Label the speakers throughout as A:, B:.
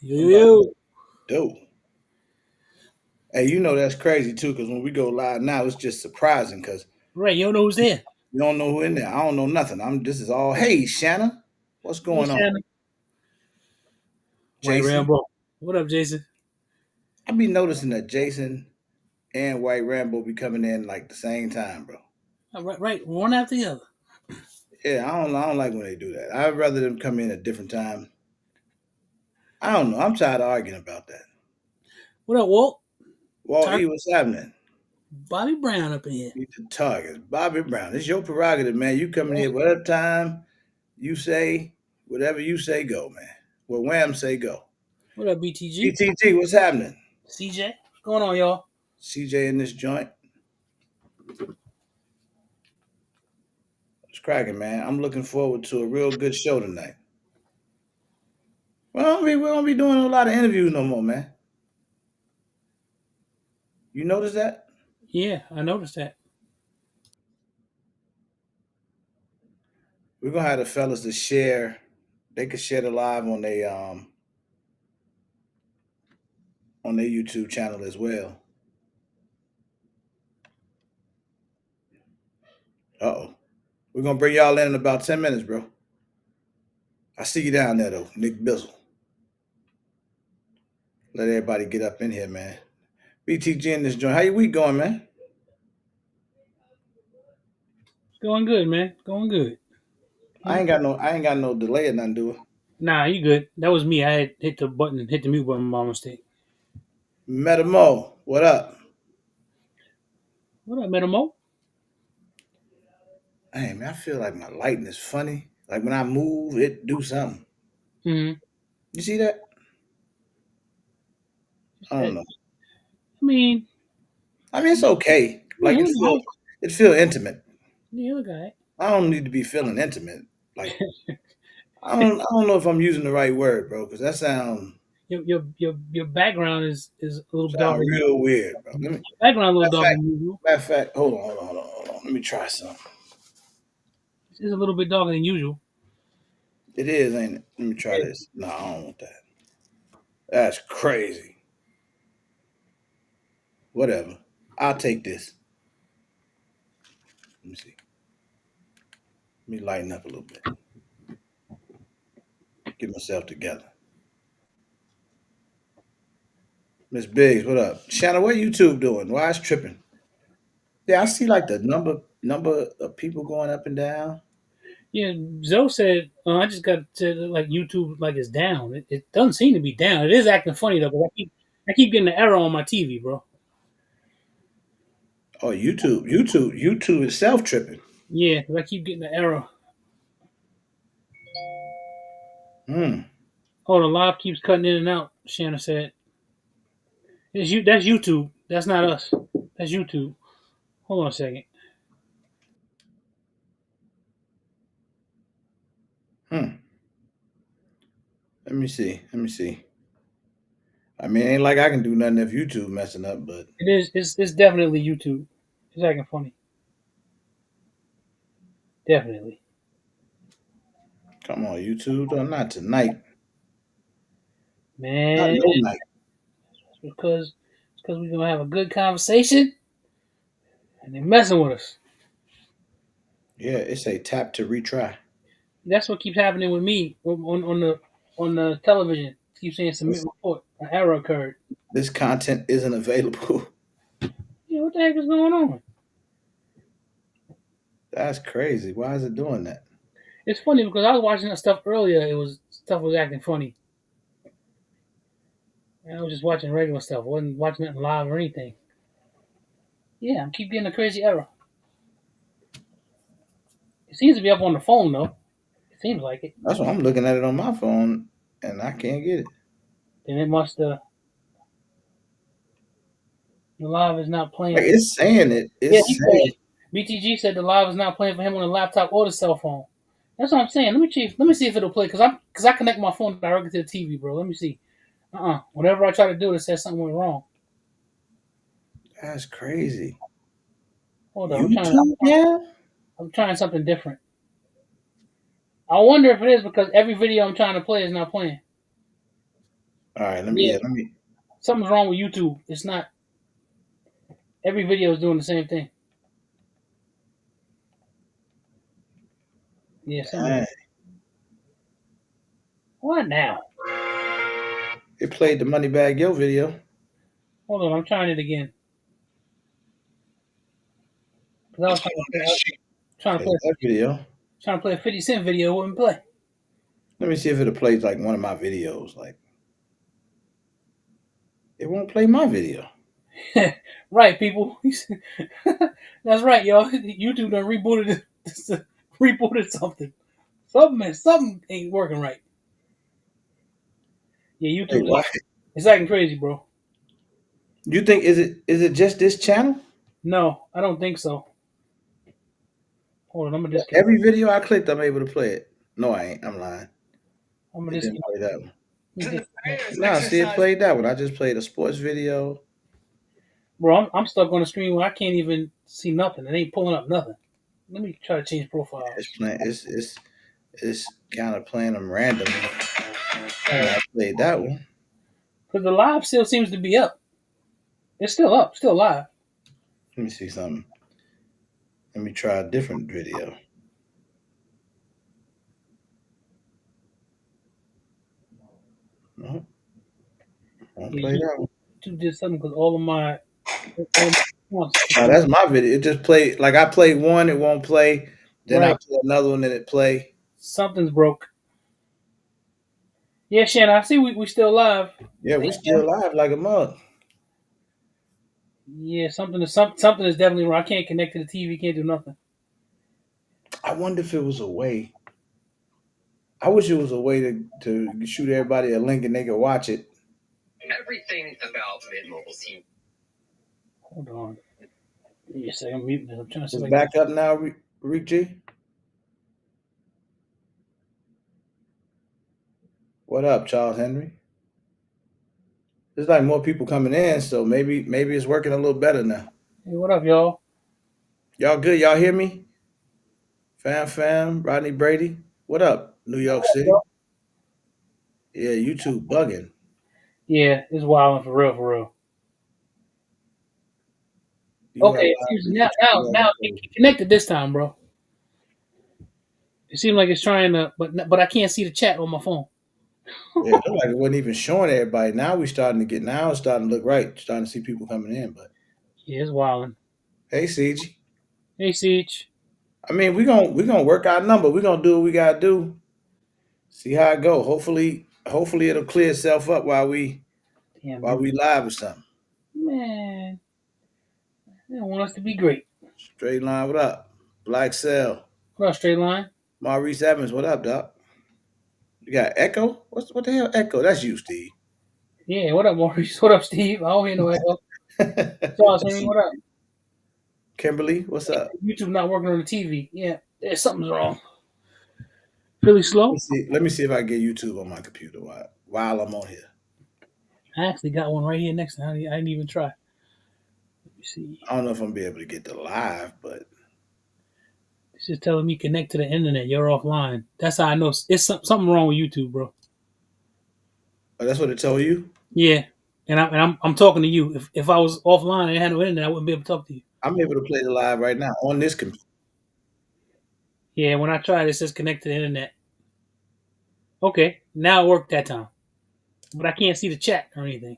A: Yo,
B: I'm
A: yo,
B: about
A: yo.
B: to do. Hey, you know that's crazy too, because when we go live now, it's just surprising because
A: Right, you don't know who's there.
B: you don't know who in there. I don't know nothing. This is all. Hey, Shanna, what's
A: Hey,
B: going on,
A: Shannon. White
B: Jason?
A: Rambo. What up, Jason?
B: I be noticing that Jason and White Rambo be coming in like the same time, bro.
A: Right, one after the other.
B: Yeah, I don't like when they do that. I'd rather them come in at different time. I don't know. I'm tired of arguing about that.
A: What up, Walt?
B: Walt
A: Tark,
B: E, what's happening?
A: Bobby Brown up in here.
B: Need the targets. Bobby Brown. It's your prerogative, man. You come in here whatever time you say, whatever you say, go, man. What Wham say, go.
A: What up, BTG?
B: BTG, what's happening?
A: CJ? What's going on, y'all?
B: CJ in this joint. It's cracking, man. I'm looking forward to a real good show tonight. We don't be doing a lot of interviews no more, man. You notice that?
A: Yeah, I noticed that.
B: We're gonna have the fellas to share. They could share the live on their YouTube channel as well. Uh-oh. We're gonna bring y'all in about 10 minutes, bro. I see you down there though, Nick Bizzle. Let everybody get up in here, man. BTG in this joint. How your week going, man?
A: It's going good, man. Going good.
B: I
A: Can't-
B: ain't got no I ain't got no delay or nothing, do I?
A: Nah, you good. That was me. I had hit the mute button by mistake.
B: Metamo, what up?
A: What up, Metamo?
B: Hey man, I feel like my lighting is funny. Like when I move, it do something.
A: Mm-hmm.
B: You see that? I don't
A: I
B: know.
A: mean,
B: I mean, it's okay. Like
A: you look alright.
B: it feel intimate.
A: You look alright.
B: I don't need to be feeling intimate. Like I don't know if I'm using the right word, bro, because that
A: Your background is a little
B: sound
A: darker.
B: real weird, bro. Let me
A: Background a little
B: matter of
A: darker
B: fact,
A: than usual.
B: matter of fact, hold on. Let me try something.
A: It's a little bit darker than usual.
B: It is, ain't it? Let me try this. No, I don't want that. That's crazy. Whatever. I'll take this. Let me see. Let me lighten up a little bit. Get myself together. Miss Biggs, what up? Shanna, what YouTube doing? Why it's tripping? Yeah, I see like the number of people going up and down.
A: Yeah, Zoe said I just got to like YouTube like it's down. It doesn't seem to be down. It is acting funny though. But I keep getting the error on my TV, bro.
B: Oh, YouTube itself tripping.
A: Yeah, 'cause I keep getting the error.
B: Hmm.
A: Oh, the live keeps cutting in and out. Shanna said, "It's you. That's YouTube. That's not us. That's YouTube." Hold on a second.
B: Hmm. Let me see. Let me see. I mean, ain't like I can do nothing if YouTube messing up, but
A: It is. It's definitely YouTube. It's acting funny. Definitely,
B: come on, YouTube. Though, not tonight. Not
A: man.
B: no night.
A: Because we're gonna have a good conversation, and they're messing with us.
B: Yeah, it's a tap to retry.
A: That's what keeps happening with me on the television. It keeps saying submit
B: This,
A: report. An error occurred.
B: this content isn't available.
A: Yeah, what the heck is going on?
B: That's crazy. Why is it doing that?
A: It's funny because I was watching that stuff earlier. It was stuff was acting funny. And I was just watching regular stuff. I wasn't watching nothing live or anything. Yeah, I keep getting a crazy error. It seems to be up on the phone though. It seems like it.
B: That's why I'm looking at it on my phone and I can't get it.
A: Then it must the live is not playing
B: Like
A: for.
B: it's saying it.
A: Yeah,
B: It's
A: he said
B: saying
A: BTG said the live is not playing for him on the laptop or the cell phone. That's what I'm saying. Let me see if it'll play because I connect my phone directly to the TV, bro. Let me see. Whenever I try to do it, it says something went wrong.
B: that's crazy.
A: Hold on,
B: YouTube, yeah.
A: I'm trying something different. I wonder if it is because every video I'm trying to play is not playing.
B: All right,
A: Yeah,
B: let me.
A: something's wrong with YouTube. It's not every video is doing the same thing. Yeah, something.
B: Dang.
A: What now?
B: It played the Money Bag Yo video.
A: Hold on, I'm trying it again. Cause I was trying to
B: Played
A: play,
B: that video.
A: trying to play a 50 Cent video. It wouldn't play.
B: Let me see if it plays like one of my videos. Like it won't play my video.
A: Right, people. That's right, y'all. YouTube done rebooted it. Rebooted something. Something ain't working right. Yeah,
B: Wait,
A: YouTube.
B: why?
A: It's acting crazy, bro.
B: You think is it just this channel?
A: No, I don't think so. Hold on, I'm gonna disconnect.
B: Every video I clicked, I'm able to play it. No, I ain't. I'm lying.
A: I'm gonna
B: It didn't
A: disconnect.
B: play that one.
A: Let me disconnect.
B: No, see, it played that one. I just played a sports video.
A: Bro, I'm stuck on the screen where I can't even see nothing. It ain't pulling up nothing. Let me try to change
B: It's
A: profiles.
B: playing. It's kind of playing them randomly.
A: Because
B: Yeah, I played that one.
A: the live still seems to be up. It's still up, still live.
B: Let me see something. Let me try a different video. No, won't
A: Yeah,
B: play that one.
A: YouTube did something because all of my wants.
B: No, that's my video. It just played like I played one, it won't play. Then I
A: Right.
B: play another one, and it play.
A: Something's broke. Yeah, Shannon, I see we still live.
B: Yeah, we still live like a mug.
A: Yeah, something is definitely wrong. I can't connect to the TV, can't do nothing.
B: I wonder if it was a way. I wish it was a way to shoot everybody a link and they could watch it.
C: Everything about Mint Mobile seems.
A: Hold on. Give me a second. I'm muting this. I'm trying to
B: It's
A: select.
B: back up now, Rick G. What up, Charles Henry? There's like more people coming in, so maybe it's working a little better now.
A: Hey, what up, y'all?
B: Y'all good? Y'all hear me? Fam, Rodney Brady. What up, New York City? Yeah, YouTube bugging.
A: Yeah, it's wild for real, for real.
B: You have
A: Okay, it
B: live
A: seems
B: video.
A: now it connected this time, bro. It seems like it's trying to, but I can't see the chat on my phone.
B: Yeah, it looked like it wasn't even showing everybody. Now it's starting to look right. Starting to see people coming in. But
A: Yeah, it's wilding.
B: hey, CG.
A: Hey, Siege.
B: I mean, we gonna work our number. We gonna do what we gotta do. See how it go. Hopefully it'll clear itself up
A: Damn,
B: while we live or something.
A: man, they don't want us to be great.
B: Straight line, what up? Black Cell.
A: What up, straight line?
B: Maurice Evans, what up, doc? You got Echo? What the hell Echo? That's you, Steve.
A: Yeah, what up, Maurice? What up, Steve? I don't hear no echo. Charles Henry, what up?
B: Kimberly, what's up?
A: YouTube not working on the TV. Yeah, there's something's wrong. Really slow.
B: Let me see if I can get YouTube on my computer while I'm on here.
A: I actually got one right here next to me. I didn't even try. Let me see.
B: I don't know if I'm gonna be able to get the live, but
A: It's just telling me connect to the internet. You're offline. That's how I know it's something wrong with YouTube, bro.
B: that's what it told you.
A: Yeah, and I'm talking to you. If I was offline and had no internet, I wouldn't be able to talk to you.
B: I'm able to play the live right now on this computer.
A: Yeah, when I tried, it says connect to the internet. Okay, now it worked that time, but I can't see the chat or anything.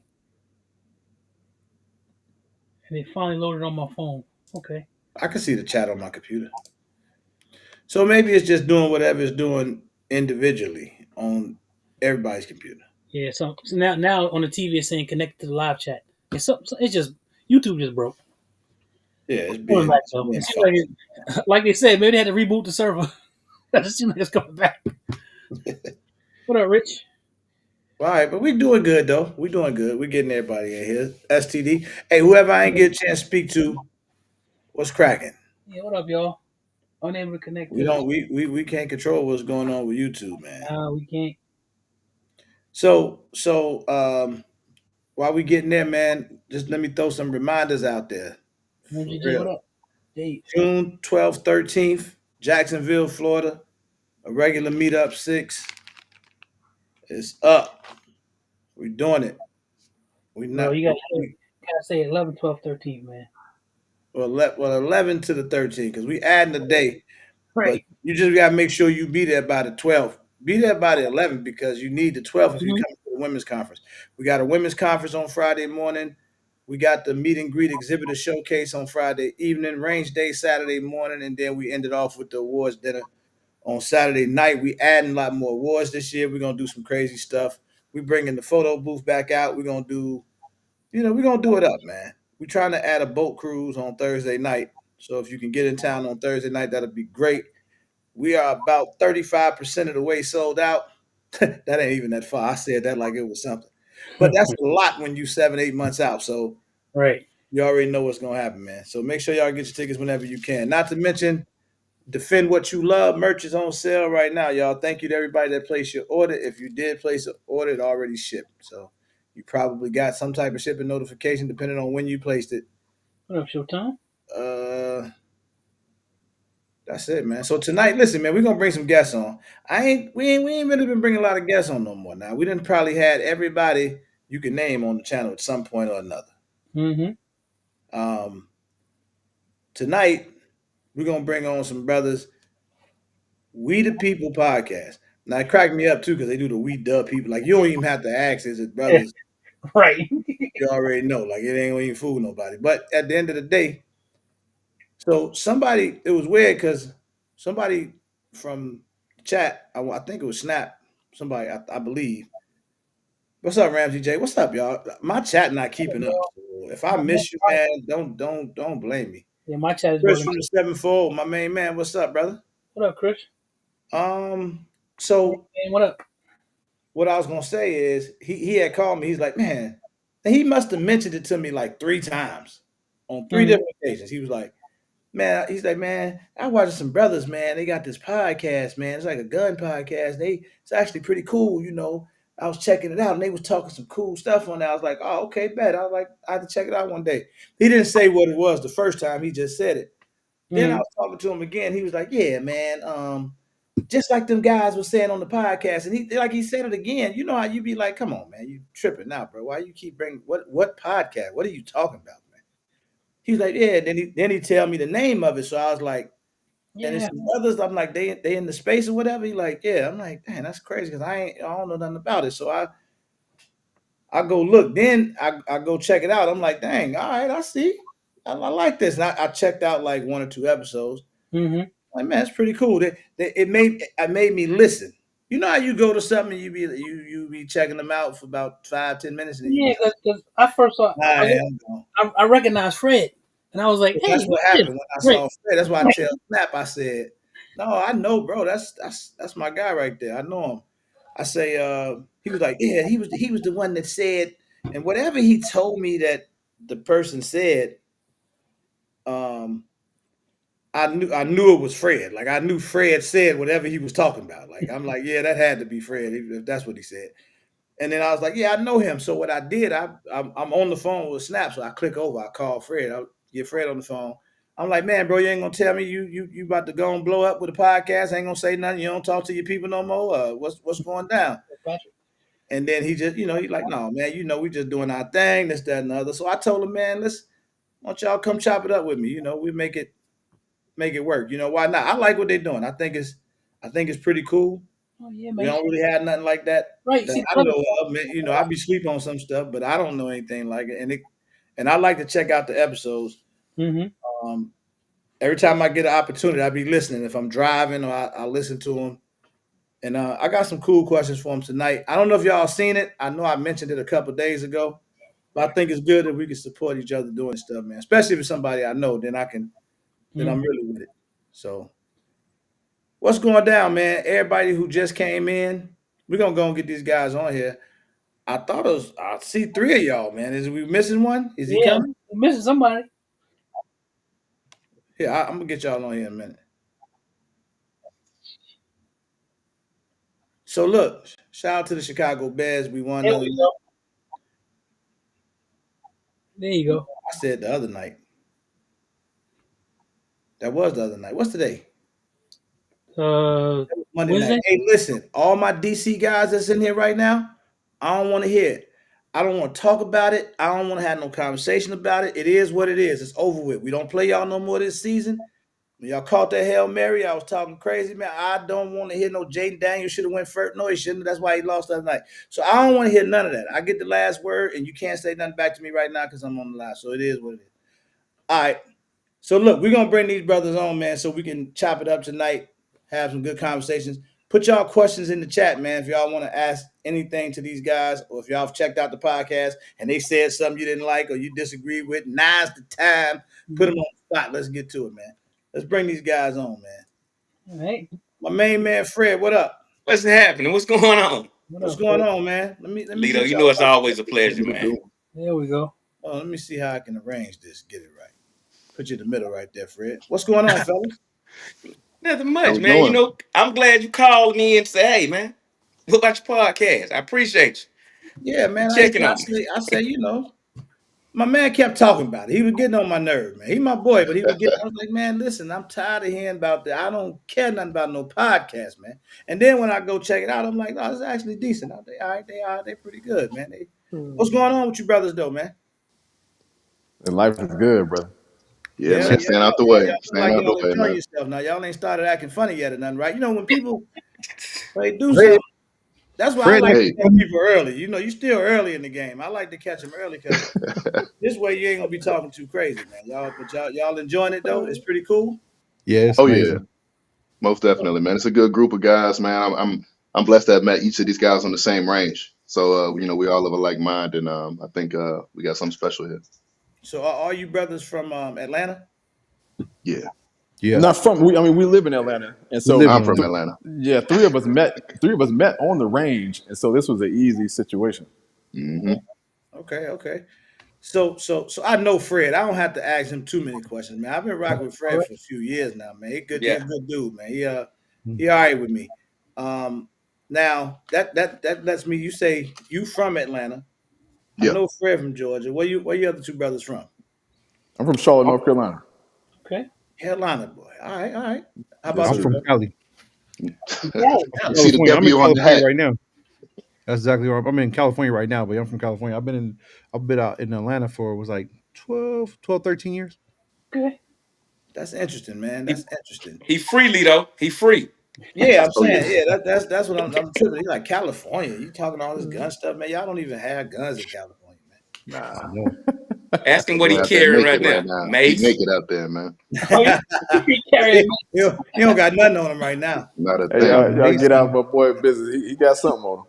A: And it finally loaded on my phone. Okay.
B: I can see the chat on my computer. So maybe it's just doing whatever it's doing individually on everybody's computer.
A: Yeah. So now on the TV it's saying connect to the live chat. It's just YouTube just broke.
B: Yeah, it's
A: Coming
B: being,
A: back
B: it's
A: though.
B: being
A: It seems like
B: fucked.
A: like they said, maybe they had to reboot the server. It seems like it's coming back. What up, Rich?
B: All right, but we doing good though. We doing good. We getting everybody in here. STD. Hey, whoever I ain't get a chance to speak to, what's cracking?
A: Yeah, what up, y'all? Unable to connect
B: We
A: to
B: don't we can't control what's going on with YouTube, man.
A: we can't.
B: So while we getting there, man, just let me throw some reminders out there. For
A: MGG,
B: real.
A: what up? Dave.
B: June 12th, 13th, Jacksonville, Florida. A regular meetup 6 is up. We're doing it. We
A: Bro,
B: not
A: you gotta say 11, 12, 13, man.
B: well 11 to the 13 because we adding a day, but
A: Right.
B: you just gotta make sure you be there by the 12th. Be there by the 11th because you need the 12th if you
A: Hmm.
B: come to the women's conference. We got a women's conference on Friday morning. We got the meet and greet exhibitor showcase on Friday evening, range day Saturday morning, and then we ended off with the awards dinner on Saturday night. We adding a lot more awards this year. We're gonna do some crazy stuff. We bringing the photo booth back out. We're gonna do, we're gonna do it up, man. We're trying to add a boat cruise on Thursday night. So if you can get in town on Thursday night, that'll be great. We are about 35% of the way sold out. That ain't even that far. I said that like it was something. But that's a lot when you 7, 8 months out. So
A: Right.
B: you already know what's gonna happen, man. So make sure y'all get your tickets whenever you can. Not to mention Defend What You Love merch is on sale right now, y'all. Thank you to everybody that placed your order. If you did place an order, it already shipped. So you probably got some type of shipping notification depending on when you placed it.
A: What up, Showtime?
B: Uh that's it, man. So tonight, listen, man, we're gonna bring some guests on. We ain't really been bringing a lot of guests on no more. Now we didn't probably had everybody you can name on the channel at some point or another.
A: Mm-hmm.
B: Um, Tonight we're gonna bring on some brothers. We the People podcast. Now it cracked me up too because they do the We the People. Like you don't even have to ask, is it brothers?
A: Right.
B: You already know. Like it ain't gonna even fool nobody. But at the end of the day, so somebody, it was weird because somebody from chat, I think it was Snap, somebody, I believe. What's up, Ramsey J? What's up, y'all? My chat not keeping up. So if I miss you, man, don't blame me.
A: Yeah, my chat is
B: Chris
A: bugging
B: from
A: too.
B: the sevenfold, my main man. What's up, brother?
A: What up, Chris?
B: Um, so
A: Hey, what up?
B: what I was gonna say is he had called me. He's like, man, and he must have mentioned it to me like 3 times on three
A: Mm-hmm.
B: different occasions. He was like, man, he's like, man, I watched some brothers, man. They got this podcast, man. It's like a gun podcast. It's actually pretty cool, you know. I was checking it out and they was talking some cool stuff on there. I was like, oh, okay, bet. I was like, I have to check it out one day. He didn't say what it was the first time, he just said it. Then I
A: Mm-hmm.
B: was talking to him again. He was like, yeah, man, just like them guys were saying on the podcast. And he said it again. You know how you be like, come on, man, you tripping now, bro. Why you keep bringing what podcast? What are you talking about, man? He's like, yeah. Then he tell me the name of it. So I was like, and it's
A: Yeah.
B: some others. I'm like, they in the space or whatever. He like, yeah. I'm like, damn, that's crazy because I don't know nothing about it. So I go look. Then I go check it out. I'm like, dang, all right, I see. I like this. And I checked out like 1 or 2 episodes.
A: Mm-hmm.
B: Like, man, it's pretty cool. It made me listen. You know how you go to something and you be checking them out for about 5, 10 minutes and then you
A: Yeah,
B: be
A: because I first saw,
B: like, nah, I'm gone.
A: I recognized Fred, and I was like,
B: That's
A: hey,
B: what
A: what's this?
B: happened when I
A: Right.
B: saw Fred. That's why I
A: Right.
B: tell Snap. I said, "No, I know, bro. That's my guy right there. I know him." I say, he was like, "Yeah, he was the one that said," and whatever he told me that the person said, um, I knew it was Fred. Like I knew Fred said whatever he was talking about. Like I'm like, yeah, that had to be Fred if that's what he said. And then I was like, yeah, I know him. So what I did, I'm on the phone with Snap, so I click over, I call Fred, I get Fred on the phone. I'm like, man, bro, you ain't gonna tell me you about to go and blow up with a podcast? Ain't gonna say nothing. You don't talk to your people no more. What's going down?
A: Patrick.
B: And then he just, he's like, no, man, we just doing our thing, this, that, and the other. So I told him, man, let's, why don't y'all come chop it up with me? We make it work. Why not? I like what they're doing. I think it's pretty cool.
A: Oh yeah,
B: We
A: man.
B: don't really have nothing like that
A: Right.
B: that
A: See,
B: I know of. Man, I be sleep on some stuff, but I don't know anything like it. And I like to check out the episodes.
A: mm-hmm.
B: Um, every time I get an opportunity, I be listening. If I'm driving, or I listen to them. And I got some cool questions for them tonight. I don't know if y'all seen it. I know I mentioned it a couple days ago, but I think it's good that we can support each other doing stuff, man. Especially if it's somebody I know, then I'm
A: Mm-hmm.
B: really with it. So what's going down, man? Everybody who just came in, we're gonna go and get these guys on here. I see 3 of y'all, man. Is we missing one? Is he
A: Yeah,
B: coming?
A: we're missing somebody.
B: Here, I'm gonna get y'all on here in a minute. So look, shout out to the Chicago Bears. We won
A: There
B: the other
A: we
B: night.
A: go. There you go.
B: I said the other night. That was the other night. What's today? Monday night.
A: Wednesday.
B: Hey, listen, all my DC guys that's in here right now, I don't want to hear it. I don't want to talk about it. I don't want to have no conversation about it. It is what it is. It's over with. We don't play y'all no more this season. When y'all caught that Hail Mary, I was talking crazy, man. I don't want to hear no Jaden Daniels should have went first. No, he shouldn't. That's why he lost last night. So I don't want to hear none of that. I get the last word, and you can't say nothing back to me right now because I'm on the line. So it is what it is. All right. So look, we're gonna bring these brothers on, man, so we can chop it up tonight, have some good conversations. Put y'all questions in the chat, man, if y'all want to ask anything to these guys, or if y'all have checked out the podcast and they said something you didn't like or you disagree with. Now's the time. Put them on the spot. Let's get to it, man. Let's bring these guys on, man.
A: All right.
B: My main man, Fred, what up?
C: What's happening? What's going on?
A: What
B: What's
A: up,
B: going
A: Fred?
B: on, man? Let me
C: Lito,
B: get
C: you know it's
B: y'all.
C: always a pleasure, man.
A: There we go.
B: Oh, let me see how I can arrange this. Get it right. Put you in the middle right there, Fred. What's going on, fellas?
C: Nothing
D: How
C: much,
D: we
C: man. You
D: doing?
C: know, I'm glad you called me and said, hey, man, what about your podcast? I appreciate
B: Yeah,
C: you
B: man.
C: checking on me.
B: I say, my man kept talking about it. He was getting on my nerve, man. He my boy, but he was getting. I was like, man, listen, I'm tired of hearing about that. I don't care nothing about no podcast, man. And then when I go check it out, I'm like, no, it's actually decent. They all right, they pretty good, man. What's going on with you brothers though, man?
E: And life is good, brother.
D: Yeah,
B: Yeah,
D: man.
B: yeah.
D: Staying out the way.
B: Y'all look
D: Staying
B: like
D: out the
B: y'all
D: way,
B: enjoying
D: man.
B: yourself now. Y'all ain't started acting funny yet or nothing, right? When people they do
E: Fred,
B: something, that's why I
E: Fred
B: like
E: ain't
B: to
D: Hey,
B: catch
E: funny.
B: people early. You're still early in the game. I like to catch them early because this way you ain't gonna be talking too crazy, man. Y'all enjoying it though? It's pretty cool.
E: Yeah, it's
D: oh yeah,
E: amazing.
D: most definitely, man. It's a good group of guys, man. I'm blessed to have met each of these guys on the same range. So we all have a like mind, and I think we got something special here.
B: So are you brothers from Atlanta?
D: Yeah,
F: Yeah,
E: Not from. I mean, we live in Atlanta, and
F: we
E: so
F: live in
D: I'm from
F: Atlanta.
D: Atlanta.
E: yeah, three of us met. Three of us met on the range, and so this was an easy situation.
D: Hmm.
B: Okay, okay. So I know Fred. I don't have to ask him too many questions, man. I've been rocking with
A: All
B: Fred
A: right.
B: for a few years now, man. He a
C: Yeah.
B: good dude, man.
F: Mm.
B: He all right with me. Um, now that lets me. You say you from Atlanta. I
D: Yeah.
B: know Fred from Georgia. Where you other two brothers from?
E: I'm from Charlotte, North Carolina.
A: Okay.
B: Carolina boy. All right, all right. How
E: Yes,
B: about
F: I'm
B: you,
E: sir.
F: from
B: bro?
F: Cali.
A: Cali.
F: I'm from
D: You
B: Cali.
D: see the
F: California. I'm in
D: W on the
F: California
D: hat.
F: right now. That's exactly where I'm in California right now, but I'm from California. I've been out in Atlanta for was like 13 years.
A: Okay.
B: That's interesting, man.
C: He,
B: That's interesting.
C: he free, Lito. He free.
B: Yeah, I'm
D: Oh yeah.
B: saying, yeah, that's what I'm tripping. He's like California. You talking all this gun stuff, man. Y'all don't even have guns in California, man.
F: I
D: Nah,
F: know.
C: Ask him
D: you're
C: what he
D: going out there
C: carrying right
D: naked right
C: now.
D: now. He
C: Mace.
D: naked out there, man.
A: Oh, you carrying
B: He don't got nothing on him right now.
D: Not a
E: Hey,
F: I got
D: thing.
E: y'all get out
F: Mason.
E: my boy business. He got something on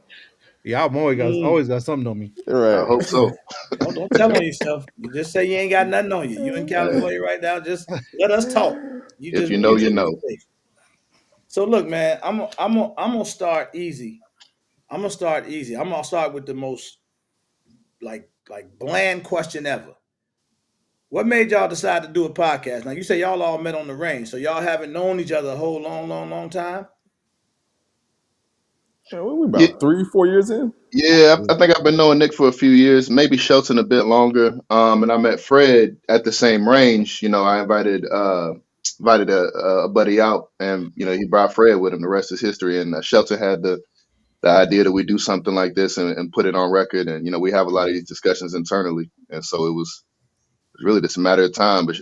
F: Yeah, I'm
B: Mm,
F: always got something on me.
E: him.
D: I
E: Right.
D: hope so.
B: don't tell on yourself. You just say you ain't got nothing on you. You in
D: Hey,
B: California right now. Just let us talk.
D: if you know,
B: You
D: you
B: just be
D: know.
B: safe. So look, man, I'm gonna start easy. I'm gonna start with the most like bland question ever. What made y'all decide to do a podcast? Now you say y'all all met on the range, so y'all haven't known each other a whole long time.
E: Yeah, we
D: Yeah,
E: about 3, 4 years in.
D: yeah. I think I've been knowing Nick for a few years, maybe Shelton a bit longer. And I met Fred at the same range. I invited a buddy out, and he brought Fred with him. The rest is history. And Shelton had the idea that we do something like this and put it on record. And we have a lot of these discussions internally, and so it was really just a matter of time. But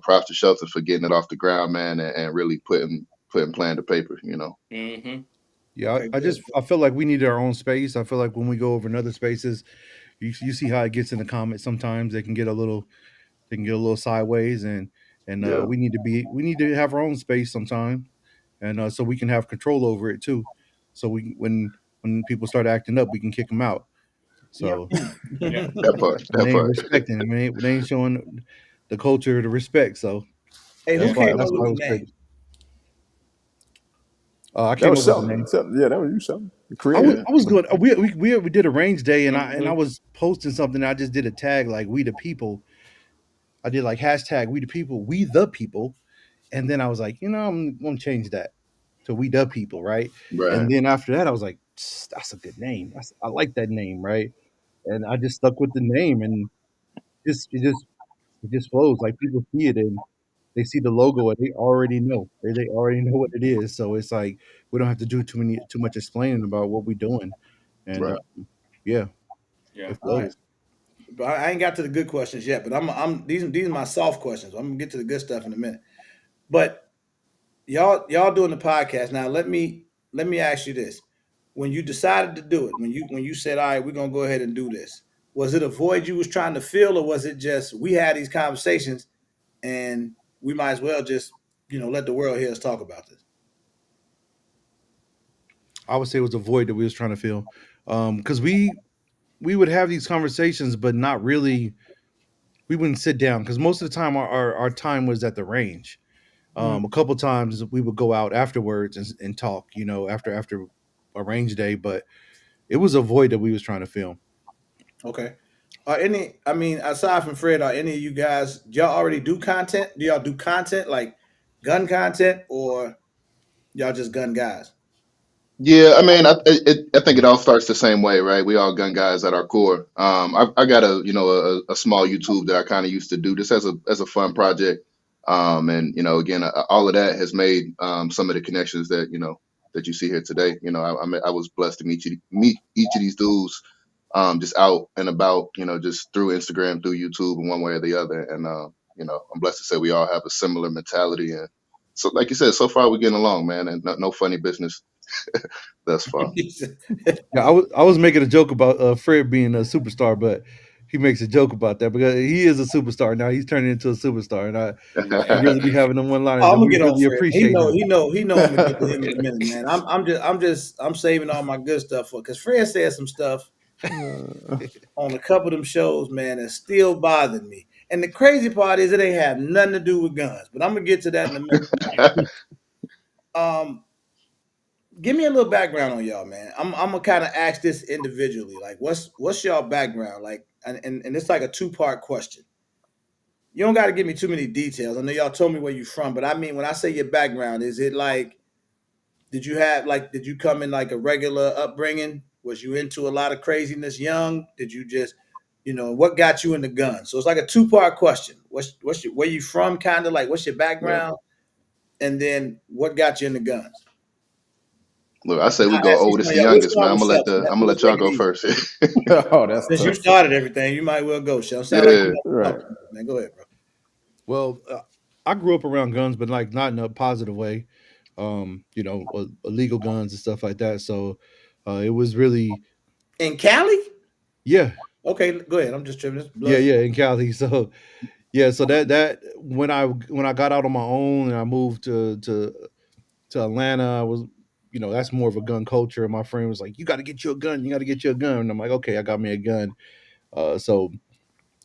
D: props to Shelton for getting it off the ground, man, and really putting plan to paper.
C: Mm-hmm.
F: Yeah,
B: Okay, good.
F: I feel like we need our own space. I feel like when we go over in other spaces, you see how it gets in the comments. Sometimes they can get a little sideways, and
D: Yeah,
F: we need to have our own space sometime, and so we can have control over it too. So when people start acting up, we can kick them out.
A: Yep.
F: So
C: Yeah.
D: that part,
F: when
D: that
F: they ain't
D: part.
F: respecting, when they ain't showing the culture, the respect. So
B: Hey, who
C: Yeah.
B: came up
F: that's
B: with
F: why it
B: the
F: was
B: name?
F: created. I
E: That
F: came
E: was
F: up with the
E: Shelton.
F: name.
E: Yeah, that was you, Shelton. The
D: Yeah,
F: I was
E: creator.
F: good. We did a range day, and I
C: Mm-hmm.
F: was posting something. I just did a tag like "We the People." I did like hashtag "We the People," we the people, and then I was like, I'm gonna change that to "We the People," right?
D: right.
F: And then after that, I was like, that's a good name. I like that name, right? And I just stuck with the name, and just it just flows like people see it, and they see the logo and they already know. They already know what it is. So it's like we don't have to do too much explaining about what we're doing, and
D: Right.
F: yeah,
C: Yeah.
F: it
B: All right.
F: flows.
B: But I ain't got to the good questions yet. But I'm these are my soft questions. I'm gonna get to the good stuff in a minute. But y'all doing the podcast now. Let me ask you this: when you decided to do it, when you said, "All right, we're gonna go ahead and do this," was it a void you was trying to fill, or was it just we had these conversations and we might as well just let the world hear us talk about this?
F: I would say it was a void that we was trying to fill, because we would have these conversations, but not really. We wouldn't sit down because most of the time our time was at the range.
B: Mm,
F: A couple times we would go out afterwards and talk, after a range day, but it was a void that we was trying to fill.
B: okay. Are any? I mean, aside from Fred, are any of you guys? Do y'all already do content? Do y'all do content like gun content, or y'all just gun guys?
D: Yeah, I mean, I think it all starts the same way, right? We all gun guys at our core. I got a small YouTube that I kind of used to do just as a fun project. And again, all of that has made some of the connections that you see here today. I was blessed to meet each of these dudes just out and about, just through Instagram, through YouTube, in one way or the other. And I'm blessed to say we all have a similar mentality. And so, like you said, so far we're getting along, man, and no funny business thus far.
F: Yeah, I was making a joke about Fred being a superstar, but he makes a joke about that because he is a superstar now. He's turning into a superstar, and he
B: Yeah.
F: really be having them one liners,
B: Oh, I'm
F: and
B: gonna
F: we
B: get on
F: really
B: Fred. He
F: appreciate
B: know,
F: him.
B: he know, he know. I'm gonna get to him in a minute, man. I'm saving all my good stuff for because Fred said some stuff on a couple of them shows, man, that still bothered me. And the crazy part is it ain't have nothing to do with guns, but I'm gonna get to that in a minute. Um, give me a little background on y'all, man. I'm gonna kind of ask this individually. Like, what's y'all background? Like, and it's like a two-part question. You don't got to give me too many details. I know y'all told me where you from, but I mean, when I say your background, is it like did you come in like a regular upbringing? Was you into a lot of craziness young? Did you just, what got you into guns? So it's like a two-part question. What's your, where you from? Kind of like what's your
D: Right.
B: background, and then what got you into guns?
D: Look, I say we
B: I'll
D: go
B: ask each
D: oldest
B: one
D: to
B: of y'all. We'll
D: youngest, man.
B: start with Shelton.
D: I'm gonna
B: Let's
D: let
B: make
D: y'all
B: it
D: go
B: easy.
D: first.
E: Oh, that's
B: Since you
E: tough.
B: started everything, you might well go, Shelton. Sound like you
D: Yeah.
B: want
E: Right.
B: to talk, man. Go ahead, bro.
F: Well, I grew up around guns, but like not in a positive way. Illegal guns and stuff like that. So it was really,
B: In Cali?
F: yeah,
B: Okay, go ahead. I'm just tripping. This
F: yeah,
B: blood.
F: yeah, in Cali. So yeah, so that when I got out on my own and I moved to Atlanta, I was, that's more of a gun culture. And my friend was like, "You got to get you a gun. You got to get you a gun." And I'm like, "Okay, I got me a gun." So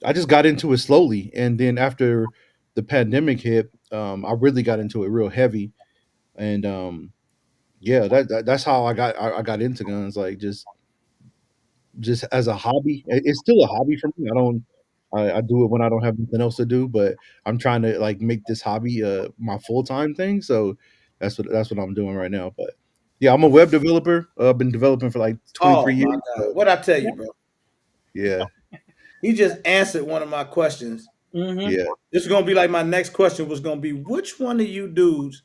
F: I just got into it slowly, and then after the pandemic hit, I really got into it real heavy, and yeah, that's how I got into guns, like just as a hobby. It's still a hobby for me. I do it when I don't have nothing else to do, but I'm trying to like make this hobby my full time thing. So that's what I'm doing right now. But yeah, I'm a web developer. I've been developing for like
B: Oh
F: 23
B: my
F: years.
B: God.
F: So
B: What I tell you, bro?
F: yeah,
B: He just answered one of my questions.
A: Mm-hmm.
F: yeah.
B: This is gonna be like my next question was gonna be which one of you dudes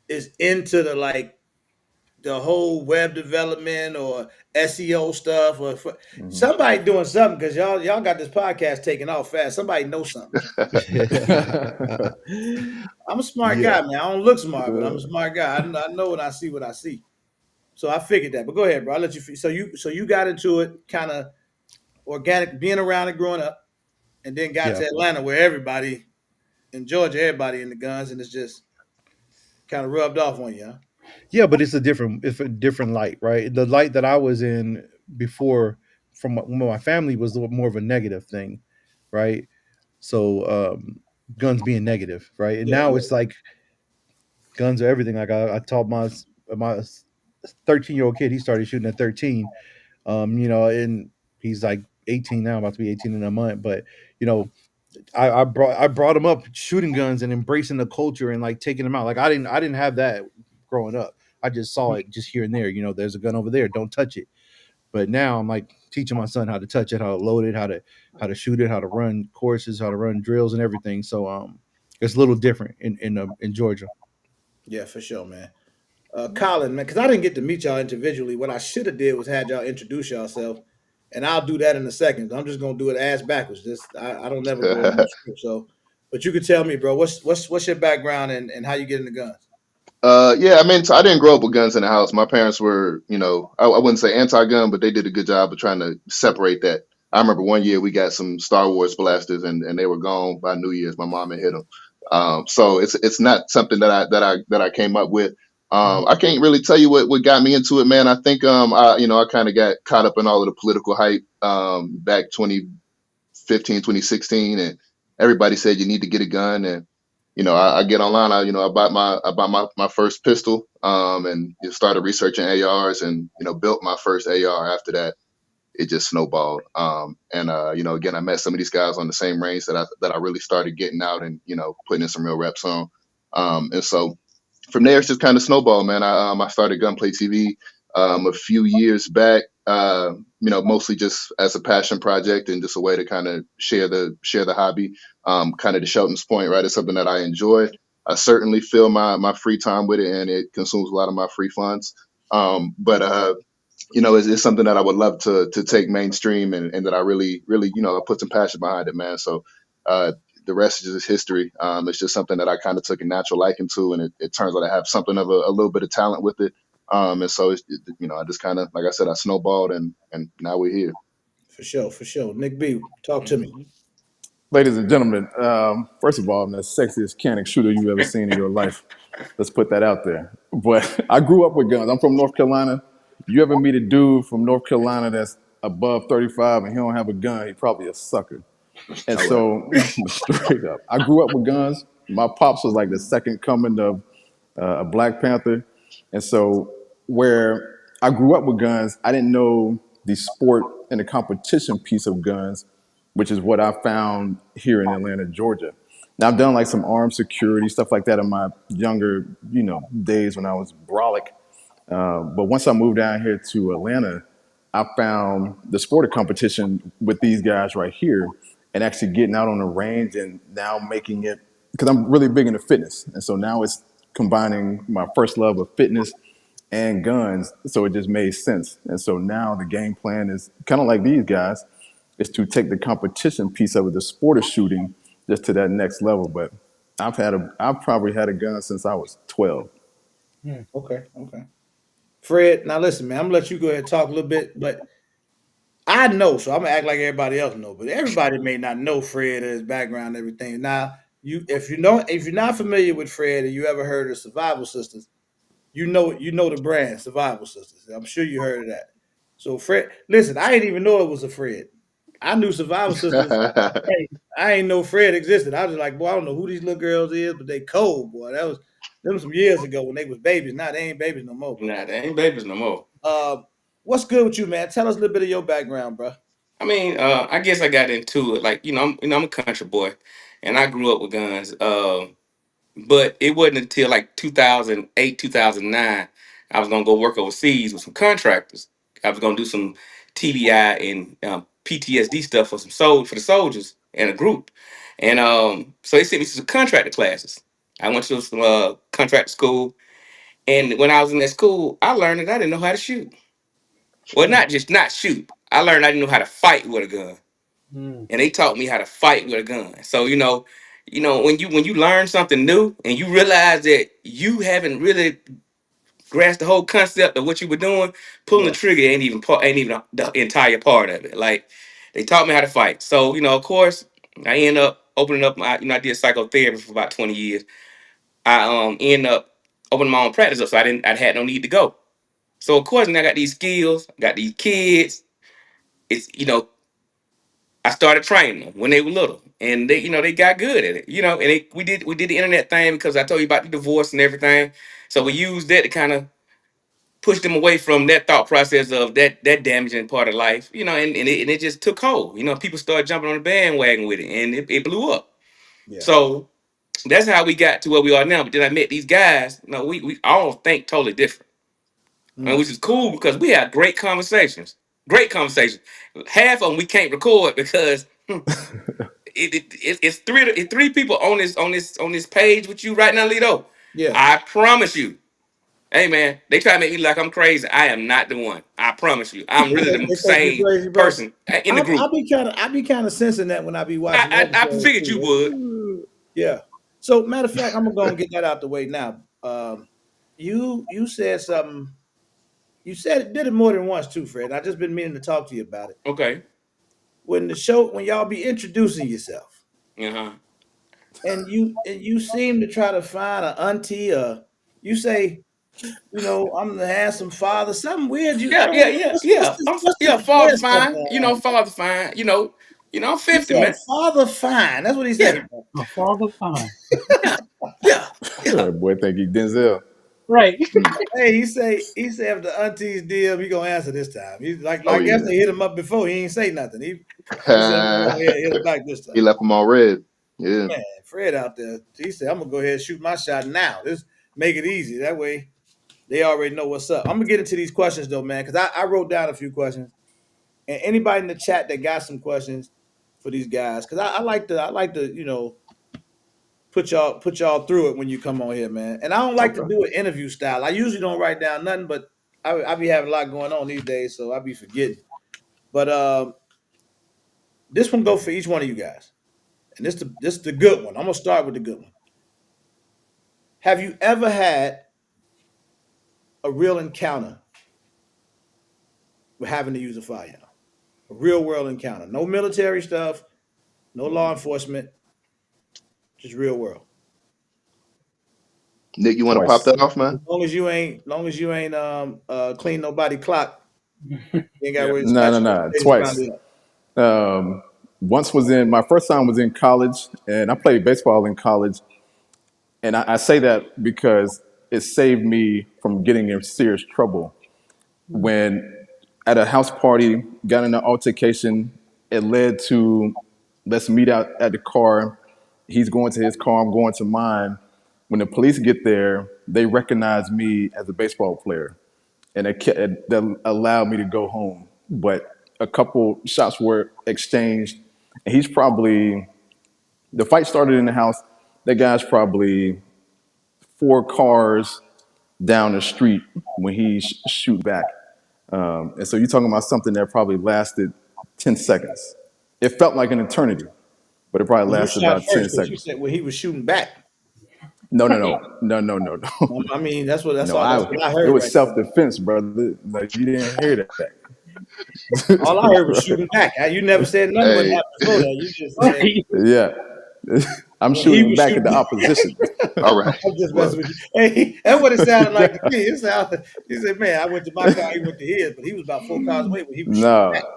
B: is into the whole web development or SEO stuff or
E: Mhm.
B: somebody doing something because y'all got this podcast taking off fast. Somebody knows something. I'm a smart
F: Yeah.
B: guy, man. I don't look smart, but I'm a smart guy. I know when I see what I see. So I figured that. But go ahead, bro. I'll let you. So you got into it kind of organic, being around it growing up, and then got
F: Yeah.
B: to Atlanta where everybody in Georgia, everybody in the guns, and it's just kind of rubbed off on you. Huh?
F: Yeah, but it's a different light, right? The light that I was in before from my family was more of a negative thing, right? So guns being negative, right? And
B: Yeah,
F: now
B: yeah.
F: it's like guns are everything. Like I taught my 13-year-old kid, he started shooting at 13. And he's like 18 now, about to be 18 in a month. But you know, I brought him up shooting guns and embracing the culture and like taking them out. Like I didn't have that growing up. I just saw it just here and there. There's a gun over there, don't touch it. But now I'm like teaching my son how to touch it, how to load it, how to shoot it, how to run courses, how to run drills and everything. So It's a little different in Georgia.
B: Yeah, for sure, man. Colin, man, because I didn't get to meet y'all individually. What I should have did was had y'all introduce yourself, and I'll do that in a second. I'm just gonna do it ass backwards. I don't never go no script. So, but you could tell me, bro, what's your background and how you get into guns?
D: Yeah, I mean, so I didn't grow up with guns in the house. My parents were, I wouldn't say anti-gun, but they did a good job of trying to separate that. I remember one year we got some Star Wars blasters, and they were gone by New Year's. My mom had hit them. So it's not something that I came up with.
B: Mhm.
D: I can't really tell you what got me into it, man. I think I kind of got caught up in all of the political hype back 2015, 2016, and everybody said you need to get a gun. And I get online. I bought my first pistol, and started researching ARs, and built my first AR. After that, it just snowballed. And again, I met some of these guys on the same range that I really started getting out and putting in some real reps on. And so from there, it's just kind of snowballed, man. I started Gunplay TV a few years back. Mostly just as a passion project and just a way to kind of share the hobby. Kind of to Shelton's point, right? It's something that I enjoy. I certainly fill my free time with it, and it consumes a lot of my free funds. But it's something that I would love to take mainstream, and that I really I put some passion behind it, man. So uh, the rest is just history. It's just something that I kind of took a natural liking to, and it turns out I have something of a little bit of talent with it. And so I just kind of, like I said, I snowballed, and now we're here.
B: For sure, for sure. Nick B, talk to me.
E: Ladies and gentlemen, first of all, I'm the sexiest canic shooter you've ever seen in your life. Let's put that out there. But I grew up with guns. I'm from North Carolina. You ever meet a dude from North Carolina that's above 35 and he don't have a gun, he probably a sucker. And
D: All right.
E: so, straight up, I grew up with guns. My pops was like the second coming of a Black Panther. And so, where I grew up with guns, I didn't know the sport and the competition piece of guns, which is what I found here in Atlanta, Georgia. Now, I've done like some armed security, stuff like that in my younger, days when I was brolic. But once I moved down here to Atlanta, I found the sport of competition with these guys right here and actually getting out on the range and now making it because I'm really big into fitness. And so now it's combining my first love of fitness and guns. So it just made sense. And so now the game plan is kind of like these guys is to take the competition piece of it, the sport of shooting, just to that next level. But I've probably had a gun since I was 12.
A: Hmm.
B: Okay, okay. Fred, now listen, man, I'm gonna let you go ahead and talk a little bit, but I know, so I'm gonna act like everybody else know, but everybody may not know Fred and his background and everything. Now, if you're not familiar with Fred and you ever heard of Survival Sisters, you know the brand Survival Sisters. I'm sure you heard of that. So Fred, listen, I didn't even know it was a Fred. I knew Survival Sisters. Hey, I ain't know Fred existed. I was just like, boy, I don't know who these little girls is, but they cold, boy. Them some years ago when they was babies. Now they ain't babies no more. But
C: Nah, they ain't babies no more.
B: what's good with you, man? Tell us a little bit of your background, bro.
C: I mean, I guess I got into it like I'm a country boy, and I grew up with guns. But it wasn't until like 2008, 2009, I was gonna go work overseas with some contractors. I was gonna do some TBI and PTSD stuff for for the soldiers and a group, and so they sent me to some contractor classes. I went to some contractor school, and when I was in that school, I learned that I didn't know how to shoot. Well,
B: Mm,
C: not just not shoot. I learned I didn't know how to fight with a gun,
A: Hmm.
C: and they taught me how to fight with a gun. So when you learn something new and you realize that you haven't really grasped the whole concept of what you were doing, pulling the
B: yeah,
C: trigger ain't even the entire part of it. Like they taught me how to fight. So of course, I end up opening up my I did psychotherapy for about 20 years. I end up opening my own practice up, so I had no need to go. So of course, now I got these skills, got these kids. It's I started training them when they were little, and they got good at it. And we did the internet thing because I told you about the divorce and everything. So we used that to kind of push them away from that thought process of that damaging part of life. And it just took hold. People started jumping on the bandwagon with it, and it blew up.
B: yeah.
C: So that's how we got to where we are now. But then I met these guys. We all think totally different,
B: Mm,
C: which is cool because we had great conversations. Great conversations. Half of them we can't record because it's three people on this page with you right now, Lito.
B: Yeah.
C: I promise you. Hey man, they try to make me like I'm crazy. I am not the one. I promise you. I'm
B: Yeah,
C: really the
B: they think you
C: sane
B: crazy, bro.
C: person in the group.
B: I be kind of sensing that when I be watching
C: I
B: episodes
C: figured you
B: too.
C: would.
B: Yeah. So matter of fact, I'm gonna go and get that out the way now. You said something. You said it did it more than once too, Fred. I just been meaning to talk to you about it.
C: Okay.
B: When y'all be introducing yourself,
C: Uh-huh.
B: and you seem to try to find an auntie, you say, I'm the handsome father. Something weird.
C: Yeah, yeah, yeah, yeah.
B: What's
C: Yeah,
B: this
C: father
B: weird stuff
C: fine.
B: going on?
C: Father fine. I'm
B: He
C: 50,
B: said,
C: man.
B: "Father fine." That's what he
C: Yeah,
B: said.
A: A father fine.
C: yeah, yeah, yeah.
E: Boy, think he Denzel.
A: Right.
B: Hey, he said if the aunties DM, he gonna answer this time. He's like
D: Oh
B: I guess
D: yeah.
B: they hit him up before. He ain't say nothing. He said I'm gonna go ahead and hit him back this
D: He
B: time.
D: left them all red. Yeah.
B: Man, Fred out there. He said I'm gonna go ahead and shoot my shot now. Just make it easy. That way they already know what's up. I'm gonna get into these questions though, man, because I wrote down a few questions. And anybody in the chat that got some questions for these guys, because I like to put y'all through it when you come on here, man. And I don't like to
D: Okay.
B: do an interview style. I usually don't write down nothing, but I be having a lot going on these days, so I be forgetting. But this one go for each one of you guys, and this the good one. I'm gonna start with the good one. Have you ever had a real encounter with having to use a firearm? A real world encounter, no military stuff, no law enforcement, just real world.
D: Nick, you want to pop
E: Twice.
D: that off, man?
B: Long as you ain't clean nobody clock, you ain't got to
C: Yeah.
B: worry
E: No,
B: about
E: no,
B: your
E: no.
B: reputation
E: Twice.
B: found out.
E: Once was in my first time was in college, and I played baseball in college. And I say that because it saved me from getting in serious trouble. When at a house party, got in an altercation, it led to let's meet out at the car. He's going to his car, I'm going to mine. When the police get there, they recognize me as a baseball player, and that allowed me to go home. But a couple shots were exchanged, and he's probably the fight started in the house. That guy's probably 4 cars down the street when he shoot back. And so you're talking about something that probably lasted 10 seconds. It felt like an eternity, but it probably
B: When you
E: lasted
B: shot
E: about 10
B: first, but you
E: seconds.
B: said when he was shooting back.
E: No, no,
A: Right.
E: no, no, no, no, no.
B: I mean, that's what that's
E: No,
B: all. That's what I
E: it
B: heard
E: was
B: right
E: self
B: there.
E: defense, brother. Like you didn't hear
B: All I heard was
E: that.
B: shooting back. You never said nothing what
D: Hey,
B: happened before that. You just said
A: Right.
E: Yeah. I'm
B: when he
E: shooting
B: was
E: back at the
B: shooting.
E: opposition.
D: all right.
B: I'm just
D: Well,
B: messing with you. Hey, that's what it sounded like to me. It sounded. He said, "Man, I went to my car. He went to his, but he was about 4 cars away when he was shooting back."
E: No,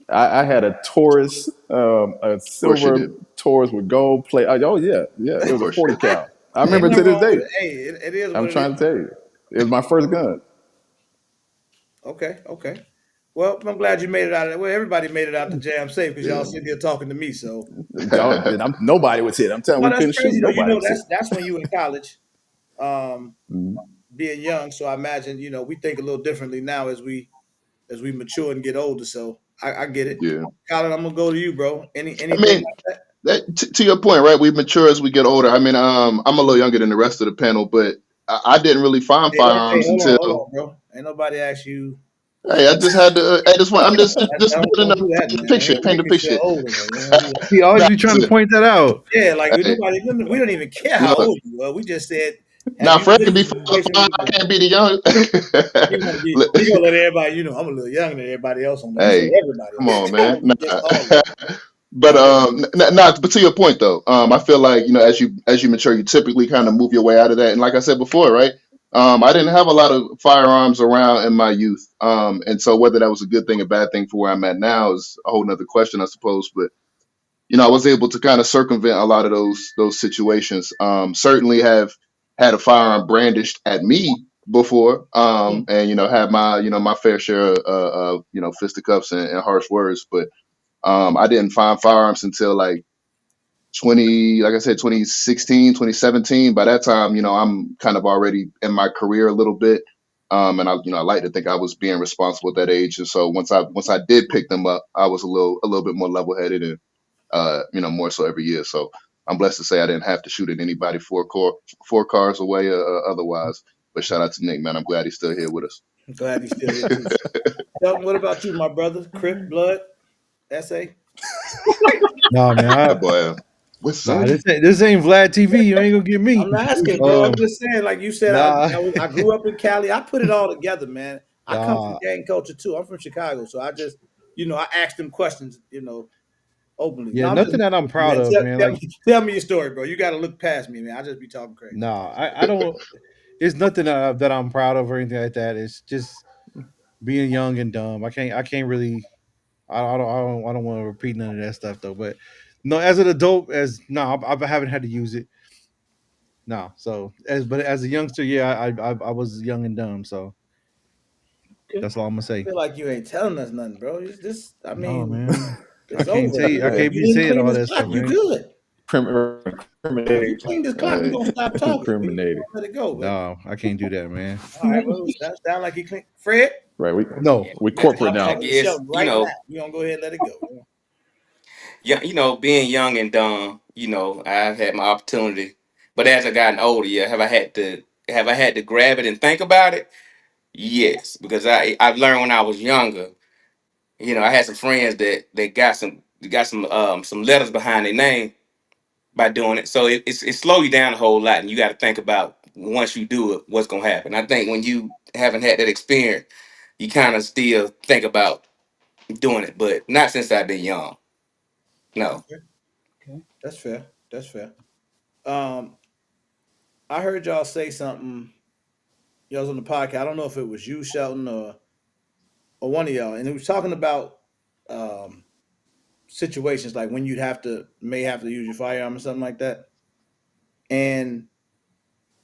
E: I had a Taurus, a
D: of course you
E: silver
D: did.
E: Taurus with gold plate. Oh yeah, yeah. It
D: Of
E: was a
D: course you
E: 40
D: did.
E: cal. I
B: Ain't
E: remember to
B: nothing
E: this
B: wrong with
E: day.
B: it. Hey, it is
E: I'm
B: what it is.
E: trying to tell you, it was my first gun.
B: Okay, okay. Well, I'm glad you made it out of that. Well, everybody made it out the jam safe because y'all
D: Yeah.
B: sitting here talking to me. So,
E: Nobody was hit. I'm telling you,
B: no,
E: we
B: that's
E: couldn't shoot.
B: crazy though.
E: Nobody was hit.
B: That's when you in college, um, being young. So I imagine we think a little differently now as we mature and get older. So I get it.
D: Yeah.
B: Colin, I'm gonna go to you, bro.
D: I
B: Anything
D: mean,
B: like that?
D: to your point, right? We mature as we get older. I mean, I'm a little younger than the rest of the panel, but I didn't really find
B: Hey,
D: firearms until.
B: hold on, bro. Ain't nobody asked you.
D: Hey, I just had to. I just want. I'm just building
B: Don't
D: up,
B: do that,
D: paint the
B: man.
D: picture.
B: You
D: Paint
B: make
D: the
B: me feel
D: picture.
B: older, man. You don't do that.
F: He always
D: Nah,
F: be trying to
D: listen,
F: point that out.
B: Yeah, like
D: hey,
B: we don't even care how
D: look.
B: old you are. We just said, have
D: Now
B: you
D: Fred
B: been
D: can
B: in
D: be
B: a
D: father
B: situation
D: five.
B: where
D: I can't be the young.
B: he gonna let everybody, I'm a little younger than everybody else on there. He said
D: Hey,
B: everybody
D: come
B: on there.
D: on,
B: So
D: man.
B: it
D: Nah.
B: was just all of them.
D: But
B: Go ahead.
D: but to your point though, I feel like as you mature, you typically kind of move your way out of that. And like I said before, right? I didn't have a lot of firearms around in my youth, and so whether that was a good thing or bad thing for where I'm at now is a whole nother question, I suppose. But I was able to kind of circumvent a lot of those situations. Certainly have had a firearm brandished at me before, and had my my fair share of fisticuffs and harsh words, but I didn't find firearms until like 2016, 2017. By that time, I'm kind of already in my career a little bit. And I like to think I was being responsible at that age. And so once I did pick them up, I was a little bit more level headed. more so every year. So I'm blessed to say I didn't have to shoot at anybody four cars away otherwise. But shout out to Nick, man. I'm glad he's still here with us.
B: I'm glad he's still here too. Shelton, what about you, my brother? Crip, blood, SA?
F: Nah, man.
D: That boy, what's
F: Nah,
D: up?
F: this ain't Vlad TV. You ain't gonna get me.
B: I'm not asking, bro. I'm
F: Um,
B: just saying, like you said,
F: nah,
B: I grew up in Cali. I put it all together, man. I come from
F: nah.
B: gang culture too. I'm from Chicago, so I just, I ask them questions, openly.
F: Yeah,
B: No, I'm just
F: nothing that I'm proud
B: man.
F: of, man.
B: Tell
F: Like,
B: me, tell me your story, bro. You got to look past me, man. I just be talking crazy.
F: nah, I don't. It's nothing that I'm proud of or anything like that. It's just being young and dumb. I can't really. I don't want to repeat none of that stuff though. But no, as an adult, I haven't had to use it. No, so but as a youngster, yeah, I was young and dumb. So
A: Okay.
F: that's all I'm gonna
B: I
F: say.
B: feel like you ain't telling us nothing, bro. It's just, I
F: No,
B: mean,
F: man, I
B: it's
F: can't
B: over.
F: tell you. I can't
B: You
F: be
B: didn't
F: saying
B: clean
F: all
B: this
F: that
B: clock.
F: stuff,
B: You
F: man.
B: good. If you
E: Incriminating.
B: clean this clock, we gonna stop talking. We
E: Incriminating.
B: gonna let it go. But
F: No, I can't do that, man.
B: all right, well, that sound like you clean. Fred,
E: Right. We
F: No,
C: Yeah,
E: we
C: yeah,
E: corporate
B: I'm
C: I
E: now.
B: talking to
C: guess
B: Shelton right now. We gonna go ahead and let it go.
C: yeah, being young and dumb, I've had my opportunity, but as I gotten older, yeah, have I had to grab it and think about it? Yes, because I've learned when I was younger. I had some friends that got some letters behind their name by doing it, so it slow you down a whole lot, and you got to think about once you do it, what's gonna happen. I think when you haven't had that experience, you kind of still think about doing it, but not since I've been young. No.
B: Okay,
A: Okay.
B: that's fair. That's fair. Um, I heard y'all say something. Y'all was on the podcast. I don't know if it was you, Shelton, or one of y'all, and it was talking about um, situations like when you'd may have to use your firearm or something like that. And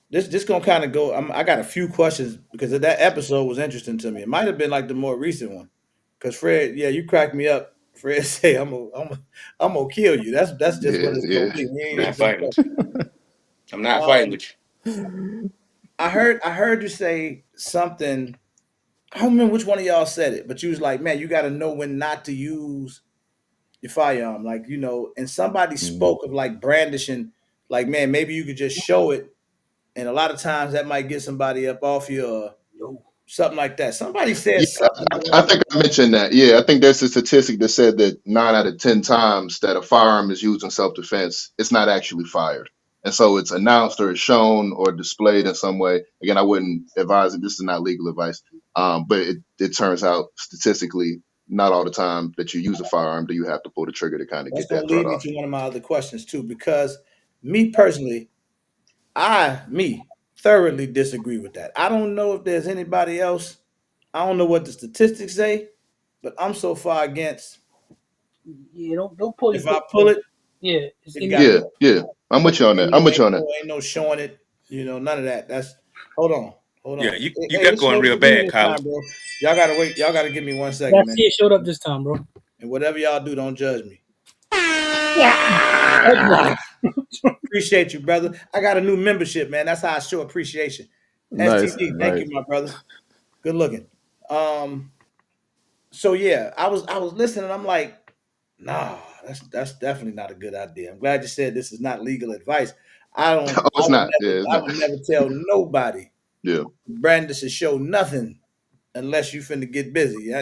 B: this gonna kind of go. I got a few questions because that episode was interesting to me. It might have been like the more recent one, because Fred, yeah, you cracked me up. Fred say, I'm gonna kill you." That's just what
D: Yeah,
B: it's gonna
D: yeah.
B: be. We
C: I'm
B: ain't
C: not
B: answering
C: fighting with
B: questions.
C: you. I'm not fighting
B: Um,
C: with you.
B: I heard you say something. I don't remember which one of y'all said it, but you was like, "Man, you got to know when not to use your firearm." Like, and somebody
E: Mhm.
B: spoke of like brandishing. Like, man, maybe you could just show it, and a lot of times that might get somebody up off you or
A: Yo.
B: something like that. Somebody said
D: Yeah,
B: something. I
D: I
B: wanted
D: think I mentioned that. Yeah, I think there's a statistic that said that 9 out of 10 times that a firearm is used in self-defense, it's not actually fired. And so it's announced or it's shown or displayed in some way. Again, I wouldn't advise it. This is not legal advice. But it turns out statistically, not all the time that you use a firearm do you have to pull the trigger to kind of
B: that's
D: get
B: going to
D: that threat
B: lead me
D: off.
B: to one of my other questions too, because me personally, me thoroughly disagree with that. I don't know if there's anybody else. I don't know what the statistics say, but I'm so far against.
A: Yeah, don't pull your
B: If I
A: pistol,
B: pull
A: bro.
B: it,
A: Yeah, it's
B: it
A: in
B: got to
A: your.
D: Yeah,
B: go.
D: yeah. I'm with you on that. I'm with you on that.
B: Ain't no showing it. None of that. That's hold on, hold
C: Yeah,
B: on.
C: you
B: Hey,
C: you
B: hey,
C: got
B: it
C: going
B: showed up
C: real
B: again
C: bad,
B: this
C: Kyler.
B: time, bro. Y'all gotta wait. Y'all gotta give me 1 second,
A: That's
B: man.
A: it. Showed up this time, bro.
B: And whatever y'all do, don't judge me.
A: Ugly.
B: Appreciate you, brother. I got a new membership, man. That's how I show appreciation.
E: Nice,
B: STD, thank you,
E: nice.
B: my brother. Good looking. Um, so yeah, I was listening. I'm like, nah, that's definitely not a good idea. I'm glad you said this is not legal advice.
D: Oh, it's not. Yeah, it's
B: I
D: not.
B: would never tell nobody
D: Yeah.
B: Brandon should show nothing unless you finna get busy. Yeah,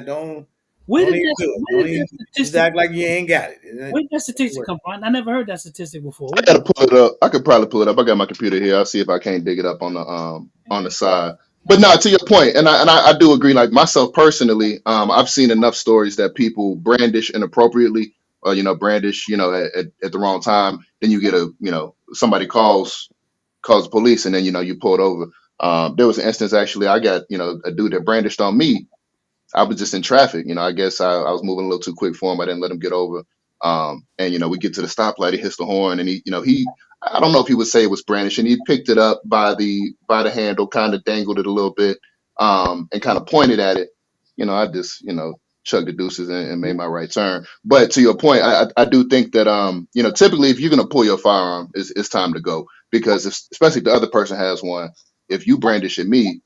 A: Where
B: don't
A: did
B: even
A: that?
B: do it.
A: Where
B: Don't
A: did that
B: even just
A: statistic?
B: act like you ain't got it.
A: Where did that
B: Don't
A: statistic
B: worry.
A: come from? I never heard that statistic before.
D: I
A: Where did
D: gotta pull it up. I could probably pull it up. I got my computer here. I'll see if I can't dig it up on the side. But no, to your point, and I do agree. Like myself personally, I've seen enough stories that people brandish inappropriately, or brandish, at the wrong time. Then you get somebody calls the police, and then you pulled over. There was an instance actually. I got a dude that brandished on me. I was just in traffic. I guess I was moving a little too quick for him. I didn't let him get over. And we get to the stoplight. He hits the horn, and I don't know if he would say it was brandishing. He picked it up by the handle, kind of dangled it a little bit, and kind of pointed at it. I just chugged the deuces and made my right turn. But to your point, I do think that typically if you're gonna pull your firearm, it's time to go, because especially if the other person has one. If you brandish at me,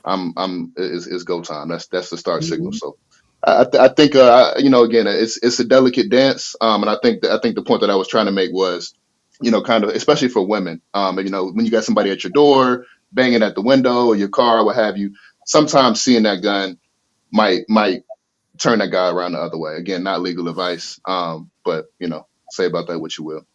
D: it's go time. That's the start signal.
A: Mhm.
D: So I think again, it's a delicate dance, and I think the point that I was trying to make was, kind of especially for women, when you got somebody at your door banging at the window or your car, what have you. Sometimes seeing that gun might turn that guy around the other way. Again, not legal advice, but say about that what you will.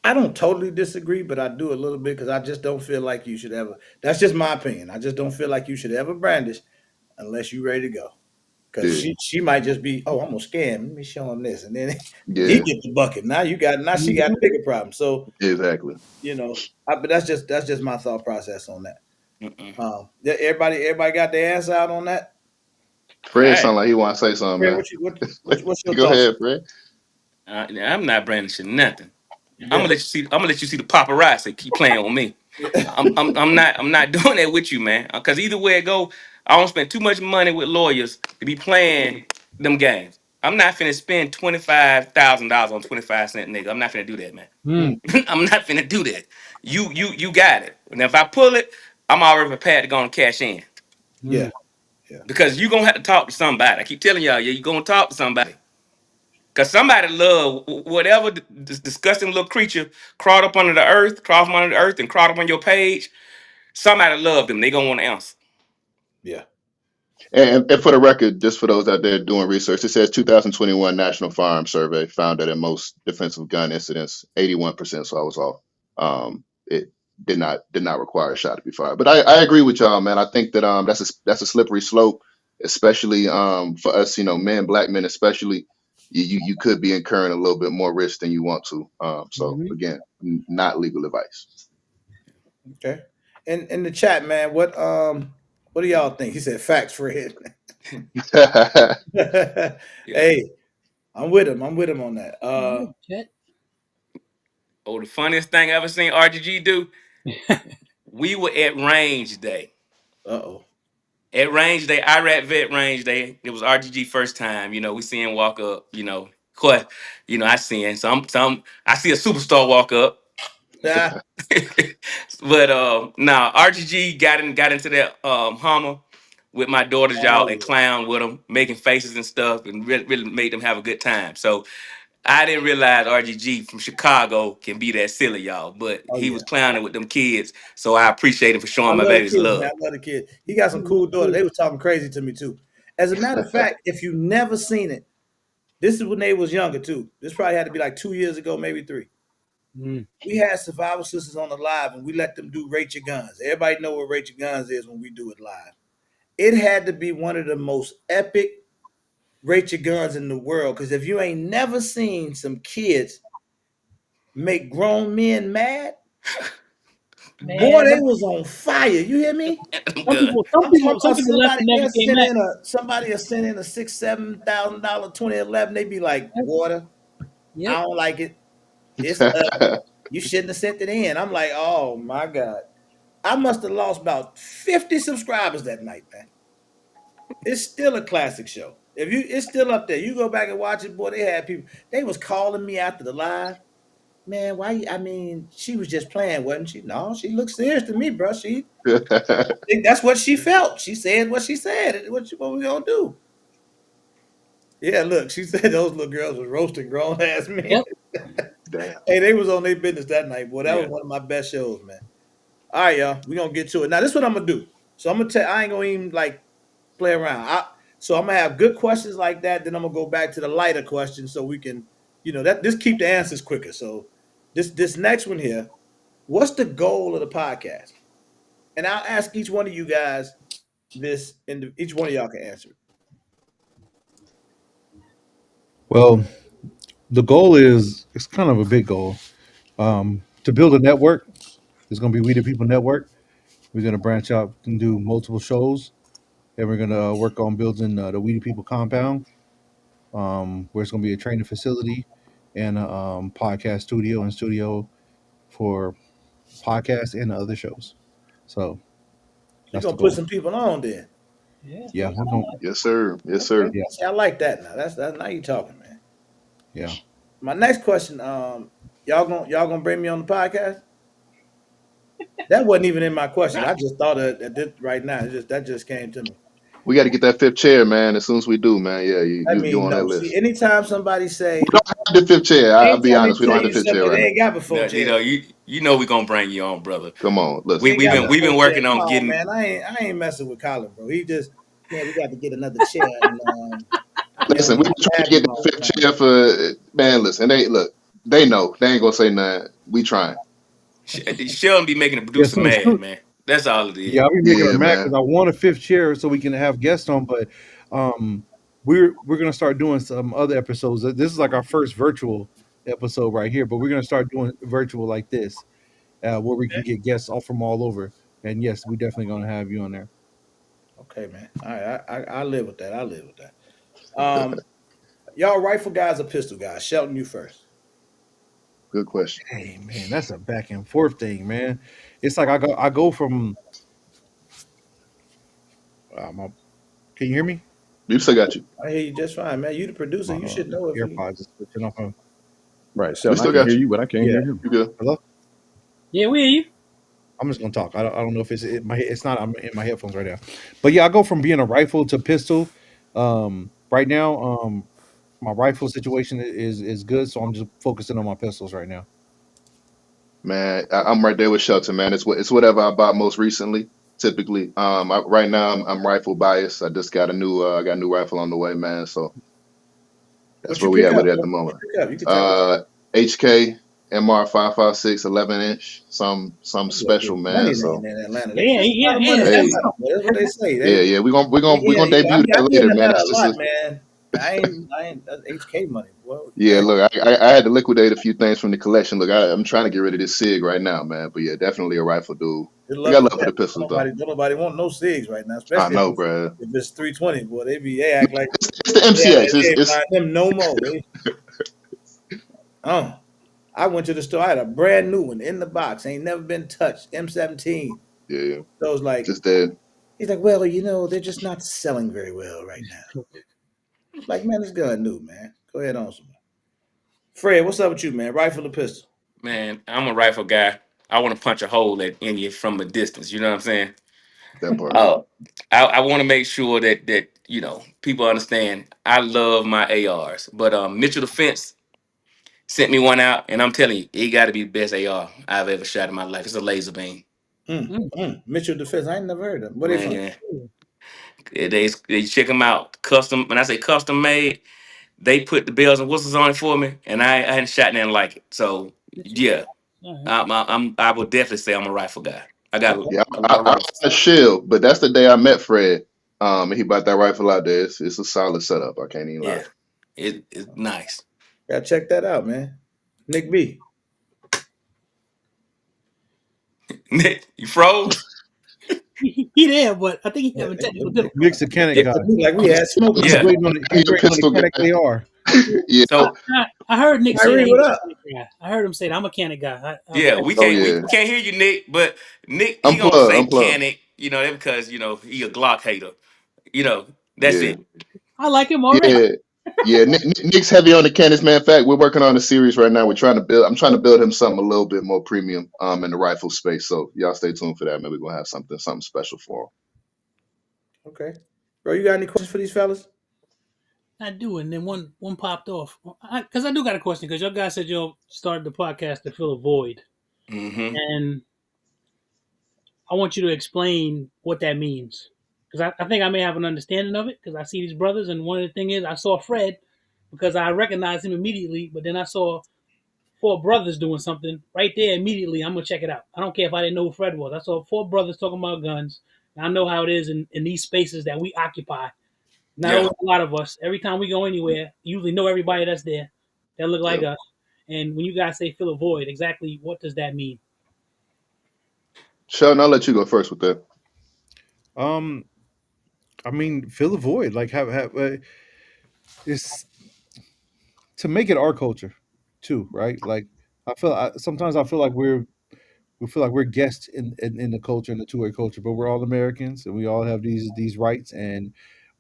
B: I don't totally disagree, but I do a little bit because I just don't feel like you should ever. That's just my opinion. I just don't feel like you should ever brandish unless you're ready to go. Because
D: Yeah,
B: she might just be, oh, I'm gonna scam. Let me show him this, and then he
D: yeah,
B: get the bucket. Now she got a
A: Mhm.
B: bigger problem. So
D: exactly.
B: but that's just my thought process on that.
C: Mm-mm.
B: Yeah, everybody got their answer out on that.
D: Fred
C: Hey,
D: sound like he want to say something,
B: Fred,
D: man.
B: what's your
D: Go
B: thoughts?
D: ahead, Fred.
C: I'm not brandishing nothing. I'm gonna
B: Yeah,
C: let you see. I'm gonna let you see the paparazzi keep playing with me.
B: yeah,
C: I'm not doing that with you, man. Because either way it go, I don't spend too much money with lawyers to be playing them games. I'm not finna spend $25,000 on 25-cent nigga. I'm not finna do that, man.
B: mm,
A: Mm.
C: I'm not finna do that. You got it. And if I pull it, I'm already prepared to go and cash in.
B: yeah,
A: Mm.
B: yeah.
C: Because you gonna have to talk to somebody. I keep telling y'all, yeah, you gonna talk to somebody. Cause somebody love whatever disgusting little creature crawled up under the earth, crawled from under the earth, and crawled up on your page. Somebody love them. They gonna want to answer.
B: Yeah.
D: And for the record, just for those out there doing research, it says 2021 National Firearm Survey found that in most defensive gun incidents, 81%. So I was off. It did not require a shot to be fired. But I agree with y'all, man. I think that that's a slippery slope, especially for us, men, black men, especially. You could be incurring a little bit more risk than you want to. So
A: Mhm.
D: again, not legal advice.
B: Okay. And in the chat, man, what do y'all think? He said facts, Fred.
C: Yeah.
B: Hey, I'm with him. I'm with him on that.
A: Yeah, chat.
C: Oh, the funniest thing I ever seen RGG do. We were at range day.
B: Uh-oh.
C: At range day, Iraq vet range day. It was RGG first time. We see him walk up. Of course, I see him. Some. I see a superstar walk up.
B: Ah,
C: But now RGG got into that Hummer with my daughters,
B: oh
C: y'all, and
B: yeah.
C: clown with them, making faces and stuff, and really made them have a good time. So I didn't realize RGG from Chicago can be that silly, y'all. But
B: Oh
C: he
B: yeah.
C: was clowning with them kids, so I appreciate him for
B: I
C: showing my
B: love the
C: babies
B: kids, man.
C: love.
B: I love the kids. He got some cool daughters. They was talking crazy to me too. As a matter of fact, if you never seen it, this is when they was younger too. This probably had to be like 2 years ago, maybe three.
A: Mm.
B: We had Survival Sisters on the live and we let them do Rate Your Guns. Everybody know what Rate Your Guns is when we do it live. It had to be one of the most epic Rate Your Guns in the world. Because if you ain't never seen some kids make grown men mad, boy,
A: Man,
B: they was on fire. You hear me?
C: I'm
A: some
C: good.
A: people, some
B: I'm talking
A: people, some
B: about
A: people left
B: somebody
A: and never
B: they'll
A: came
B: send
A: back.
B: in a somebody will send in a $6,000, $7,000 2011. They be like,
A: Yep.
B: water, I
A: Yep.
B: don't like it. It's ugly. You shouldn't have sent it in. I'm like, oh my God. I must have lost about 50 subscribers that night, man. It's still a classic show. It's still up there. You go back and watch it, boy. They had people. They was calling me after the live. Man, why? I mean, she was just playing, wasn't she? No, she looked serious to me, bro. That's what she felt. She said what she said. What we gonna do? Yeah, look, she said those little girls was roasting grown ass men.
A: Yep.
D: Damn.
B: Hey, they was on their business that night, boy. That was
C: Yeah.
B: one of my best shows, man. All right, y'all. We gonna get to it. Now, this is what I'm gonna do. So I'm gonna tell I ain't gonna even like play around. So I'm gonna have good questions like that. Then I'm gonna go back to the lighter questions so we can, that this keep the answers quicker. So this next one here, what's the goal of the podcast? And I'll ask each one of you guys this, and each one of y'all can answer it.
F: Well, the goal is it's kind of a big goal to build a network. There's going to be We the People Network. We're going to branch out and do multiple shows, and we're going to work on building the We the People compound, where it's going to be a training facility and a podcast studio for podcasts and other shows. So
B: You're
F: that's the
B: gonna put
F: goal.
B: some people on there.
A: Yeah.
F: Yeah,
A: That's
F: we're going.
A: fine.
D: Yes, sir. Yes,
B: Okay,
D: sir.
F: Yeah,
B: see, I like that. Now that's now you talking, man.
F: yeah.
B: My next question, y'all gonna bring me on the podcast? That wasn't even in my question. I just thought of that right now. That just came to me.
D: We got to get that fifth chair, man. As soon as we do, man. Yeah,
B: I
D: you
B: mean,
D: on that
B: no. See,
D: list.
B: anytime somebody
D: We
B: say,
D: don't have the fifth chair. I'll be
B: anytime they
D: honest. We don't
B: tell
D: have the
B: you
D: fifth chair
B: something,
D: right
B: they
D: now.
B: ain't got before
C: No,
B: chair.
C: you know we're gonna bring you on, brother.
D: Come on,
B: They
D: listen.
B: ain't
C: We've
B: got
C: been
D: We
C: we've
B: before
C: been
B: chair.
C: working on
B: No,
C: getting.
B: man, I ain't messing with Colin, bro. He just, man, we got to get another chair, and man,
D: listen.
B: we
D: We've
B: have
D: been
B: to
D: trying
B: have
D: to get
B: you
D: that
B: all
D: fifth
B: the time.
D: chair for man. Listen, they look. They know. They ain't gonna say nothing. We trying.
C: Sheldon be making the
F: Yeah,
C: producer
F: so
C: mad, man. That's all it
F: yeah,
C: is.
F: I'll be making her
D: Yeah,
F: mad
D: man.
F: because I want a fifth chair so we can have guests on. But um, we're gonna start doing some other episodes. This is like our first virtual episode right here, but we're gonna start doing virtual like this, where we can get guests all from all over. And yes, we definitely gonna have you on there.
B: Okay, man. All right, I live with that. I live with that. Y'all rifle guys or pistol guys? Shelton, you first.
D: Good question.
F: Hey man, that's a back and forth thing, man. It's like I go from. My, can you hear me?
D: You still got you.
B: I hear you just fine, man. You the producer.
F: My
B: You should know if you.
F: AirPods is switching off.
E: Right,
D: We
E: Sheldon, I
D: still
E: can
D: got
E: hear
D: you.
E: you, but I can't
F: Yeah.
E: hear him.
D: You good?
F: Hello.
A: Yeah, we hear you.
F: I'm just gonna talk. I don't know if it's not. I'm in my headphones right now, but yeah, I go from being a rifle to pistol. Right now, my rifle situation is good, so I'm just focusing on my pistols right now.
D: Man, I'm right there with Shelton, man. It's whatever I bought most recently. Typically, right now I'm rifle biased. I just got a new I got a new rifle on the way, man. So that's
B: What you
D: where we
B: pick
D: at
B: up,
D: with it at
B: bro?
D: the
B: What
D: moment.
B: you pick up? You can tell us.
D: Uh, HK MR 5.56 11 inch, some
B: You gonna
D: special,
B: get
D: man.
B: money
D: So
B: in Atlanta.
A: Yeah,
B: There's a lot
A: yeah,
B: of money
A: yeah.
B: in
A: That's
D: hey,
B: Atlanta, but that's what they say.
D: yeah, yeah, we're gonna
B: Yeah,
D: debut
B: I
D: that
B: be in
D: later, man.
B: Atlanta
D: That's
B: a
D: just
B: lot,
D: a,
B: man. I ain't that's HK money, boy.
D: yeah. Look, I had to liquidate a few things from the collection. Look, I'm trying to get rid of this Sig right now, man. But yeah, definitely a rifle dude.
B: Good
D: I
B: luck
D: got
B: with
D: love for
B: that.
D: the pistols though.
B: Don't nobody want no SIGs right now,
D: I
B: especially
D: know, bro.
B: if it's 320, boy. They act like
D: It's the
B: yeah,
D: MCX.
B: they ain't
D: It's
B: buying them no more. Oh, I went to the store. I had a brand new one in the box, ain't never been touched. M17.
D: yeah,
B: So it's like
D: just that.
B: he's like, well, they're just not selling very well right now. Like, man, this gun new, man. Go ahead on some. Fred, what's up with you, man? Rifle or pistol?
C: Man, I'm a rifle guy. I want to punch a hole in you from a distance. You know what I'm saying?
D: That part.
C: Oh, I want to make sure that people understand. I love my ARs, but Mitchell Defense sent me one out, and I'm telling you, it got to be the best AR I've ever shot in my life. It's a laser beam,
B: Mitchell Defense. I ain't never heard of them. Where they from?
C: man. They check them out. Custom. When I say custom made, they put the bells and whistles on it for me, and I hadn't shot nothing like it. So yeah,
A: All right.
C: I would definitely say I'm a rifle guy. I got
B: Okay.
D: Yeah,
C: a lot of
D: I'm
C: rifles.
D: on a shield, but that's the day I met Fred. And he bought that rifle out there. It's a solid setup. I can't even lie.
C: Yeah, it's nice.
B: Gotta check that out, man. Nick B.
C: Nick, you froze?
A: He there, but I think he
B: Yeah,
A: having technical
B: Nick,
A: difficulties.
F: Nick's a Canuck
C: Yeah,
F: guy.
B: like we had smoke with
F: He's
C: yeah.
B: something.
F: waiting on it. He's
D: He's a
F: waiting on the
D: pistol
F: Canuck
D: guy.
F: AR.
D: Yeah.
C: So
A: I heard Nick say that
B: Kyrie,
A: he
B: what
A: was
B: up?
A: a mechanic guy. I heard him say that I'm a mechanic guy.
C: yeah, we
D: Oh
C: can't we
D: yeah.
C: can't hear you, Nick. But Nick, he gonna
D: Unplug.
C: say
D: Unplug.
C: canic. That because he a Glock hater. That's
D: Yeah.
C: it.
A: I like him already.
D: Yeah. Yeah. Nick's heavy on the Canis. Man, in fact, we're working on a series right now. We're trying to build. I'm trying to build him something a little bit more premium in the rifle space. So y'all stay tuned for that, man. We're gonna have something special for him.
B: Okay. Bro, you got any questions for these fellas?
A: I do, and then one popped off. Because I do got a question. Because your guy said you'll start the podcast to fill a void,
C: Hmm.
A: and I want you to explain what that means. Because I think I may have an understanding of it. Because I see these brothers, and one of the things is I saw Fred because I recognized him immediately, but then I saw four brothers doing something right there immediately. I'm gonna check it out. I don't care if I didn't know who Fred was. I saw four brothers talking about guns. And I know how it is in these spaces that we occupy. Not
C: Yeah.
A: always a lot of us. Every time we go anywhere, you usually know everybody that's there that look like
D: Yep.
A: us. And when you guys say fill a void, exactly what does that mean?
D: Sheldon, I'll let you go first with that.
F: Um, I mean, fill a void. Like have it's to make it our culture, too, right? Like sometimes I feel like we feel like we're guests in the culture, in the two-way culture, but we're all Americans and we all have these rights, and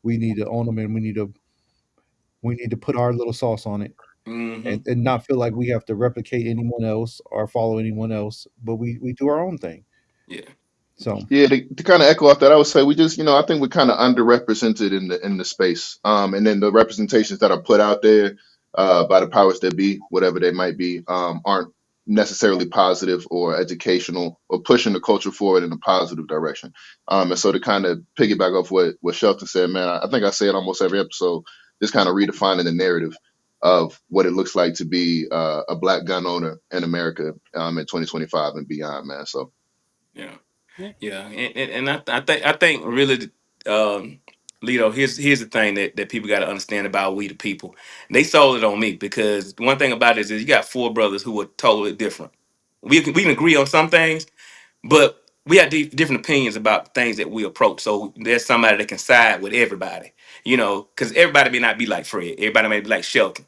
F: we need to own them, and we need to put our little sauce on it,
C: Hmm.
F: and not feel like we have to replicate anyone else or follow anyone else, but we do our own thing.
C: Yeah.
F: So
D: Yeah, to kind of echo off that, I would say we just, I think we're kind of underrepresented in the space. And then the representations that are put out there by the powers that be, whatever they might be, aren't necessarily positive or educational or pushing the culture forward in a positive direction. And so to kind of piggyback off what Shelton said, man, I think I say it almost every episode, just kind of redefining the narrative of what it looks like to be a black gun owner in America in 2025 and beyond, man. So.
C: Yeah.
A: Yeah.
C: Yeah, and I think really, Lito, here's the thing that people got to understand about we the people. They sold it on me because one thing about it is you got four brothers who are totally different. We can agree on some things, but we have different opinions about things that we approach. So there's somebody that can side with everybody, because everybody may not be like Fred. Everybody may be like Shelton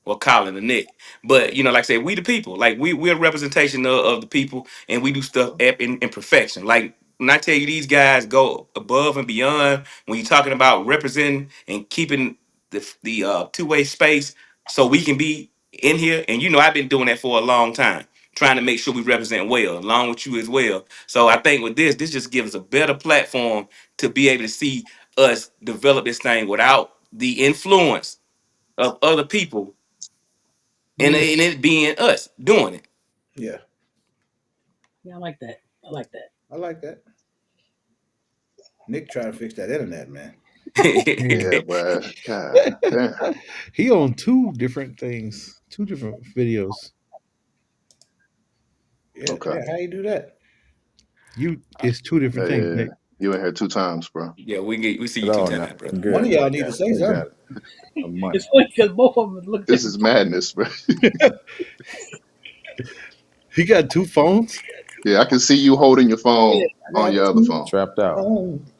C: or Colin or Nick. But like I said, we the people. Like we're a representation of the people, and we do stuff in perfection. Like when I tell you these guys go above and beyond when you're talking about representing and keeping the two-way space so we can be in here. And I've been doing that for a long time, trying to make sure we represent well, along with you as well. So I think with this just gives us a better platform to be able to see us develop this thing without the influence of other people
A: Mm.
C: and it being us doing
B: Yeah,
A: Yeah, I like that. I like that.
B: I like that. Nick trying to fix that internet, man.
F: yeah.
D: Yeah,
C: it.
D: but God damn.
F: He on two different things, two different videos.
B: Yeah,
D: Okay.
B: yeah. How you do that?
F: It's two different things,
D: Yeah,
F: Nick.
D: you in here 2 times, bro.
C: Yeah, we see
E: At
C: you two
E: all now.
C: times, brother.
E: I'm
B: One
E: good.
B: of y'all need to say
E: We got
B: something.
E: it. I'm money.
A: It's funny because both of them looked at
D: This
A: the
D: is madness, bro.
F: He got two phones.
D: Yeah, I can see you holding your
A: yeah.
D: phone
B: I
D: on
B: got
D: your other
B: two
D: phone.
E: Trapped out.
B: phones.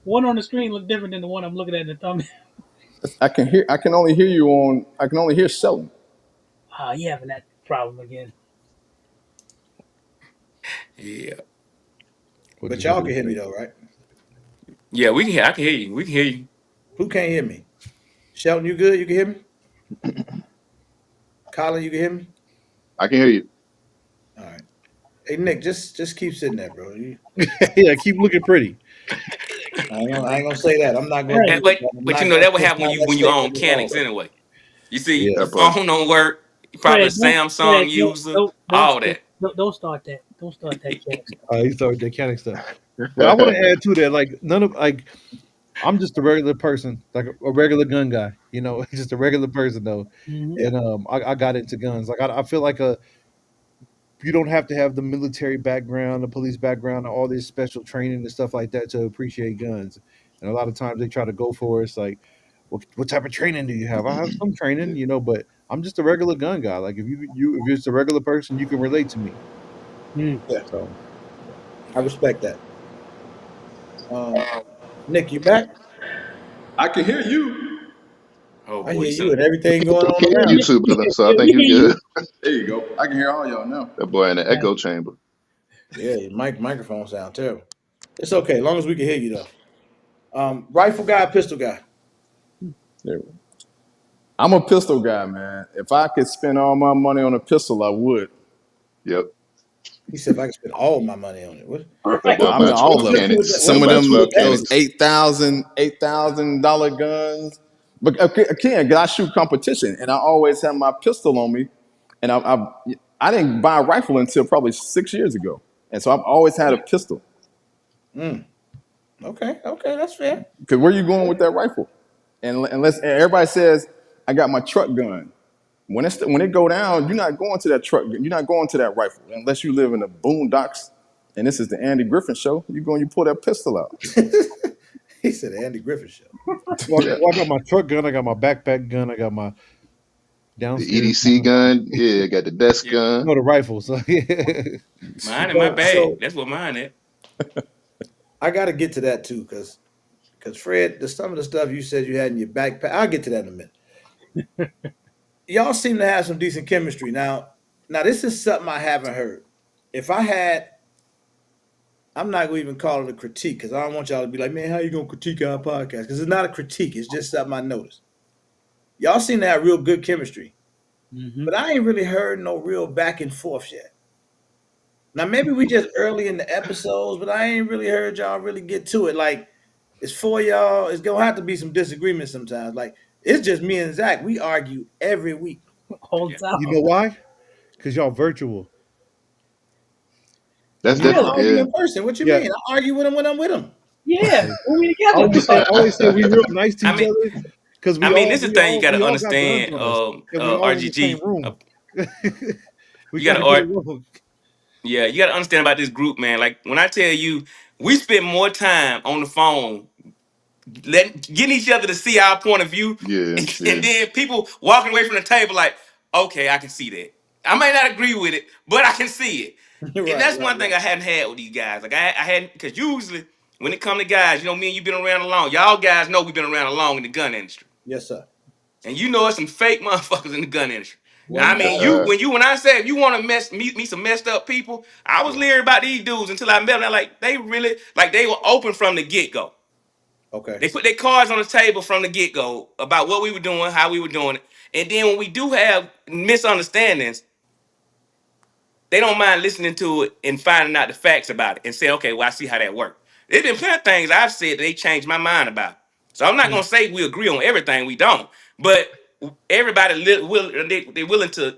A: One on the screen looked different than the one I'm looking at in the thumbnail.
E: I can hear. I can only hear you on. I can only hear Shelton.
A: Ah, you having that problem again?
C: Yeah,
F: What
B: But
F: you say?
B: y'all can hear me though, right?
C: yeah, we can hear. I can hear you. We can hear you.
B: Who can't hear me? Shelton, you good? You can hear me? Colin, you can hear me?
D: I can hear you.
B: All right. Hey Nick, just keep sitting there, bro.
F: Yeah, keep looking pretty.
B: I ain't gonna say that. I'm not gonna
A: Right.
B: do
C: And,
B: it.
C: but
B: I'm
C: but
B: not gonna
C: that would
B: put
C: happen when
B: down
C: you
B: that
C: when you
B: statement
C: own
B: at all.
C: mechanics anyway. You see,
F: Yeah.
C: your
D: That part.
C: phone don't work. You probably a
A: Fred,
C: Samsung
A: Fred,
C: user.
A: don't,
C: All that.
A: don't start that. Don't start that cat stuff.
F: He started that kind of stuff. But I want to add to that, like none of like I'm just a regular person, like a regular gun guy. Just a regular person though.
A: Hmm.
B: Yeah.
F: And I got into guns. Like I feel like you don't have to have the military background, the police background, all this special training and stuff like that to appreciate guns. And a lot of times they try to go for it's like, what type of training do you have? I have some training, but I'm just a regular gun guy. Like if you're just a regular person, you can relate to me.
A: Mm.
B: Yeah.
F: So
B: I respect that. Um, Nick, you back?
E: I can hear you.
C: Oh
B: I
C: boy,
B: hear
C: you
B: you
C: sound
B: and everything going on
A: Yeah,
B: around
D: You
B: you.
D: too, brother. So I
A: yeah,
D: think
A: we
D: you
A: hear you.
D: good.
E: There you go. I can hear all y'all now.
D: That boy in the
A: Right.
D: echo chamber.
B: Yeah, your microphone sound terrible. It's okay, as long as we can hear you though. Rifle guy, pistol guy.
E: There. I'm a pistol guy, man. If I could spend all my money on a pistol, I would.
D: Yep.
B: He said if I could spend all my money on it. What
D: That
A: Right.
D: boy
E: I mean,
D: buy
E: all
B: what's
D: 12
E: of
B: good
E: them.
B: with that?
D: cannons. That
E: Some
B: What's
E: of
D: buy
B: good
E: them,
B: with
D: 12
B: that?
E: those
D: cannons.
E: $8,000 guns. But again, I shoot competition, and I always have my pistol on me. And I didn't buy a rifle until probably 6 years ago, and so I've always had a pistol.
B: Mm, okay, that's fair.
E: Because where you going with that rifle? And unless and everybody says I got my truck gun, when it go down, you're not going to that truck. You're not going to that rifle unless you live in the boondocks. And this is the Andy Griffin show. You pull that pistol out.
B: He said Andy Griffith show.
F: well,
E: Yeah.
F: I got my truck gun, I got my backpack gun, I got my
D: The
F: downstairs
D: EDC
F: gun.
D: gun. Yeah, got the desk
C: yeah.
D: gun.
F: No, the rifle. So yeah.
C: Mine in my bag.
B: So
C: That's what mine is.
B: I got to get to that too, because Fred, some of the stuff you said you had in your backpack. I'll get to that in a minute. Y'all seem to have some decent chemistry. Now this is something I haven't heard. If I had, I'm not gonna even call it a critique because I don't want y'all to be like, man, how you gonna critique our podcast? Because it's not a critique. It's just something I noticed. Y'all seem to have real good chemistry,
A: Hmm.
B: but I ain't really heard no real back and forth yet. Now maybe we just early in the episodes, but I ain't really heard y'all really get to it. Like it's for y'all. It's gonna have to be some disagreement sometimes. Like it's just me and Zach. We argue every week.
A: All
C: Yeah.
A: the time.
F: You know why? Because y'all virtual. When
D: That's
F: we
B: I don't
D: different.
F: talk,
B: argue
D: Yeah.
B: in person. What you
F: yeah.
B: mean? I argue with him when I'm with him.
A: Yeah,
F: Okay.
A: when we
F: I
A: together.
F: always say, I always say we real nice to
C: I
F: each
C: mean,
F: other because
C: I
F: we
C: mean,
F: all
C: this is the
F: we
C: thing you
F: all
C: got
F: we
C: to
F: all got guns
C: understand,
F: on us and we all in the same
C: RGG.
F: room. We
C: You got
F: got
C: to
F: to get
C: art.
F: along.
C: Yeah, you got to understand about this group, man. Like when I tell you, we spend more time on the phone getting each other to see our point of view,
D: Yeah.
C: and
D: Yeah.
C: then people walking away from the table like, okay, I can see that. I may not agree with it, but I can see it. And
B: Right,
C: that's
B: right,
C: one thing
B: right.
C: I hadn't had with these guys. Like I hadn't, because usually when it come to guys, you know, me and you been around long. Y'all guys know we've been around long in the gun industry.
B: Yes, sir.
C: And you know it's some fake motherfuckers in the gun industry.
B: One
C: I
B: more
C: mean,
B: time.
C: when I said if you want to meet me some messed up people, I was
B: Yeah.
C: leery about these dudes until I met them. I'm like, they really like they were open from the get-go.
B: Okay.
C: They put their cards on the table from the get-go about what we were doing, how we were doing it. And then when we do have misunderstandings, they don't mind listening to it and finding out the facts about it and say, okay, well, I see how that worked. There's been plenty of things I've said that they changed my mind about. So I'm not
A: Mm,
C: gonna say we agree on everything. We don't, but everybody they're willing to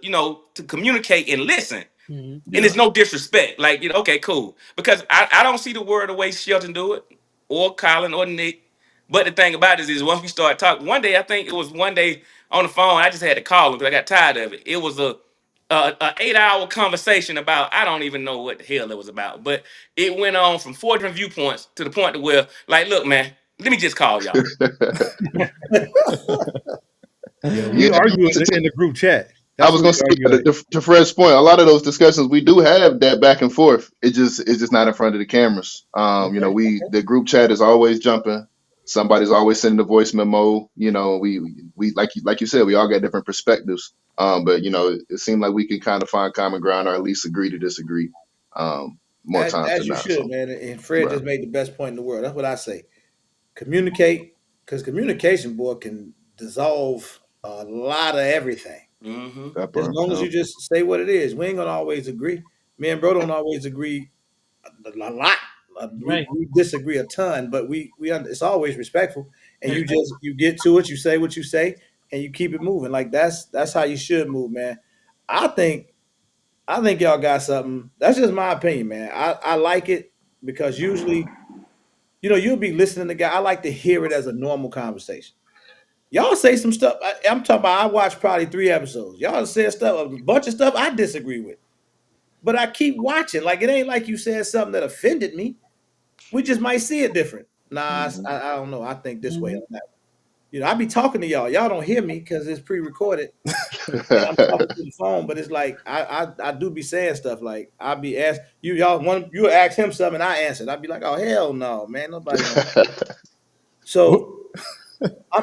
C: to communicate and listen.
A: mhm.
C: And
D: Yeah.
C: it's no disrespect. Like, okay, cool. Because I don't see the word the way Shelton do it, or Colin, or Nick. But the thing about it is once we start talking, one day I think it was one day on the phone, I just had to call him because I got tired of it. It was a 8 hour conversation about I don't even know what the hell it was about, but it went on from four different viewpoints to the point to where, like, look, man, let me just call y'all.
F: Yeah,
D: Yeah.
F: we argue in the group chat.
D: I
F: That's
D: was
F: what
D: gonna
F: we
D: say
F: argue at.
D: to Fred's point, a lot of those discussions we do have that back and forth. It's just not in front of the cameras.
B: Okay.
D: The group chat is always jumping. Somebody's always sending a voice memo. We like you said, we all got different perspectives. But it seemed like we can kind of find common ground or at least agree to disagree. More times
B: As
D: than
B: you
D: not.
B: should,
D: So,
B: man. And Fred
D: right,
B: just made the best point in the world. That's what I say. Communicate, because communication, boy, can dissolve a lot of everything.
C: Mm-hmm.
D: that
B: As
D: part.
B: long as
D: Yeah.
B: you just say what it is. We ain't gonna always agree. Me and bro don't always agree a lot.
A: Right.
B: We disagree a ton, but it's always respectful. And you get to it. You say what you say, and you keep it moving. Like that's how you should move, man. I think I think y'all got something. That's just my opinion, man. I like it because usually, you'll be listening to guy. I like to hear it as a normal conversation. Y'all say some stuff. I'm talking about. I watched probably 3 episodes. Y'all said stuff, a bunch of stuff I disagree with, but I keep watching. Like it ain't like you said something that offended me. We just might see it different. Nah,
D: Hmm.
B: I don't know. I think this way
A: Mhm.
B: on that. I be talking to y'all. Y'all don't hear me because it's pre-recorded and I'm talking to the phone. But it's like I do be saying stuff like I be asked you ask him something and I answered. I'd be like, oh hell no, man, nobody want.
E: Who-
B: So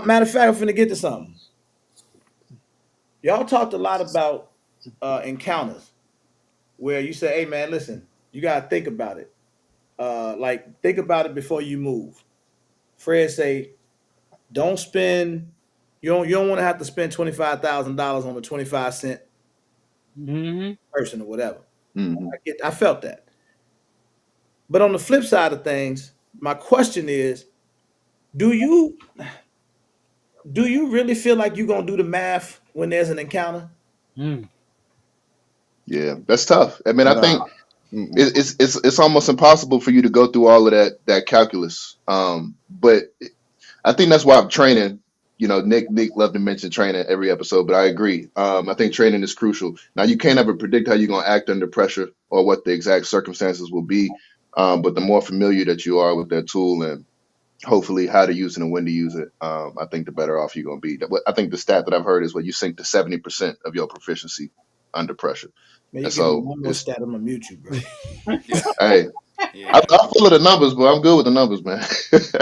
B: matter of fact, I'm finna get to something. Y'all talked a lot about encounters where you say, hey man, listen, you gotta think about it. Like think about it before you move. Fred say, don't spend. You don't want to have to spend $25,000 on a 25 cent
A: Mhm.
B: person or whatever.
D: Hmm.
B: I felt that. But on the flip side of things, my question is, do you do you really feel like you're gonna do the math when there's an encounter?
A: Mm.
D: Yeah, that's tough. I mean, I
E: Nah.
D: think
E: Mm-mm.
D: it's almost impossible for you to go through all of that calculus. But I think that's why I'm training. Nick loved to mention training every episode, but I agree. I think training is crucial. Now you can't ever predict how you're gonna act under pressure or what the exact circumstances will be. But the more familiar that you are with that tool and hopefully how to use it and when to use it, I think the better off you're gonna be. I think the stat that I've heard is where you sink to 70% of your proficiency under pressure.
B: Man, you
D: And
B: give me
D: so
B: one more
D: it's
B: stat, I'm gonna mute you, bro.
C: Yeah,
D: hey,
C: yeah.
D: I'm full of the numbers, but I'm good with the numbers, man.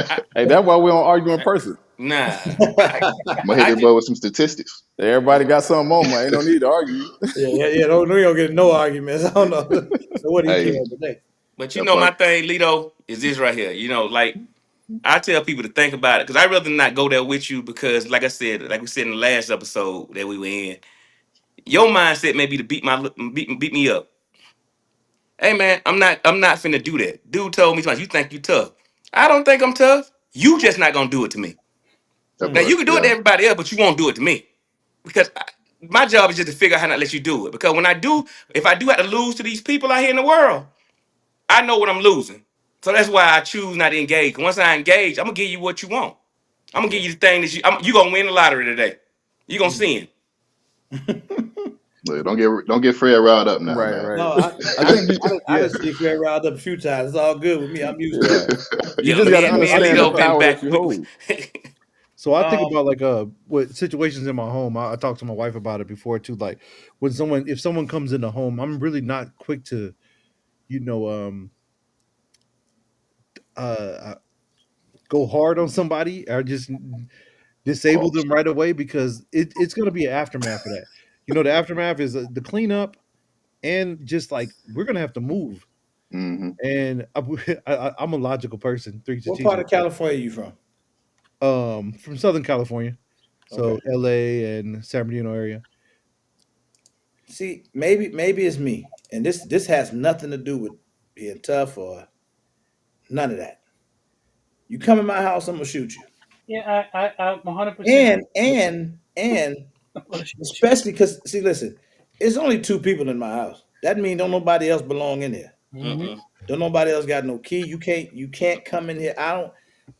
C: I,
E: Hey, that's why we don't argue in
C: I,
E: person.
C: nah, I,
D: I'm gonna hit
C: I
D: that
C: just
D: boy with some statistics.
E: Everybody got something on, man. Ain't no need to argue.
B: Yeah, yeah, yeah. Don't we don't get no arguments. I don't know. So what do you care
D: Hey,
B: today?
C: but
D: that
C: my
D: part.
C: thing, Lito, is this right here. Like I tell people to think about it because I rather not go there with you because, like I said, like we said in the last episode that we were in, your mindset may be to beat me up. Hey man, I'm not finna do that. Dude told me something. You think you tough? I don't think I'm tough. You just not gonna do it to me.
D: That
C: Now
B: Mm.
C: you
D: part.
C: can do it to
D: Yeah.
C: everybody else, but you won't do it to me because my job is just to figure out how not let you do it. Because when I do, if I do have to lose to these people out here in the world, I know what I'm losing. So that's why I choose not to engage. Once I engage, I'm gonna give you what you want. I'm gonna
B: Yeah.
C: give you the thing that you gonna win the lottery today. You gonna
B: Mm.
C: sin.
D: Look, don't get Fred riled up now,
E: Right,
D: man.
E: right.
B: No,
E: I think you,
B: I
E: yeah,
B: done see Fred riled up a few times. It's all good with me. I'm used to it.
E: yeah. You
C: Yeah,
E: just got to
C: me and
E: understand the
C: Lito been
E: power
C: back.
E: that you hold.
F: So I think
B: Um,
F: about like what situations in my home. I talked to my wife about it before too. Like when someone if someone comes in the home, I'm really not quick to you know uh go hard on somebody or just disable
D: Pause.
F: them right away because it's going to be an aftermath of that. The aftermath is the cleanup and just like we're going to have to move.
D: Hmm.
F: And I'm a logical person, three
B: what part
F: strategic.
B: of California you from?
F: From Southern California, so
B: Okay.
F: LA and San Bernardino area.
B: See, maybe it's me, and this has nothing to do with being tough or none of that. You come in my house, I'm gonna shoot you,
A: Yeah, I'm 100%.
B: and
A: I'm gonna shoot
B: especially because see, listen, it's only two people in my house. That means don't nobody else belong in here.
A: you.
C: Mm-mm.
B: Don't nobody else got no key. You can't come in here.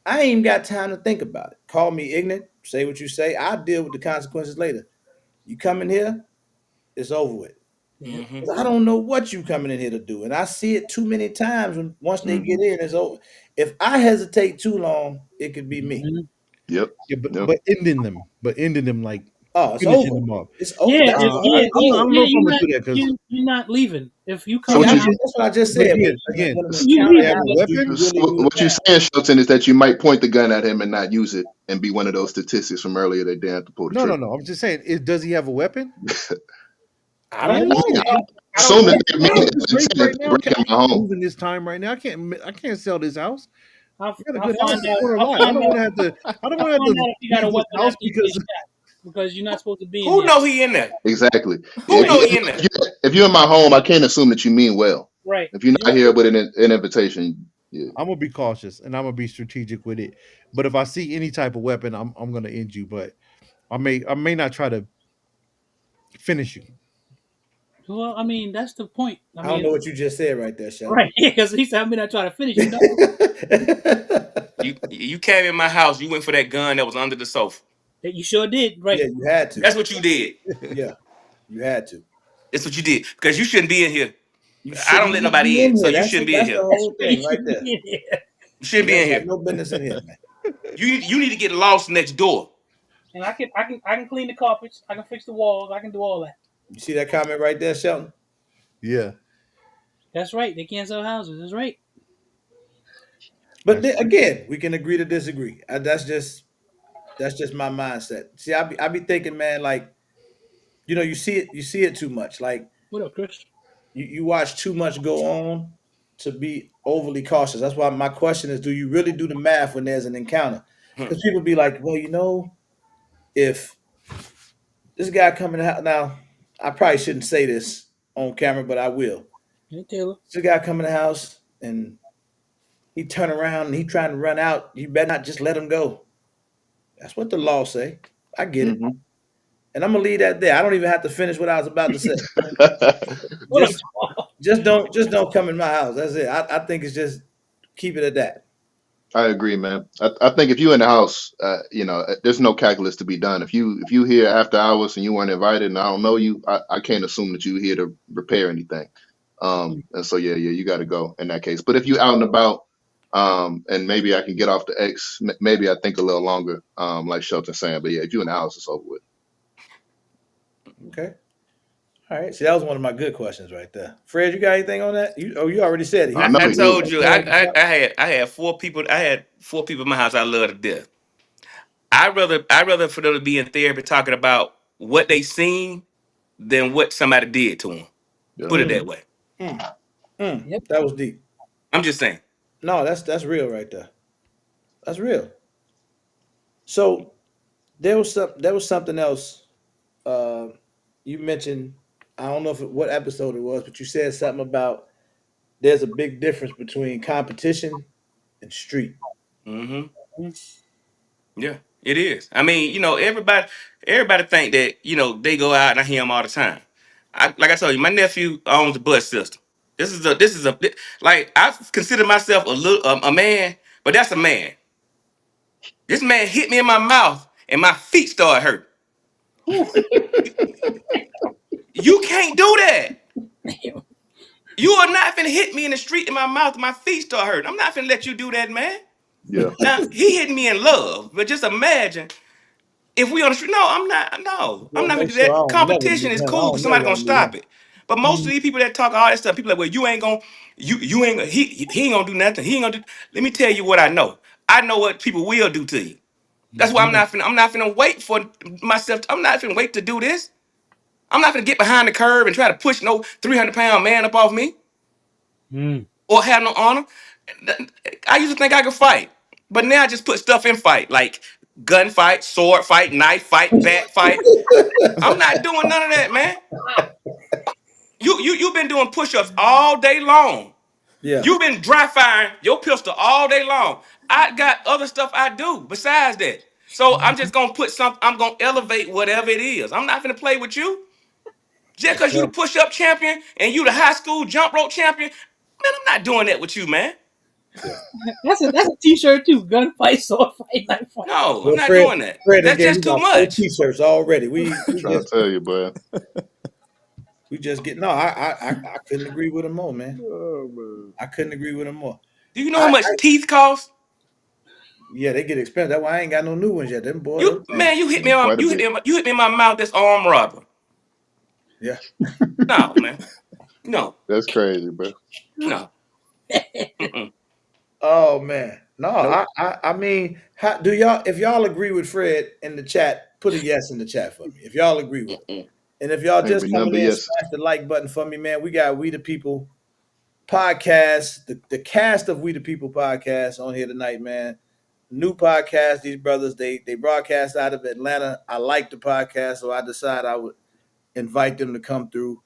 B: I ain't even got time to think about it. Call me ignorant, say what you say. I'll deal with the consequences later. You come in here, it's over with.
A: Yep.
C: Mm-hmm.
B: 'Cause I don't know what you coming in here to do. And I see it too many times when once they
D: Hmm.
B: get in, it's over. If I hesitate too long, it could be me.
A: Mhm.
D: Yep.
F: Yeah,
D: Yep.
F: but ending them like
B: Oh, it's
F: finishing
B: over.
F: them off.
B: It's over.
A: Yeah,
B: That's
A: if
B: the
A: yeah,
B: whole
F: I
B: goal.
F: don't
A: yeah,
F: know if I'm
A: you're
F: gonna
A: not
F: do that because
A: you're not leaving. If you
D: So
A: come
B: See,
A: in
D: what
A: the
D: you
A: house,
B: that's what I just
F: but
B: said.
F: again,
B: When an
A: you
F: do they
B: encounter
F: have
A: leaving.
F: a
A: But
B: happens, do you
F: weapon?
D: so
B: really move
D: what you
B: fast?
D: saying, Shelton, is that you might point the gun at him and not use it and be one of those statistics from earlier that didn't have to pull the
F: No, no,
D: trigger.
F: no. I'm just saying, does he have a weapon?
B: I
A: yeah,
B: don't
D: I mean,
B: know.
D: I
F: I don't
D: assume
F: know.
D: that
B: Maybe
D: they
B: he
D: mean
F: Well,
B: do.
D: it
F: this
D: as
F: race
D: intent
F: right
D: if
F: now,
D: they break in
F: I
D: my
F: can't
D: home.
F: move in this time right now. I can't sell this house. I got a
A: I'll
F: good house
A: find
F: on the
A: out.
F: corner
A: I'll
F: lot. I
A: find
F: don't want
A: out.
F: to have to. I don't
A: I'll
F: want to have
A: find
F: to
A: out if you got a
F: leave this
A: weapon
F: house
A: after you get
F: because
A: shot because you're not supposed to be in
C: Who
A: there.
C: know he in there?
D: Exactly. Yeah.
C: Who
A: Right,
C: know he in there?
D: If you're in my home, I can't assume that you mean well.
A: right.
D: If you're
A: You
D: not
A: don't.
D: here with an invitation, yeah.
F: I'm gonna be cautious and I'm gonna be strategic with it. But if I see any type of weapon, I'm gonna end you. But I may not try to finish you.
A: Well, I mean, that's the point. I
B: I don't
A: mean,
B: know what you just said right there, Shelton.
A: right? Because he said, "I'm not trying to finish you." No,
C: You came in my house. You went for that gun that was under the sofa.
A: that you sure did.
B: Yeah,
A: Right.
B: you had to.
C: That's what you did.
B: Yeah, you had to.
C: That's what you did because you shouldn't be in here.
B: You
C: I don't
B: shouldn't
C: let
B: even be
C: nobody in,
B: in
C: so
B: here.
C: you shouldn't be in
B: That's the
C: here.
A: That's
B: whole
A: why you
B: thing right
A: shouldn't
B: there.
A: be in here.
C: You shouldn't
B: You
C: be in
B: ain't got
C: here.
B: no business in here, man.
C: You need to get lost next door.
A: And I can clean the carpets. I can fix the walls. I can do all that.
B: You see that comment right there, Shelton?
F: Yeah,
A: That's right. They can't sell houses. That's right.
B: But
F: that's
B: then,
F: true.
B: again, we can agree to disagree. That's just my mindset. See, I be thinking, man, like you see it too much. Like
A: What up, Chris?
B: you watch too much go on to be overly cautious. That's why my question is: do you really do the math when there's an encounter?
C: Hmm.
B: Because people be like, well, if this guy coming out now, I probably shouldn't say this on camera, but I will.
A: Hey, Taylor.
B: This guy come in the house and he turn around and he trying to run out. You better not just let him go. That's what the law say. I get it.
D: Hmm.
B: And I'm gonna leave that there. I don't even have to finish what I was about to say.
A: What up,
B: Just
A: Jamal?
B: just don't come in my house. That's it. I think it's just keep it at that.
D: I agree, man. I think if you're in the house, there's no calculus to be done. If you here after hours and you weren't invited and I don't know you, I can't assume that you're here to repair anything. And so yeah, you got to go in that case. But if you out and about, and maybe I can get off the X, maybe I think a little longer, like Shelton saying. But yeah, if you're in the house, it's over with.
B: Okay. All right. See, that was one of my good questions right there. Fred, you got anything on that? You already said it.
D: I
C: I,
D: know
C: I
D: he do.
C: told you I had 4 people in my house I love to death. I rather for them to be in therapy talking about what they seen than what somebody did to them.
D: Yeah.
C: Put it
B: Mm,
C: that way.
B: mm,
A: Yep.
B: that was deep.
C: I'm just saying.
B: No, that's real right there. That's real. So there was something else. Uh, you mentioned I don't know what episode it was, but you said something about there's a big difference between competition and street.
C: Mm-hmm.
A: Mm.
C: Yeah, it is. I mean, everybody think that they go out and I hear them all the time. Like I told you, my nephew owns a bus system. This is a like I consider myself a man, but that's a man. This man hit me in my mouth and my feet started hurt.
A: Whew.
C: You can't do that.
A: Damn.
C: You are not finna hit me in the street in my mouth and my feet start hurting. I'm not finna let you do that, man.
D: Yeah.
C: Now he hit me in love, but just imagine if we on the street. No, I'm not. No, I'm
B: Well,
C: not gonna
B: make
C: do
B: sure I
C: that.
B: don't never
C: Competition
B: meet
C: is
B: him. I
C: cool
B: don't
C: because
B: never
C: somebody gonna
B: want to meet
C: stop
B: him.
C: it. But most of
A: Mm.
C: these people that talk all that stuff, people like, well, you ain't gonna, you ain't gonna, he ain't gonna do nothing. He ain't gonna do. Let me tell you what I know. I know what people will do to you. That's why
A: Mm.
C: I'm not finna wait for myself. I'm not finna wait to do this. I'm not finna get behind the curve and try to push no 300-pound man up off me
A: Mm.
C: or have no honor. I used to think I could fight, but now I just put stuff in fight, like gunfight, sword fight, knife fight, bat fight. I'm not doing none of that, man. You've been doing push-ups all day long.
B: Yeah,
C: You've been dry firing your pistol all day long. I got other stuff I do besides that. So I'm just gonna put something. I'm gonna elevate whatever it is. I'm not gonna play with you just
B: that's
C: because you the
B: right.
C: push-up champion and you the high school jump rope champion. Man, I'm not doing that with you, man.
B: Yeah.
A: That's a t-shirt too. Gunfight, sword fight, knife fight.
C: No, I'm
B: Well,
C: not
B: Fred,
C: doing that.
B: Fred, and
C: That's
B: gave
C: just
B: me
C: too
B: about four
C: much.
B: T-shirts already. We
D: Trying
B: just
D: to tell you, boy.
B: we just get no. I couldn't agree with him more, man.
E: Oh man.
B: I couldn't agree with him more.
C: Do you know how
B: I
C: much teeth cost?
B: Yeah, they get expensive. That's why I ain't got no new ones yet. Them boy,
C: You
B: them things.
C: man, you hit me
D: Yeah,
C: on
D: quite a bit.
C: you hit me in my mouth. That's arm robber.
B: Yeah.
C: No, man. No,
D: That's crazy, bro.
C: no. Mm-mm.
B: Oh man, no.
C: Nope.
B: I mean, how do y'all? If y'all agree with Fred in the chat, put a yes in the chat for me. If y'all agree with him,
C: Mm-mm.
B: and if y'all
D: Ain't
B: just
D: be nothing
B: coming
D: but
B: in,
D: yes.
B: smash the like button for me, man. We got We the People podcast, the cast of We the People podcast on here tonight, man. New podcast. These brothers, they broadcast out of Atlanta. I like the podcast, so I decided I would invite them to come through.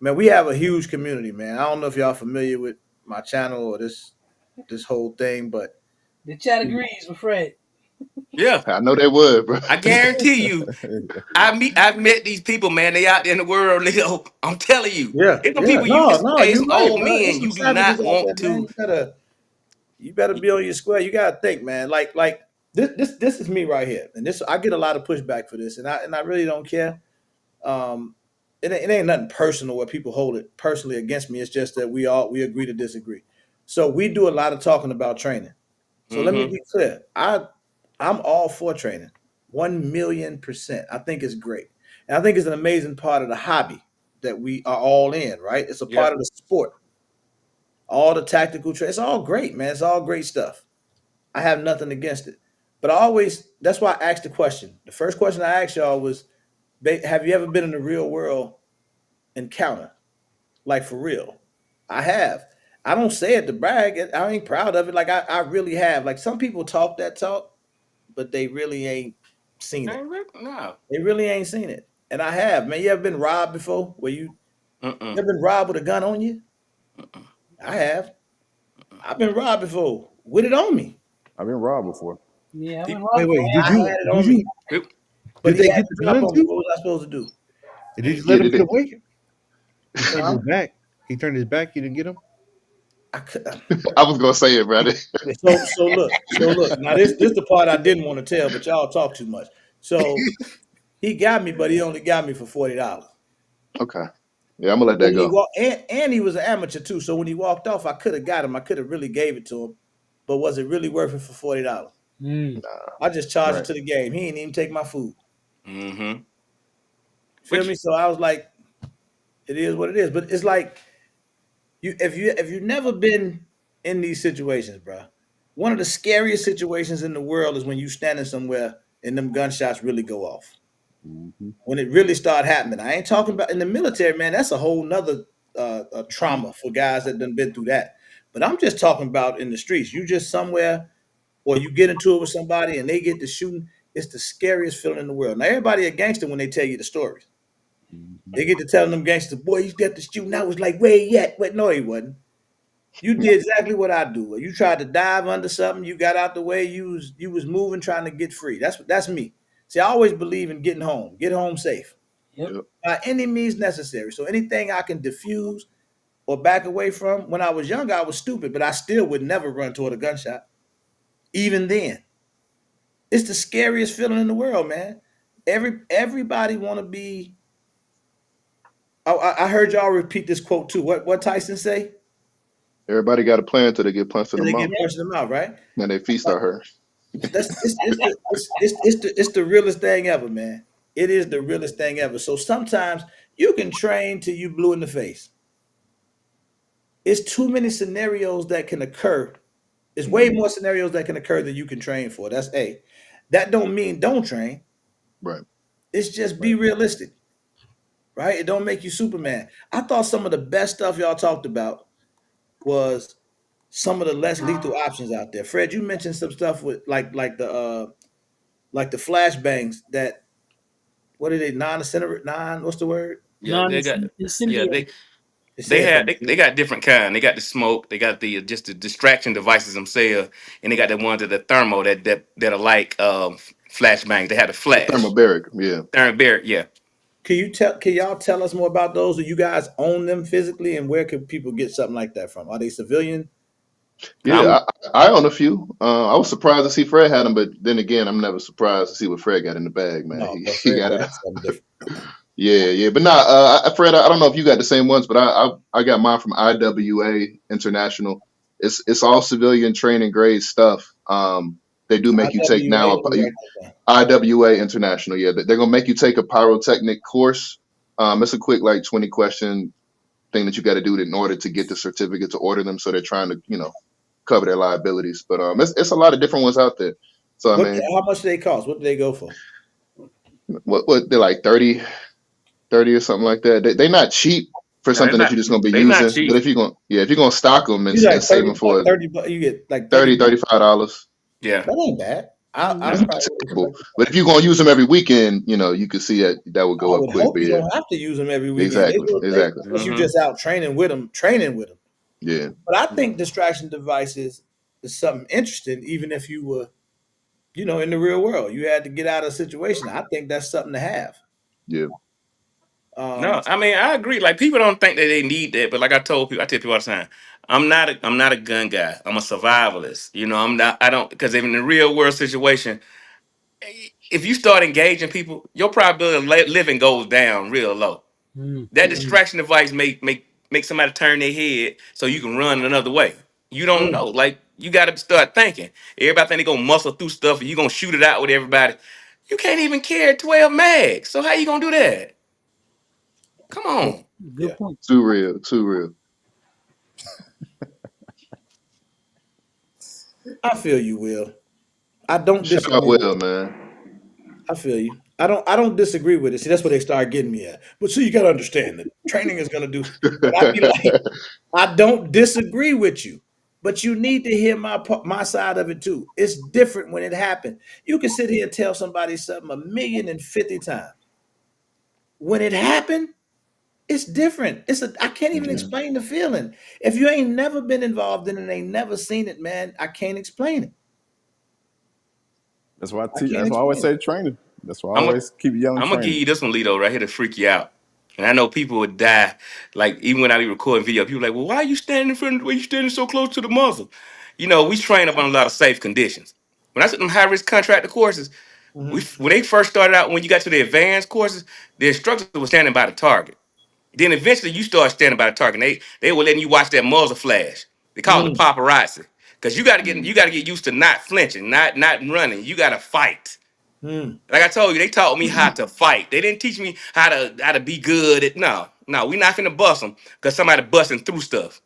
B: Man, we have a huge community, man. I don't know if y'all familiar with my channel or this whole thing, but
A: The chat agrees with Fred.
C: Yeah,
D: I know they would, bro.
C: I guarantee you. I've met these people, man. They out there in the world, Leo. I'm telling you,
B: yeah,
C: it's some
B: yeah.
C: people you
B: No,
C: just
B: no,
C: it's
B: you're
C: some
B: right,
C: old
B: bro. There's
C: men
B: some
C: you do
B: savages
C: not
B: out there,
C: want
B: man.
C: to.
B: You better be on your square. You gotta think, man. Like this is me right here, and this I get a lot of pushback for this, and I really don't care. Um, it ain't nothing personal where people hold it personally against me. It's just that we agree to disagree. So we do a lot of talking about training. So let me
C: Mm-hmm.
B: be clear. I'm all for training, 1,000,000%. I think it's great, and I think it's an amazing part of the hobby that we are all in. Right? It's a
C: Yeah.
B: part of the sport. All the tactical trade. It's all great, man. It's all great stuff. I have nothing against it. But I always, that's why I asked the question. The first question I asked y'all was, have you ever been in a real world encounter? Like for real? I have. I don't say it to brag. I ain't proud of it. Like I really have. Like some people talk that talk, but they really ain't seen it.
C: No.
B: They really ain't seen it. And I have. Man, you ever been robbed before? You
C: Mm-mm.
B: ever been robbed with a gun on you? I have. I've been robbed before with it on me.
E: I've been robbed before.
A: Yeah, I
F: Did,
A: went
F: wait,
A: robbed
F: wait.
A: before.
B: I had it on me. But
F: Did
B: he
F: they
B: had
F: get
B: to
F: the
B: jump
F: gun
B: on me.
F: too?
B: What was I supposed to do?
F: Did you let
D: Yeah,
F: him
D: did
F: get
D: it?
F: away? He turned
B: Huh?
F: his back. He turned his back. You didn't get him.
B: I could,
D: I was gonna say it, brother.
B: so look. Now this the part I didn't want to tell, but y'all talk too much. So he got me, but he only got me for $40.
D: Okay. Yeah, I'm gonna let
B: So
D: that
B: when he
D: go.
B: walked, and he was an amateur too. So when he walked off, I could have got him. I could have really gave it to him, but was it really worth it for $40?
A: Mm.
B: I just charged it
E: Right.
B: to the game. He ain't even take my food.
C: Mm-hmm.
B: Feel
C: Which
B: me? So I was like, it is what it is. But it's like if you've never been in these situations, bro. One of the scariest situations in the world is when you standing somewhere and them gunshots really go off.
E: Hmm.
B: When it really start happening. I ain't talking about in the military, man. That's a whole nother trauma for guys that done been through that. But I'm just talking about in the streets. You just somewhere, or you get into it with somebody and they get to shooting. It's the scariest feeling in the world. Now everybody a gangster when they tell you the stories.
E: Hmm.
B: They get to telling them gangsters, boy, you got the shooting. I was like, where he at? Wait, no, he wasn't. You did exactly what I do. You tried to dive under something, you got out the way, you was moving, trying to get free. That's me. See, I always believe in get home safe
A: Yep.
D: Yep.
B: by any means necessary. So anything I can diffuse or back away from. When I was younger, I was stupid, but I still would never run toward a gunshot. Even then, it's the scariest feeling in the world, man. Everybody want to be. I heard y'all repeat this quote too. What Tyson say?
D: Everybody got a plan until they get punched in
B: And
D: the
B: they get
D: mouth,
A: Yep.
B: punched in the mouth, right?
D: and they feast are hurt.
B: That's it's the realest thing ever, man. It is the realest thing ever. So sometimes you can train till you blue in the face. It's too many scenarios that can occur. It's way
D: Mhm.
B: more scenarios that can occur than you can train for. That's A. That don't mean don't train.
D: Right.
B: It's just be
E: Right.
B: realistic, right? It don't make you Superman. I thought some of the best stuff y'all talked about was some of the less lethal options out there. Fred, you mentioned some stuff with like the flashbangs that what are they non what's the word?
C: Yeah,
A: Non
C: they got. Yeah,
A: incendiary.
C: they
B: Say it for
C: have
B: me.
C: they got different kind. They got the smoke. They got the just the distraction devices themselves, and they got the ones that are thermal that are like flashbangs. They have the
D: The
C: flash.
D: thermobaric. Yeah.
C: Thermobaric, yeah.
B: Can y'all tell us more about those? Do you guys own them physically, and where can people get something like that from? Are they civilian?
C: I'm
D: Yeah. I own a few. I was surprised to see Fred had them, but then again, I'm never surprised to see what Fred got in the bag, man.
B: No, but
D: He
B: Fred
D: got it.
B: got something different.
D: Yeah, yeah, but nah, Fred, I don't know if you got the same ones, but I got mine from IWA International. It's all civilian training grade stuff. They do make you take
B: IWA,
D: now
B: let me write that down.
D: IWA International. Yeah, they're gonna make you take a pyrotechnic course. It's a quick like 20 question thing that you got to do in order to get the certificate to order them. So they're trying to cover their liabilities. But it's a lot of different ones out there. So I mean,
B: How much do they cost? What do they go for?
D: what they're like 30 or something like that. They're not cheap for
C: no,
D: something that you're just going to be
C: they not
D: using. But
C: cheap.
D: if you're going to stock them and,
B: You like
D: and save them for
B: 30 bucks. You get like 30
D: 30
B: bucks.
D: $35,
C: Yeah,
B: That ain't bad. I
A: Mhm.
D: it's not
B: probably would
D: terrible.
B: expect it.
D: But if you're going to use them every weekend, you could see that would go
B: I
D: up
B: would
D: quick.
B: hope
D: But
B: you
D: yeah,
B: don't have to use them every weekend.
D: exactly, exactly.
B: Unless you
C: hmm
B: just out training with them.
D: Yeah,
B: But I think distraction devices is something interesting, even if you were, in the real world. You had to get out of a situation. I think that's something to have.
D: yeah,
B: Um,
C: no. I mean, I agree. Like people don't think that they need that, but like I tell people all the time, I'm not a gun guy. I'm a survivalist. I'm not. I don't because in the real world situation, if you start engaging people, your probability of living goes down real low.
A: Mhm.
C: That
B: mm,
C: distraction device make somebody turn their head so you can run another way. You don't
B: mm,
C: know. Like you got to start thinking. Everybody think they gonna muscle through stuff and you gonna shoot it out with everybody. You can't even carry 12 mags. So how you gonna do that? Come
B: yeah,
C: on.
B: yeah.
A: Good point.
D: too real, too real.
B: I feel you, Will. I don't
D: Shout out
B: disagree with
D: Will,
B: it.
D: man.
B: I feel you. I don't disagree with it. See, that's where they start getting me at. But see, you got to understand that training is going to do. But I'd be like, I don't disagree with you, but you need to hear my side of it too. It's different when it happened. You can sit here and tell somebody something 1,050,000 times. When it happened, it's different. I can't even
D: Yeah,
B: explain the feeling. If you ain't never been involved in it and ain't never seen it, man, I can't explain it.
E: That's why I
B: I
E: teach.
B: can't
E: That's why I always
B: explain it.
E: say training. That's why I
C: I'm a,
E: always keep yelling
C: I'm gonna give
E: training.
C: you this one, Lito, right here to freak you out. And I know people would die. Like even when I be recording video, people like, well, why are you standing in front? Why you standing so close to the muzzle? We train up on a lot of safe conditions. When I took them high risk contractor courses,
B: Hmm.
C: when they first started out, when you got to the advanced courses, the instructor was standing by the target. Then eventually you start standing by the target. They were letting you watch that muzzle flash. They call it the
B: Mm,
C: paparazzi. Because you gotta get used to not flinching, not running. You gotta fight.
B: mm,
C: Like I told you, they taught me how to fight. They didn't teach me how to be good at no, we not finna bust them because somebody busting through stuff.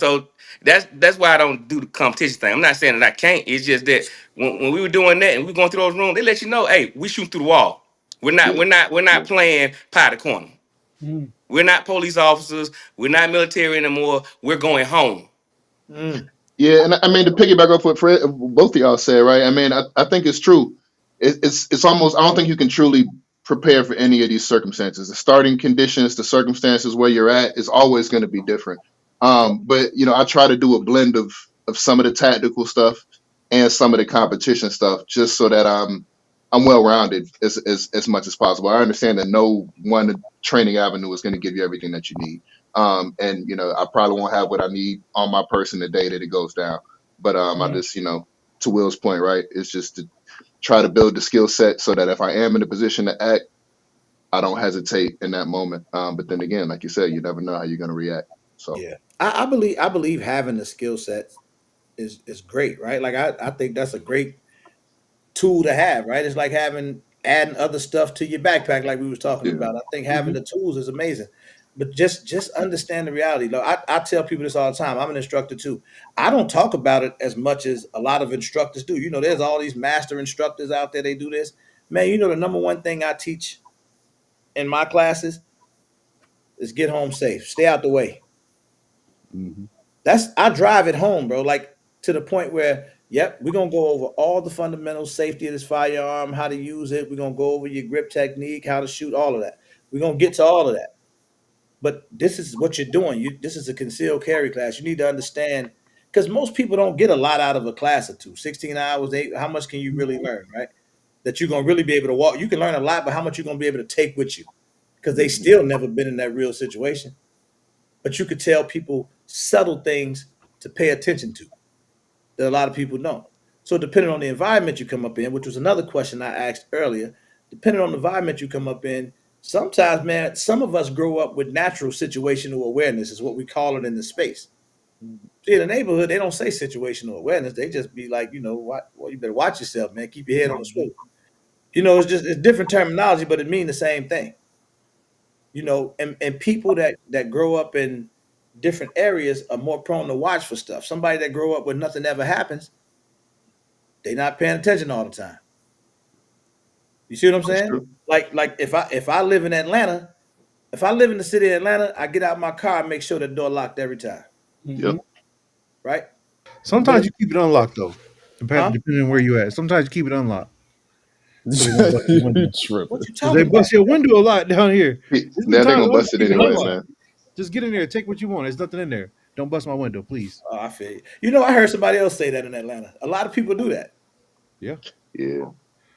C: So that's why I don't do the competition thing. I'm not saying that I can't. It's just that when we were doing that and we were going through those rooms, they let you know, hey, we shoot through the wall. We're not
D: yeah,
C: we're not we're
D: yeah.
C: not playing pie the corner.
A: Mhm.
C: We're not police officers. We're not military anymore. We're going home.
B: mm.
D: Yeah, and I mean to piggyback off what Fred, both of y'all said, right? I mean, I think it's true. It's almost. I don't think you can truly prepare for any of these circumstances. The starting conditions, the circumstances where you're at is always going to be different. But I try to do a blend of some of the tactical stuff and some of the competition stuff, just so that I'm well rounded as much as possible. I understand that no one training avenue is going to give you everything that you need. And I probably won't have what I need on my person the day that it goes down. But I
A: Yeah.
D: just, to Will's point, right? It's just to try to build the skill set so that if I am in a position to act, I don't hesitate in that moment. But then again, like you said, you never know how you're going to react. So
B: Yeah, I believe having the skill sets is great, right? Like I think that's a great tool to have, right? It's like having adding other stuff to your backpack, like we was talking
D: yeah,
B: about. I think having
A: Hmm.
B: the tools is amazing, but just understand the reality. Look, I tell people this all the time. I'm an instructor too. I don't talk about it as much as a lot of instructors do. There's all these master instructors out there. They do this, man. The number one thing I teach in my classes is get home safe, stay out the way.
E: Hmm.
B: I drive it home, bro. Like to the point where, yep, we're gonna go over all the fundamentals, safety of this firearm, how to use it. We're gonna go over your grip technique, how to shoot, all of that. We're gonna get to all of that. But this is what you're doing. This is a concealed carry class. You need to understand because most people don't get a lot out of a class or two. 16 hours, how much can you really learn, right? That you're gonna really be able to walk. You can learn a lot, but how much you're gonna be able to take with you? Because they
D: hmm
B: still never been in that real situation. But you could tell people subtle things to pay attention to that a lot of people don't. So depending on the environment you come up in, which was another question I asked earlier, depending on the environment you come up in, sometimes, man, some of us grow up with natural situational awareness, is what we call it in the space. See, in the neighborhood, they don't say situational awareness. They just be like, what? Well, you better watch yourself, man. Keep your head on the swivel. It's different terminology, but it means the same thing. And people that grow up in different areas are more prone to watch for stuff. Somebody that grow up where nothing ever happens, they not paying attention all the time. You see what I'm
D: that's
B: saying?
D: true.
B: Like if I live in Atlanta, if I live in the city of Atlanta, I get out my car and make sure the door locked every time,
A: Hmm.
D: Yep,
B: right? But
F: Sometimes you keep it unlocked though,
B: huh?
F: depending on where you at. Sometimes you keep it unlocked so they won't bust your
E: You
F: window.
E: tripping?
B: What you
F: Because they
B: talking about?
F: bust your window a lot down here. There's been
D: they're
F: times
D: gonna
F: I just
D: bust it
F: keep it
D: anyway,
F: unlocked.
D: man.
F: Just get in there, take what you want. There's nothing in there. Don't bust my window, please.
B: Oh, I feel you. I heard somebody else say that in Atlanta. A lot of people do that.
F: Yeah.
D: Yeah,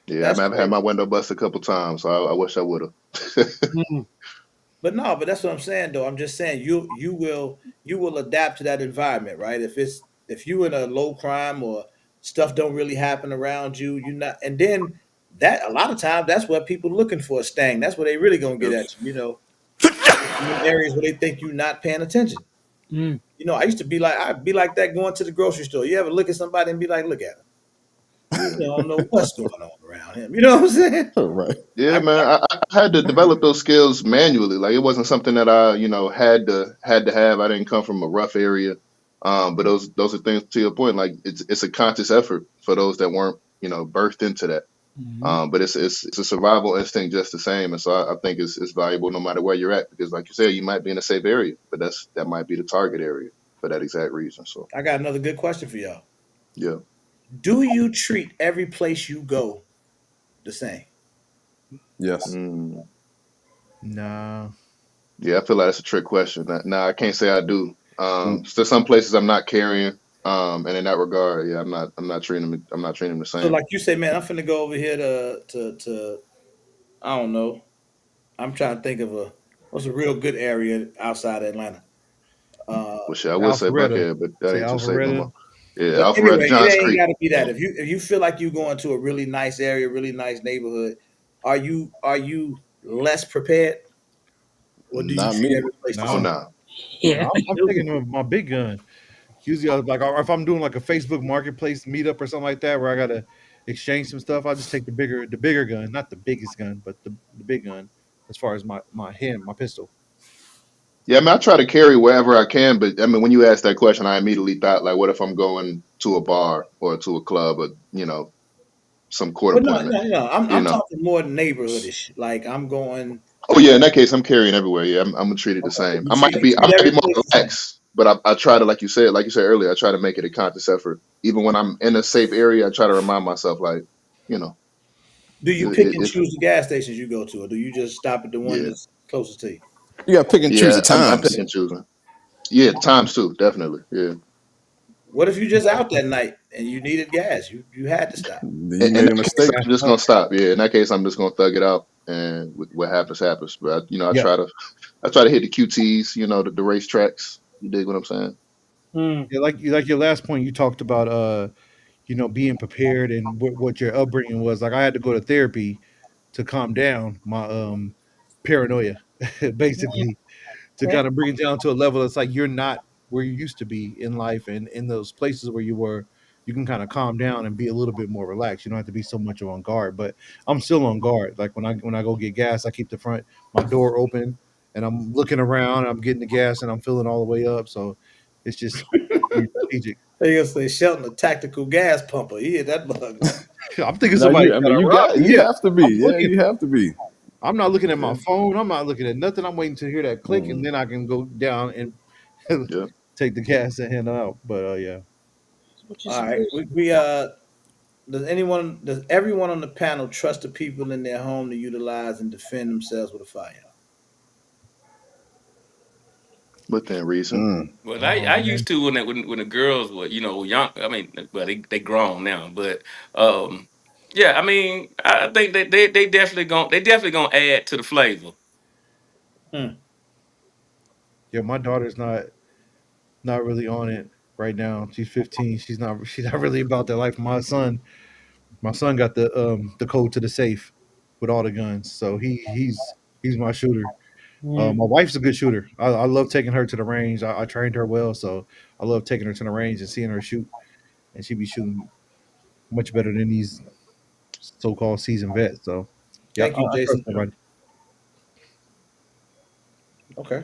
D: yeah.
B: That's
D: I've had my
B: crazy.
D: window bust a couple times, so I wish I would have.
A: Hmm.
B: But no, but that's what I'm saying though. I'm just saying you will adapt to that environment, right? If you in a low crime or stuff don't really happen around you, you not and then that a lot of times that's what people looking for a sting. That's where they really gonna get
D: Yep.
B: at you, in them areas where they think you're not paying attention.
A: Mm.
B: I used to be like I'd be like that going to the grocery store. You ever look at somebody and be like, look at him. You don't know what's going on around him. You know what I'm saying?
E: Right.
D: Yeah,
B: I,
D: man. I had to develop those skills manually. Like it wasn't something that I, had to have. I didn't come from a rough area. But those are things to your point. Like it's a conscious effort for those that weren't, birthed into that.
A: Hmm.
D: But it's a survival instinct just the same. And so I think it's valuable no matter where you're at because, like you said, you might be in a safe area, but that might be the target area for that exact reason. So
B: I got another good question for y'all.
D: yeah.
B: Do you treat every place you go the same?
E: Yes.
D: Mm.
F: Nah.
D: Yeah, I feel like that's a trick question. Nah, I can't say I do.
E: Mm.
D: Still some places I'm not carrying. And in that regard, yeah, I'm not treating them the
B: So
D: same.
B: like you say, man, I'm finna go over here to I don't know. I'm trying to think of what's a real good area outside Atlanta. Uh,
D: Well, shit, I would say
F: Alpharetta.
D: Buckhead, but that
F: Say
D: ain't too safe no more.
F: Alpharetta.
D: Yeah,
B: but
D: Alpharetta,
B: anyway, it
D: Johns
B: ain't
D: Creek.
B: got to be that. If you feel like you going to a really nice area, really nice neighborhood, are you less prepared, or do you
E: Not
B: treat
E: me.
B: every place the
D: Oh
F: No.
B: same?
D: no.
A: Yeah.
F: No, I'm taking my big gun. Usually, like if I'm doing like a Facebook Marketplace meetup or something like that, where I gotta exchange some stuff, I'll just take the bigger gun, not the biggest gun, but the big gun, as far as my pistol.
D: Yeah, I mean, I try to carry wherever I can, but I mean, when you asked that question, I immediately thought, like, what if I'm going to a bar or to a club or, some court
B: Well, no,
D: appointment,
B: no, no. I'm
D: you
B: I'm
D: know?
B: talking more neighborhoodish. Like I'm going.
D: Oh yeah, in that case, I'm carrying everywhere. Yeah, I'm gonna treat it the
B: Okay, so
D: same.
B: you
D: I
B: treat
D: might
B: you
D: be, I
B: treat
D: might
B: every
D: be more
B: place the same.
D: relaxed, but I try to, like you said earlier, I try to make it a conscious effort. Even when I'm in a safe area, I try to remind myself, like, you know,
B: Do you pick and
D: if
B: choose the gas stations you go to, or do you just stop at the one
D: yeah,
B: that's closest to you?
E: You got to pick and choose
D: yeah,
E: the
D: I'm
E: times.
D: picking choosing. Yeah, times two, definitely. Yeah,
B: What if you just out that night and you needed gas? You had to stop.
E: You
D: in
E: made a
D: that case,
E: mistake.
F: Gas
D: I'm just
F: up.
D: gonna stop. Yeah, in that case, I'm just gonna thug it out, and what happens happens. But I
F: Yeah,
D: I try to hit the QTs, the racetracks. You dig what I'm saying?
A: Mm.
F: yeah. Like your last point, you talked about being prepared and what your upbringing was. Like I had to go to therapy to calm down my paranoia, basically, to
A: Okay.
F: kind of bring it down to a level that's like you're not where you used to be in life, and in those places where you were, you can kind of calm down and be a little bit more relaxed. You don't have to be so much on guard. But I'm still on guard. Like when I go get gas, I keep my door open and I'm looking around. I'm getting the gas and I'm filling all the way up. So it's just be strategic.
B: They gonna say Shelton, a tactical gas pumper. He hit that bug.
F: I'm thinking
E: No,
F: somebody's
E: you. I
F: trying
E: mean,
F: to
E: you
F: rob
E: got.
F: me.
E: You
F: Yeah,
E: have to be.
F: I'm
E: Yeah,
F: looking.
E: you have to be.
F: I'm not looking at my
E: Yeah.
F: phone. I'm not looking at nothing. I'm waiting to hear that click, and
E: Mm.
F: then I can go down and
D: Yeah.
F: take the gas and hand it out. But yeah,
A: So what you
B: All right.
A: supposed
B: We does everyone on the panel trust the people in their home to utilize and defend themselves with a firearm?
D: Within reason.
E: Mm.
C: Well, I,
F: oh
C: I
F: man,
C: used to when the girls were young. I mean, well they grown now, but um yeah, I mean I think that they definitely gonna add to the flavor.
B: Hmm.
F: yeah, my daughter's not really on it right now. She's 15. She's not really about that life. My son got the code to the safe with all the guns, so he's my shooter.
A: to?
F: My wife's a good shooter. I love taking her to the range. I trained her well, so I love taking her to the range and seeing her shoot, and she be shooting much better than these so-called seasoned vets. So, yeah,
B: Thank you,
F: I trust
B: Jason.
F: nobody.
B: Okay.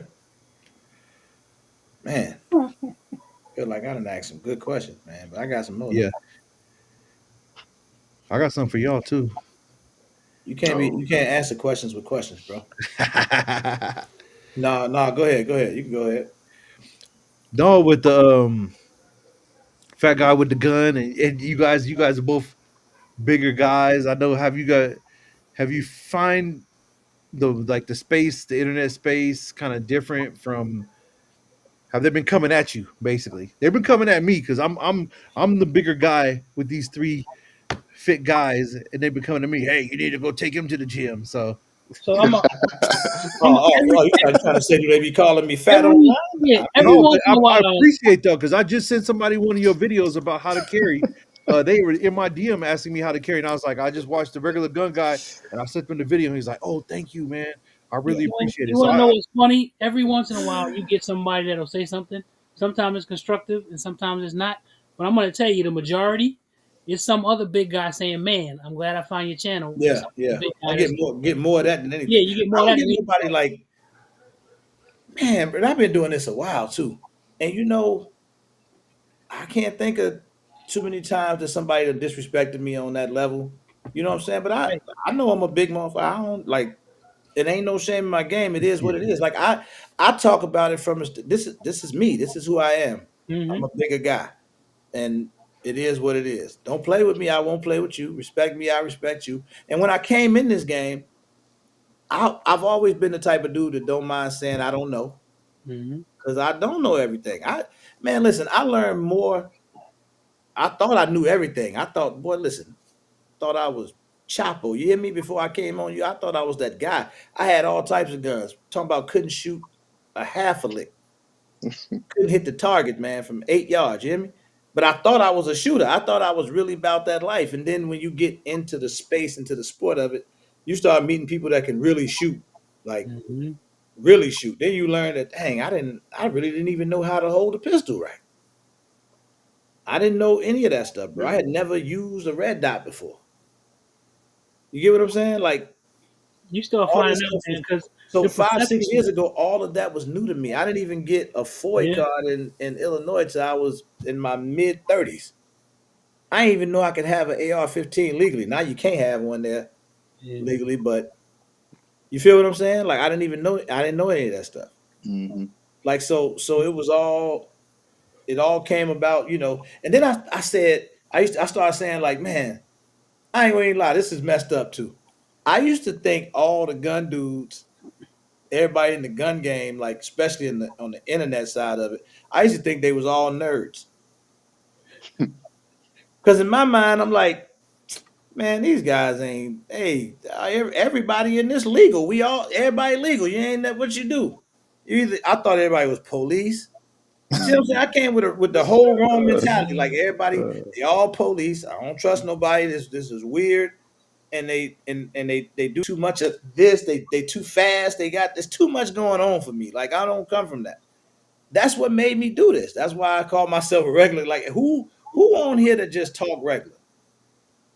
B: Man, feel like I done asked some good questions, man, but I got some more though.
F: Yeah, I got something for y'all too.
D: Oh,
B: You can't answer questions with questions, bro. No, no, go ahead, go ahead. You can go ahead.
F: No, with the fat guy with the gun, and you guys are both bigger guys. I know. Have you find the space, the internet space, kind of different from? Have they been coming at you? Basically, they've been coming at me because I'm the bigger guy with these three fit guys, and they've been coming to me. Hey, you need to go take him to the gym. So
A: So I'm a,
B: You trying to say do they be calling me fat
A: every
B: online?
A: yeah,
B: I
A: every
B: mean,
F: no, but
A: once in a
F: I
A: while.
F: appreciate though because I just sent somebody one of your videos about how to carry. They were in my DM asking me how to carry, and I was like, I just watched the regular gun guy, and I sent them the video, and he's like, "Oh, thank you, man. I really appreciate it."
A: You
F: So
A: want to know what's funny? Every once in a while, you get somebody that'll say something. Sometimes it's constructive, and sometimes it's not. But I'm going to tell you, the majority is some other big guy saying, "Man, I'm glad I found your channel." And
B: yeah,
A: some other
B: yeah.
A: big
B: I
A: guy that's
B: get more of that than
A: yeah,
B: anything.
A: you get
B: I
A: more of
B: don't
A: that
B: get
A: than
B: nobody like, man, but I've been doing this a while too. And I can't think of too many times that somebody that disrespected me on that level. You know what I'm saying? But
A: right.
B: I know I'm a big motherfucker. I don't like it ain't no shame in my game. It is what it
F: yeah,
B: is. Like I talk about it from this is me. This is who I am. I'm
A: Mm-hmm.
B: a bigger guy. And it is what it is. Don't play with me. I won't play with you. Respect me. I respect you. And when I came in this game, I've always been the type of dude that don't mind saying I don't know
A: Mm-hmm.
B: because I don't know everything. Man, listen, I learned more. I thought I knew everything. I thought, boy, listen, thought I was Chapo. You hear me? Before I came on you, I thought I was that guy. I had all types of guns. Talking about couldn't shoot a half a lick. Couldn't hit the target, man, from 8 yards. You hear me? But I thought I was a shooter. I thought I was really about that life. And then when you get into the space, into the sport of it, you start meeting people that can really shoot, like
A: Mm-hmm.
B: really shoot. Then you learn that, dang, I really didn't even know how to hold a pistol right. I didn't know any of that stuff, bro. I
D: yeah.
B: had never used a red dot before. You get what I'm saying? Like
A: You start
B: all
A: finding
B: this
A: out,
B: stuff
A: man,
B: was
A: because
B: so
A: the
B: 5, 6 years
A: perception.
B: ago, all of that was new to me. I didn't even get a FOI
A: Yeah.
B: card in Illinois till I was in my mid 30s. I didn't even know I could have an AR-15 legally. Now you can't have one there
A: Yeah.
B: legally, but you feel what I'm saying? Like I didn't know any of that stuff.
D: Hmm.
B: Like so it all came about, and then I said I started saying like, man, I ain't gonna even lie, this is messed up too. I used to think all the gun dudes everybody in the gun game, like especially in the on the internet side of it, I used to think they was all nerds. Because in my mind, I'm like, man, these guys ain't. Hey, everybody in this legal. We all everybody legal. You ain't that what you do. You either I thought everybody was police. You see what I'm saying? I came with the whole wrong mentality. Like everybody, they all police. I don't trust nobody. This is weird. And they do too much of this. They too fast. There's too much going on for me. Like I don't come from that. That's what made me do this. That's why I call myself a regular. Like who on here that just talk regular?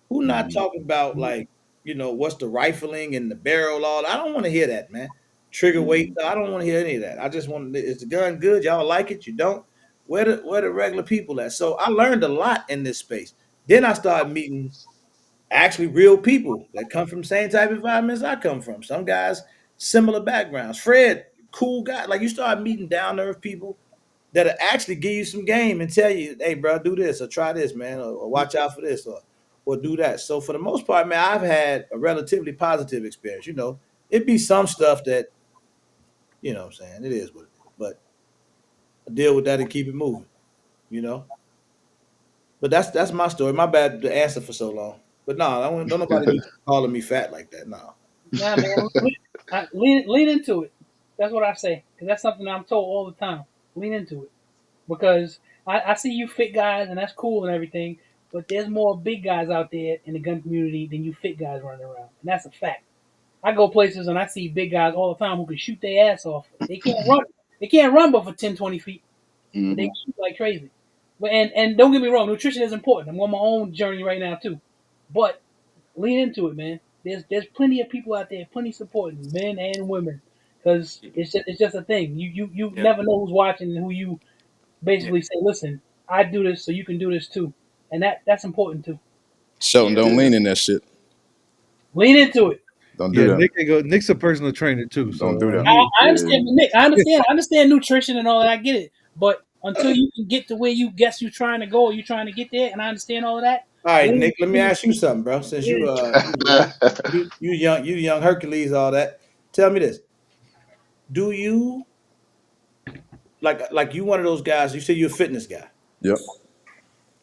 B: Who not
E: Mhm.
B: talking about like what's the rifling and the barrel all? I don't want to hear that, man. Trigger weight. I don't want to hear any of that. I just want is the gun good? Y'all like it? You don't? Where the regular people at? So I learned a lot in this space. Then I started meeting actually real people that come from the same type of environments I come from. Some guys similar backgrounds. Fred, cool guy. Like you start meeting down to earth people that'll actually give you some game and tell you, hey, bro, do this or try this, man, or watch out for this or do that. So for the most part, man, I've had a relatively positive experience. It'd be some stuff that, what I'm saying, it is what it is. But I deal with that and keep it moving, you know. But that's my story. My bad to answer for so long. But no, don't nobody be calling me fat like that. No.
A: Nah, man, lean into it. That's what I say, because that's something I'm told all the time. Lean into it, because I see you fit guys, and that's cool and everything. But there's more big guys out there in the gun community than you fit guys running around, and that's a fact. I go places and I see big guys all the time who can shoot their ass off. They can't run. They can't run but for 10, 20 feet, but they
D: Hmm.
A: shoot like crazy. But and don't get me wrong, nutrition is important. I'm on my own journey right now too, but lean into it, man. There's plenty of people out there, plenty supporting men and women, because it's just a thing. You
C: Yeah,
A: never know who's watching and who you
C: yeah,
A: basically say, listen, I do this so you can do this too, and that's important too.
E: Shelton,
C: yeah.
E: don't
B: Yeah.
E: lean in that shit.
A: Lean into it.
E: Don't do
F: Yeah,
E: that.
F: Nick's a personal trainer too,
E: Don't
F: so
E: do that.
A: I
D: Yeah.
A: understand, Nick. I understand nutrition and all that. I get it, but until you can get to where you guess you're trying to go, or you're trying to get there, and I understand all of that.
B: All right,
A: Lean,
B: Nick, let me
A: lean,
B: ask you something, bro. Since
A: lean
B: you
A: into
B: you young Hercules, all that. Tell me this. Do you like you one of those guys, you say you're a fitness guy.
E: Yep.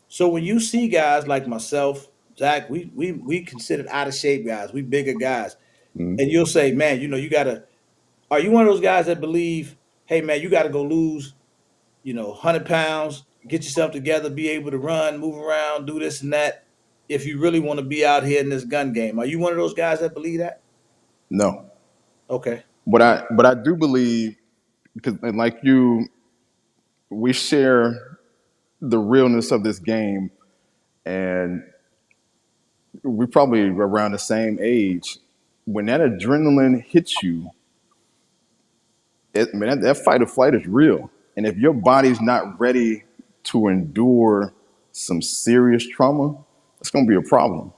B: So when you see guys like myself, Zach, we considered out of shape guys, we bigger guys,
E: Mhm.
B: and you'll say, man, you gotta are you one of those guys that believe, hey man, you gotta go lose, 100 pounds, get yourself together, be able to run, move around, do this and that, if you really want to be out here in this gun game? Are you one of those guys that believe that?
E: No.
B: Okay.
E: But I do believe, because and like you, we share the realness of this game, and we probably around the same age. When that adrenaline hits you, man, that fight or flight is real. And if your body's not ready to endure some serious trauma, it's going to be a problem.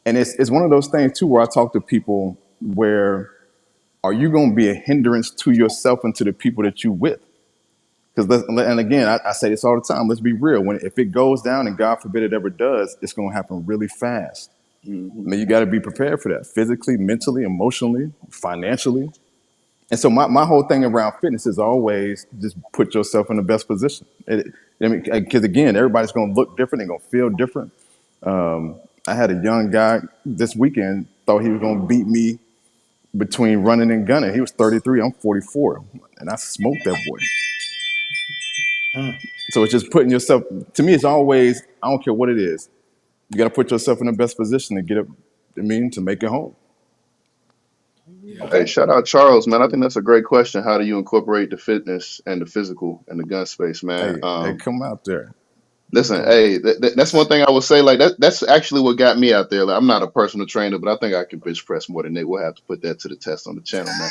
E: And it's one of those things too where I talk to people where are you going to be a hindrance to yourself and to the people that you with? Because and again, I say this all the time. Let's be real. If it goes down, and God forbid it ever does, it's going to happen really fast.
D: Hmm.
E: I mean, you got to be prepared for that physically, mentally, emotionally, financially. And so my whole thing around fitness is always just put yourself in the best position. I mean, because again, everybody's going to look different. They're going to feel different. I had a young guy this weekend thought he was going to beat me between running and gunning. He was 33. I'm 44, and I smoked that boy.
B: Hmm.
E: So it's just putting yourself. To me, it's always I don't care what it is. You got to put yourself in the best position to get it. I mean, to make it home.
C: Yeah.
B: Okay.
D: Hey, shout out Charles, man. I think that's a great question. How do you incorporate the fitness and the physical in the gun space, man?
E: Hey, come out there.
D: Listen,
E: Come.
D: hey, that's one thing I would say. Like that's actually what got me out there. Like, I'm not a personal trainer, but I think I can bench press more than Nick. We'll have to put that to the test on the channel, man.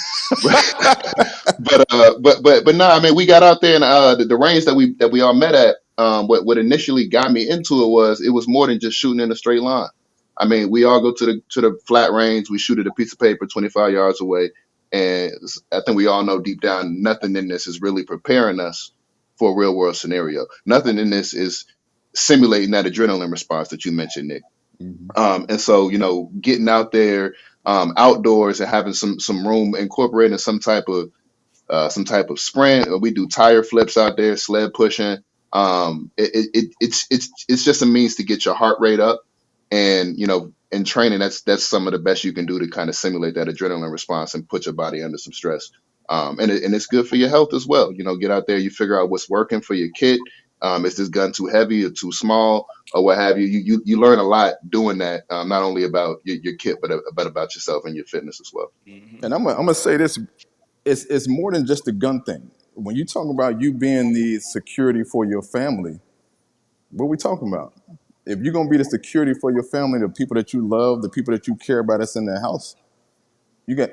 D: But no, I mean, we got out there, and the range that we all met at. What initially got me into it was more than just shooting in a straight line. I mean, we all go to the flat range. We shoot at a piece of paper 25 yards away, and I think we all know deep down nothing in this is really preparing us for a real world scenario. Nothing in this is simulating that adrenaline response that you mentioned, Nick.
E: Mhm.
D: And so, getting out there, outdoors and having some room, incorporating some type of sprint, or we do tire flips out there, sled pushing. It's just a means to get your heart rate up, and in training, that's some of the best you can do to kind of simulate that adrenaline response and put your body under some stress. And it's good for your health as well. Get out there, you figure out what's working for your kit. Is this gun too heavy or too small or what have you? You learn a lot doing that, not only about your kit, but about yourself and your fitness as well.
C: Hmm.
E: And I'm gonna say this: it's more than just a gun thing. When you talk about you being the security for your family, what are we talking about? If you're gonna be the security for your family, the people that you love, the people that you care about that's in their house, you got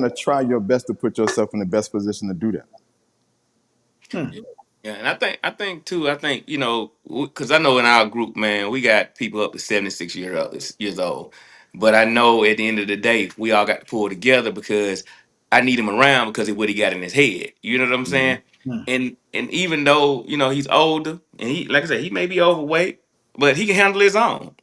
E: to try your best to put yourself in the best position to do that.
B: Hmm.
C: Yeah, and I think too. I think because I know in our group, man, we got people up to 76 years old. But I know at the end of the day, we all got to pull together because I need him around because of what he got in his head. You know what I'm
E: Hmm.
C: saying?
B: Hmm.
C: And even though he's older and he, like I said, he may be overweight, but he can handle his own.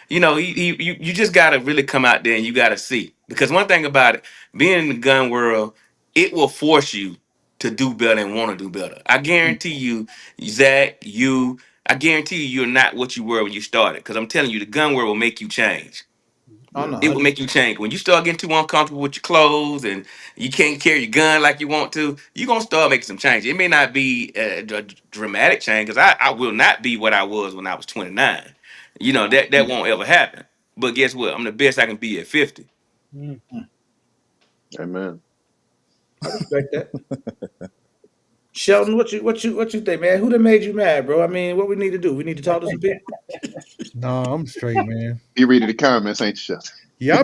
C: You just gotta really come out there and you gotta see. Because one thing about it, being in the gun world, it will force you to do better and want to do better. I guarantee you, Zach, I guarantee you're not what you were when you started. Because I'm telling you, the gun world will make you change.
B: Oh
D: Yeah,
B: no,
C: It will
B: 100%.
C: make you change. When you start getting too uncomfortable with your clothes and you can't carry your gun like you want to, you're gonna start making some change. It may not be a dramatic change because I will not be what I was when I was 29. That won't ever happen. But guess what? I'm the best I can be at 50.
A: Mm.
D: amen.
B: I respect that. Sheldon, what you think, man? Who done made you mad, bro? I mean, what we need to do? We need to talk to some people.
F: No, I'm straight, man.
D: You reading the comments, ain't you, Chef?
F: Yeah,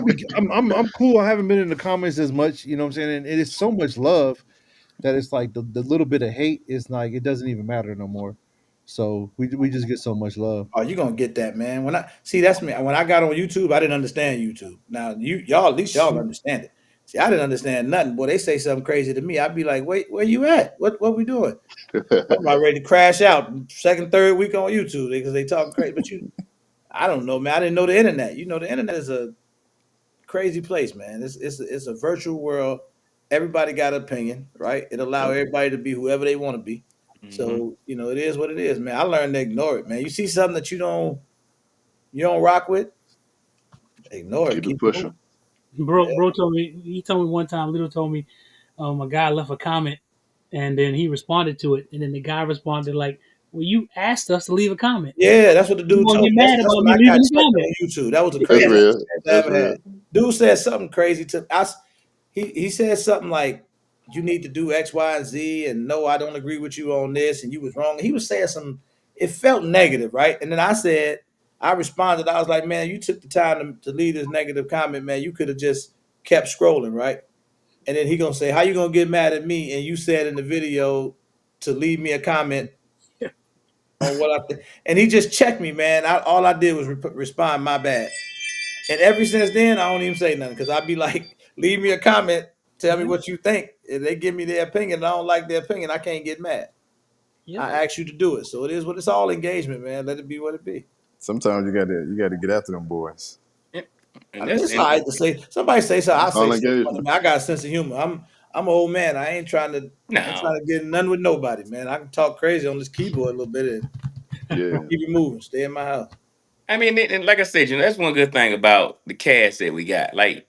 F: I'm cool. I haven't been in the comments as much, you know what I'm saying? And it is so much love that it's like the little bit of hate is like it doesn't even matter no more. So we just get so much love.
B: Oh, you gonna get that, man. When I see that's me. When I got on YouTube, I didn't understand YouTube. Now y'all at least y'all understand it. See, I didn't understand nothing. Boy, they say something crazy to me. I'd be like, wait, where you at? What we doing? I'm about ready to crash out second, third week on YouTube because they talking crazy. But I don't know, man. I didn't know the internet. The internet is a crazy place, man. It's a virtual world. Everybody got an opinion, right? It allow
D: Yep.
B: everybody to be whoever they want to be.
C: Hmm.
B: So it is what it is, man. I learned to ignore it, man. You see something that you don't rock with, ignore it.
D: Keep it
B: Keep it moving.
D: pushing.
A: Bro told me, he told me one time, Little told me, a guy left a comment and then he responded to it, and then the guy responded like, "Well, you asked us to leave a comment.
B: Yeah, that's what the
A: You
B: dude
A: gonna
B: told
A: get
B: me. That's
A: mad
B: that's
A: about
B: when
A: me
B: I got
A: leaving a
B: checked
A: comment?"
B: on YouTube. That was the
D: That's
B: craziest
D: real.
B: experience I
D: That's
B: ever had.
D: real.
B: Dude said something crazy to us. He said something like, "You need to do X, Y, and Z," and no, I don't agree with you on this, and you was wrong. He was saying some. It felt negative, right? And then I responded. I was like, "Man, you took the time to leave this negative comment, man. You could have just kept scrolling, right?" And then he gonna say, "How you gonna get mad at me?" And you said in the video to leave me a comment on what I think. And he just checked me, man. All I did was respond, "My bad." And ever since then, I don't even say nothing because I'd be like, "Leave me a comment, tell me
A: Yep.
B: what you think." If they give me their opinion, and I don't like their opinion, I can't get mad.
A: Yep.
B: I asked you to do it, so it is what it's all engagement, man. Let it be what it be.
E: Sometimes you got to get after them boys.
C: Yeah.
B: I
C: And
B: mean,
C: that's
B: it's all right to say. Somebody say something, I say
D: All
B: something funny,
D: engagement.
B: man. I got a sense of humor. I'm an old man. I ain't trying
C: no.
B: to get none with nobody, man. I can talk crazy on this keyboard a little bit and
D: Yeah.
B: keep it moving. Stay in my house.
C: I mean, and like I said, that's one good thing about the cast that we got. Like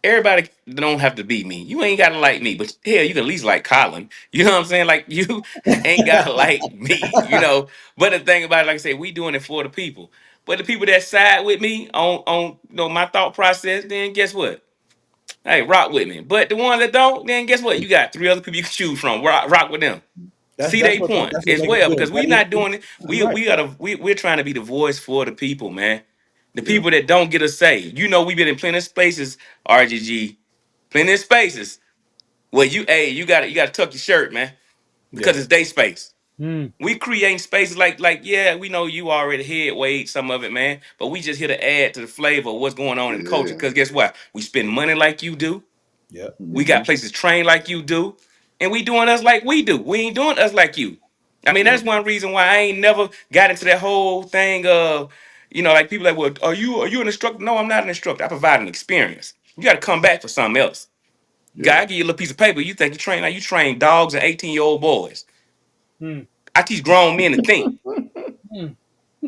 C: everybody don't have to be me. You ain't gotta like me, but hell, you can at least like Colin. You know what I'm saying? Like you ain't gotta like me. But the thing about it, like I said, we doing it for the people. But the people that side with me on my thought process, then guess what? Hey, rock with me. But the ones that don't, then guess what? You got three other people you can choose from. Rock with them.
B: That's
C: See
B: that's
C: they
B: what
C: point
B: that's what
C: as
B: make it
C: well
B: good.
C: because we not doing it.
B: You're
C: We
B: right.
C: we gotta we're trying to be the voice for the people, man. The
D: Yeah.
C: people that don't get a say. We've been in plenty of spaces, RGG, plenty of spaces where you gotta tuck your shirt, man,
B: Yeah.
C: because it's day space.
A: Mm.
C: We creating spaces like yeah, we know you already head weight some of it, man, but we just here to add to the flavor of what's going on in the culture.
D: Yeah.
C: Because guess what? We spend money like you do.
B: Yeah.
C: We
D: Hmm.
C: got places trained like you do, and we doing us like we do. We ain't doing us like you. I mean,
D: Yep.
C: that's one reason why I ain't never got into that whole thing of, like people like, well, are you an instructor? No, I'm not an instructor. I provide an experience. You got to come back for something else.
B: Yeah.
C: Guy, I give you a little piece of paper. You think you train like you train dogs and 18-year-old boys.
A: Mm.
C: I teach grown men to think.
A: Mm.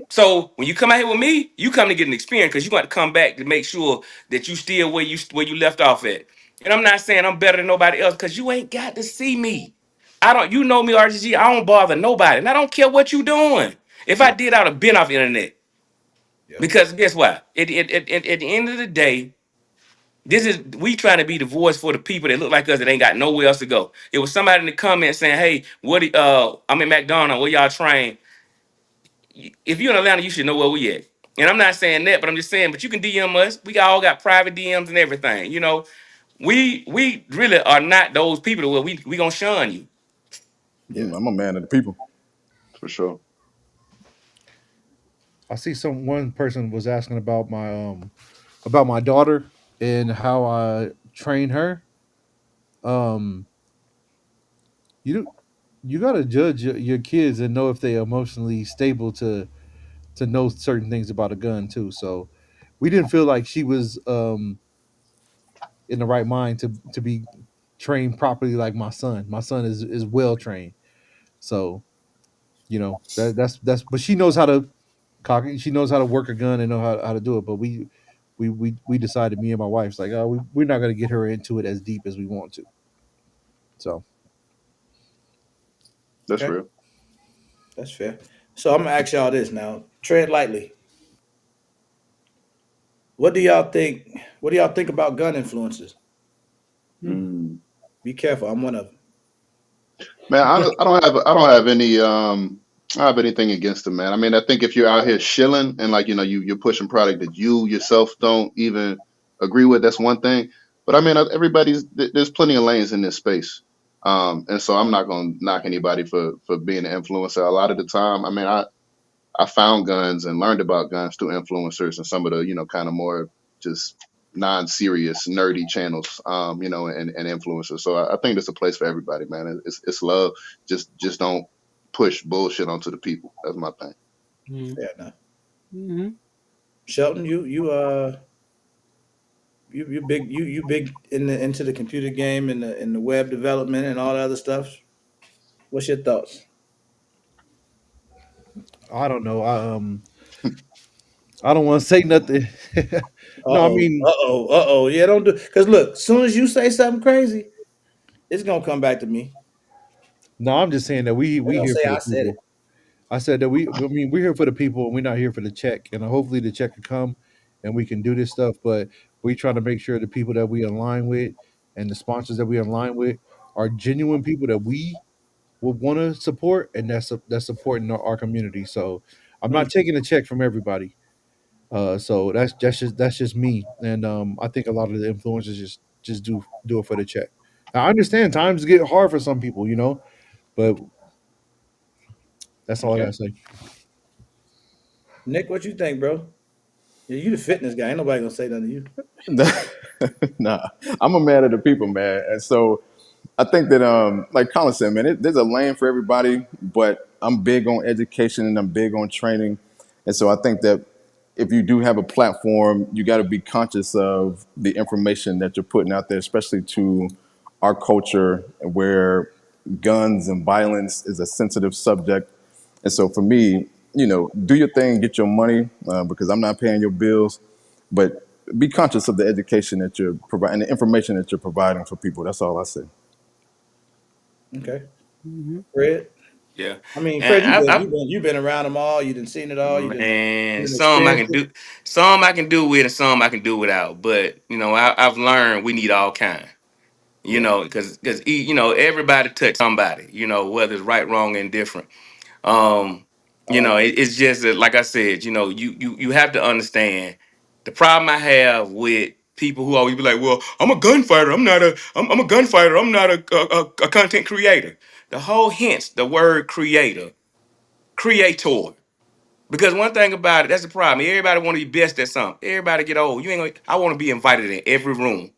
C: So when you come out here with me, you come to get an experience because you got to come back to make sure that you still where you left off at. And I'm not saying I'm better than nobody else because you ain't got to see me. I don't. You know me, RGG. I don't bother nobody, and I don't care what you doing. If I
B: Yeah.
C: did, I'd have been off the internet.
B: Yeah.
C: Because guess what? At the end of the day, this is we trying to be the voice for the people that look like us that ain't got nowhere else to go. It was somebody in the comments saying, "Hey, I'm in McDonald's. Where y'all train? If you're in Atlanta, you should know where we at." And I'm not saying that, but I'm just saying, but you can DM us. All got private DMs and everything. We really are not those people where we gonna shun you.
B: Yeah.
E: I'm a man of the people.
D: for sure.
F: I see one person was asking about my daughter and how I train her. Um, you you gotta judge your kids and know if they're emotionally stable to know certain things about a gun too. So we didn't feel like she was in the right mind to be trained properly like my son. My son is well trained. So that's but she knows how to cock it. She knows how to work a gun and know how to do it. But we decided, me and my wife's like, oh, we're not gonna get her into it as deep as we want to. So
D: That's
B: Okay.
D: real.
B: That's fair. So I'm gonna ask y'all this now. Tread lightly. What do y'all think? What do y'all think about gun influences?
A: Mm.
D: Mm.
B: Be careful. I'm one of them.
D: Man, I don't have any I don't have anything against them, man. I mean, I think if you're out here shilling and like you're pushing product that you yourself don't even agree with, that's one thing. But I mean, there's plenty of lanes in this space, and so I'm not gonna knock anybody for being an influencer. A lot of the time, I mean, I found guns and learned about guns through influencers and some of the kind of more just non-serious nerdy channels, and influencers. So I think there's a place for everybody, man. It's love. Just don't push bullshit onto the people. That's my thing.
A: Mm.
B: Fair enough.
A: Mm.
B: Shelton, you big you big into the computer game and the web development and all the other stuff. What's your thoughts?
F: I don't know. I don't want to say nothing.
B: Uh
F: No, I
B: oh.
F: mean,
B: Uh oh. Uh oh. Yeah, don't do. Because look, as soon as you say something crazy, it's gonna come back to me.
F: no, I'm just saying that
B: They're
F: we
B: gonna
F: here
B: say
F: for the
B: I said it.
F: people. I said that I mean, we're here for the people, and we're not here for the check. And hopefully, the check can come, and we can do this stuff. But we try to make sure the people that we align with and the sponsors that we align with are genuine people that we will want to support, and that's supporting our community. So I'm
B: Hmm.
F: not taking a check from everybody. So that's just me, and I think a lot of the influencers just do it for the check. Now, I understand times get hard for some people, but that's all I
B: Okay.
F: gotta say.
B: Nick, what you think, bro? Yeah, you the fitness guy. Ain't nobody gonna say nothing to you.
E: Nah, I'm a man of the people, man, and so I think that, like Colin said, man, there's a lane for everybody, but I'm big on education and I'm big on training, and so I think that if you do have a platform, you got to be conscious of the information that you're putting out there, especially to our culture where guns and violence is a sensitive subject. And so for me, do your thing, get your money, because I'm not paying your bills, but be conscious of the education that you're providing, the information that you're providing for people. That's all I say.
B: Okay.
A: Mm.
B: Fred.
C: Yeah,
B: I mean, Fred,
C: and
B: you've been around them all. You done seen it all. You
C: man,
B: done
C: some I
B: experienced
C: can
B: it.
C: do, some I can do with, and some I can do without. But I've learned we need all kind.
B: Yeah.
C: Because everybody touch somebody. Whether it's right, wrong, and different. Um,
B: All right.
C: it's just that, like I said, you have to understand the problem I have with people who always be like, "Well, I'm a gunfighter. I'm a gunfighter. I'm not a content creator." The whole hence the word creator. Because one thing about it, that's the problem. Everybody want to be best at something. Everybody get old. You ain't gonna. I want to be invited in every room.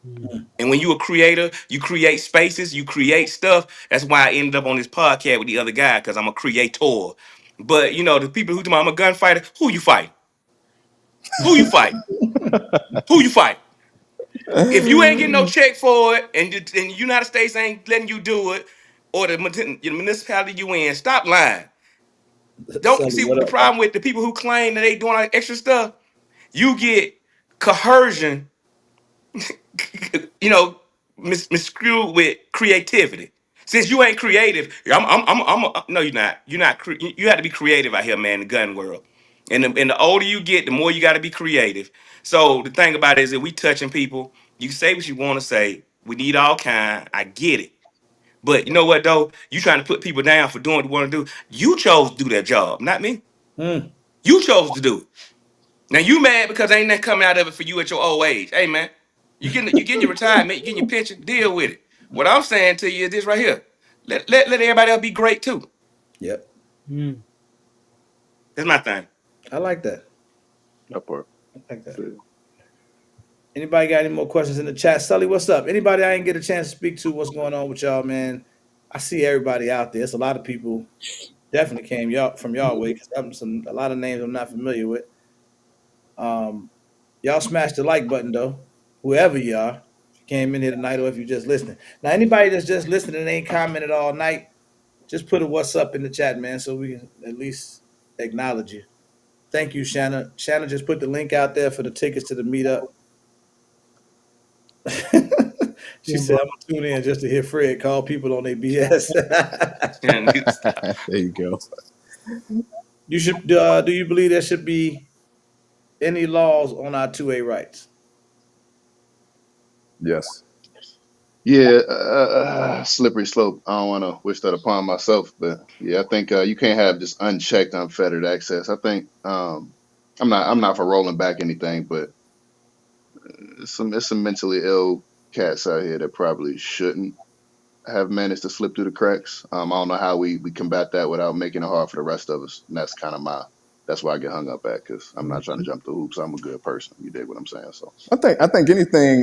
A: Mm.
C: And when you a creator, you create spaces, you create stuff. That's why I ended up on this podcast with the other guy, because I'm a creator. But the people who tell me I'm a gunfighter, who you fight? Who you fight? Who you fight? If you ain't getting no check for it, and the United States ain't letting you do it, or the municipality you in, stop lying. Don't
B: Sully,
C: see
B: what
C: the
B: up, man?
C: problem with the people who claim that they doing all that extra stuff. You get coercion, you know, miscued with creativity. Since you ain't creative, no, you're not. You're not. You have to be creative out here, man. In the gun world, and the older you get, the more you got to be creative. So the thing about it is that we touching people. You say what you want to say. We need all kind. I get it. But you know what though? You trying to put people down for doing what you want to do. You chose to do that job, not me.
B: Hmm.
C: You chose to do it. Now you mad because ain't nothing coming out of it for you at your old age. Hey man, you getting your retirement, you getting your pension, deal with it. What I'm saying to you is this right here. Let everybody else be great too.
B: Yep.
A: Mm.
C: That's my thing.
B: I like that.
D: That part.
B: I like that.
D: Feel
B: Anybody got any more questions in the chat? Sully, what's up? Anybody I didn't get a chance to speak to? What's going on with y'all, man? I see everybody out there. It's a lot of people definitely came y'all from y'all way because a lot of names I'm not familiar with. Um, y'all smash the like button though, whoever you are. If you came in here tonight or if you're just listening. Now, anybody that's just listening and ain't commented all night, just put a what's up in the chat, man, so we can at least acknowledge you. Thank you, Shanna. Shanna just put the link out there for the tickets to the meetup. She
A: Yeah,
B: said,
A: bro.
B: "I'm gonna tune in just to hear Fred call people on their BS."
C: Stop.
E: There you go.
B: You should. Do you believe there should be any laws on our 2A rights?
E: Yes.
D: Yeah, slippery slope. I don't want to wish that upon myself, but yeah, I think you can't have just unchecked, unfettered access. I think I'm not for rolling back anything, but it's some mentally ill cats out here that probably shouldn't have managed to slip through the cracks. I don't know how we combat that without making it hard for the rest of us, and that's kind of that's why I get hung up at because I'm not trying to jump the hoops. I'm a good person. You dig what I'm saying? So
E: I think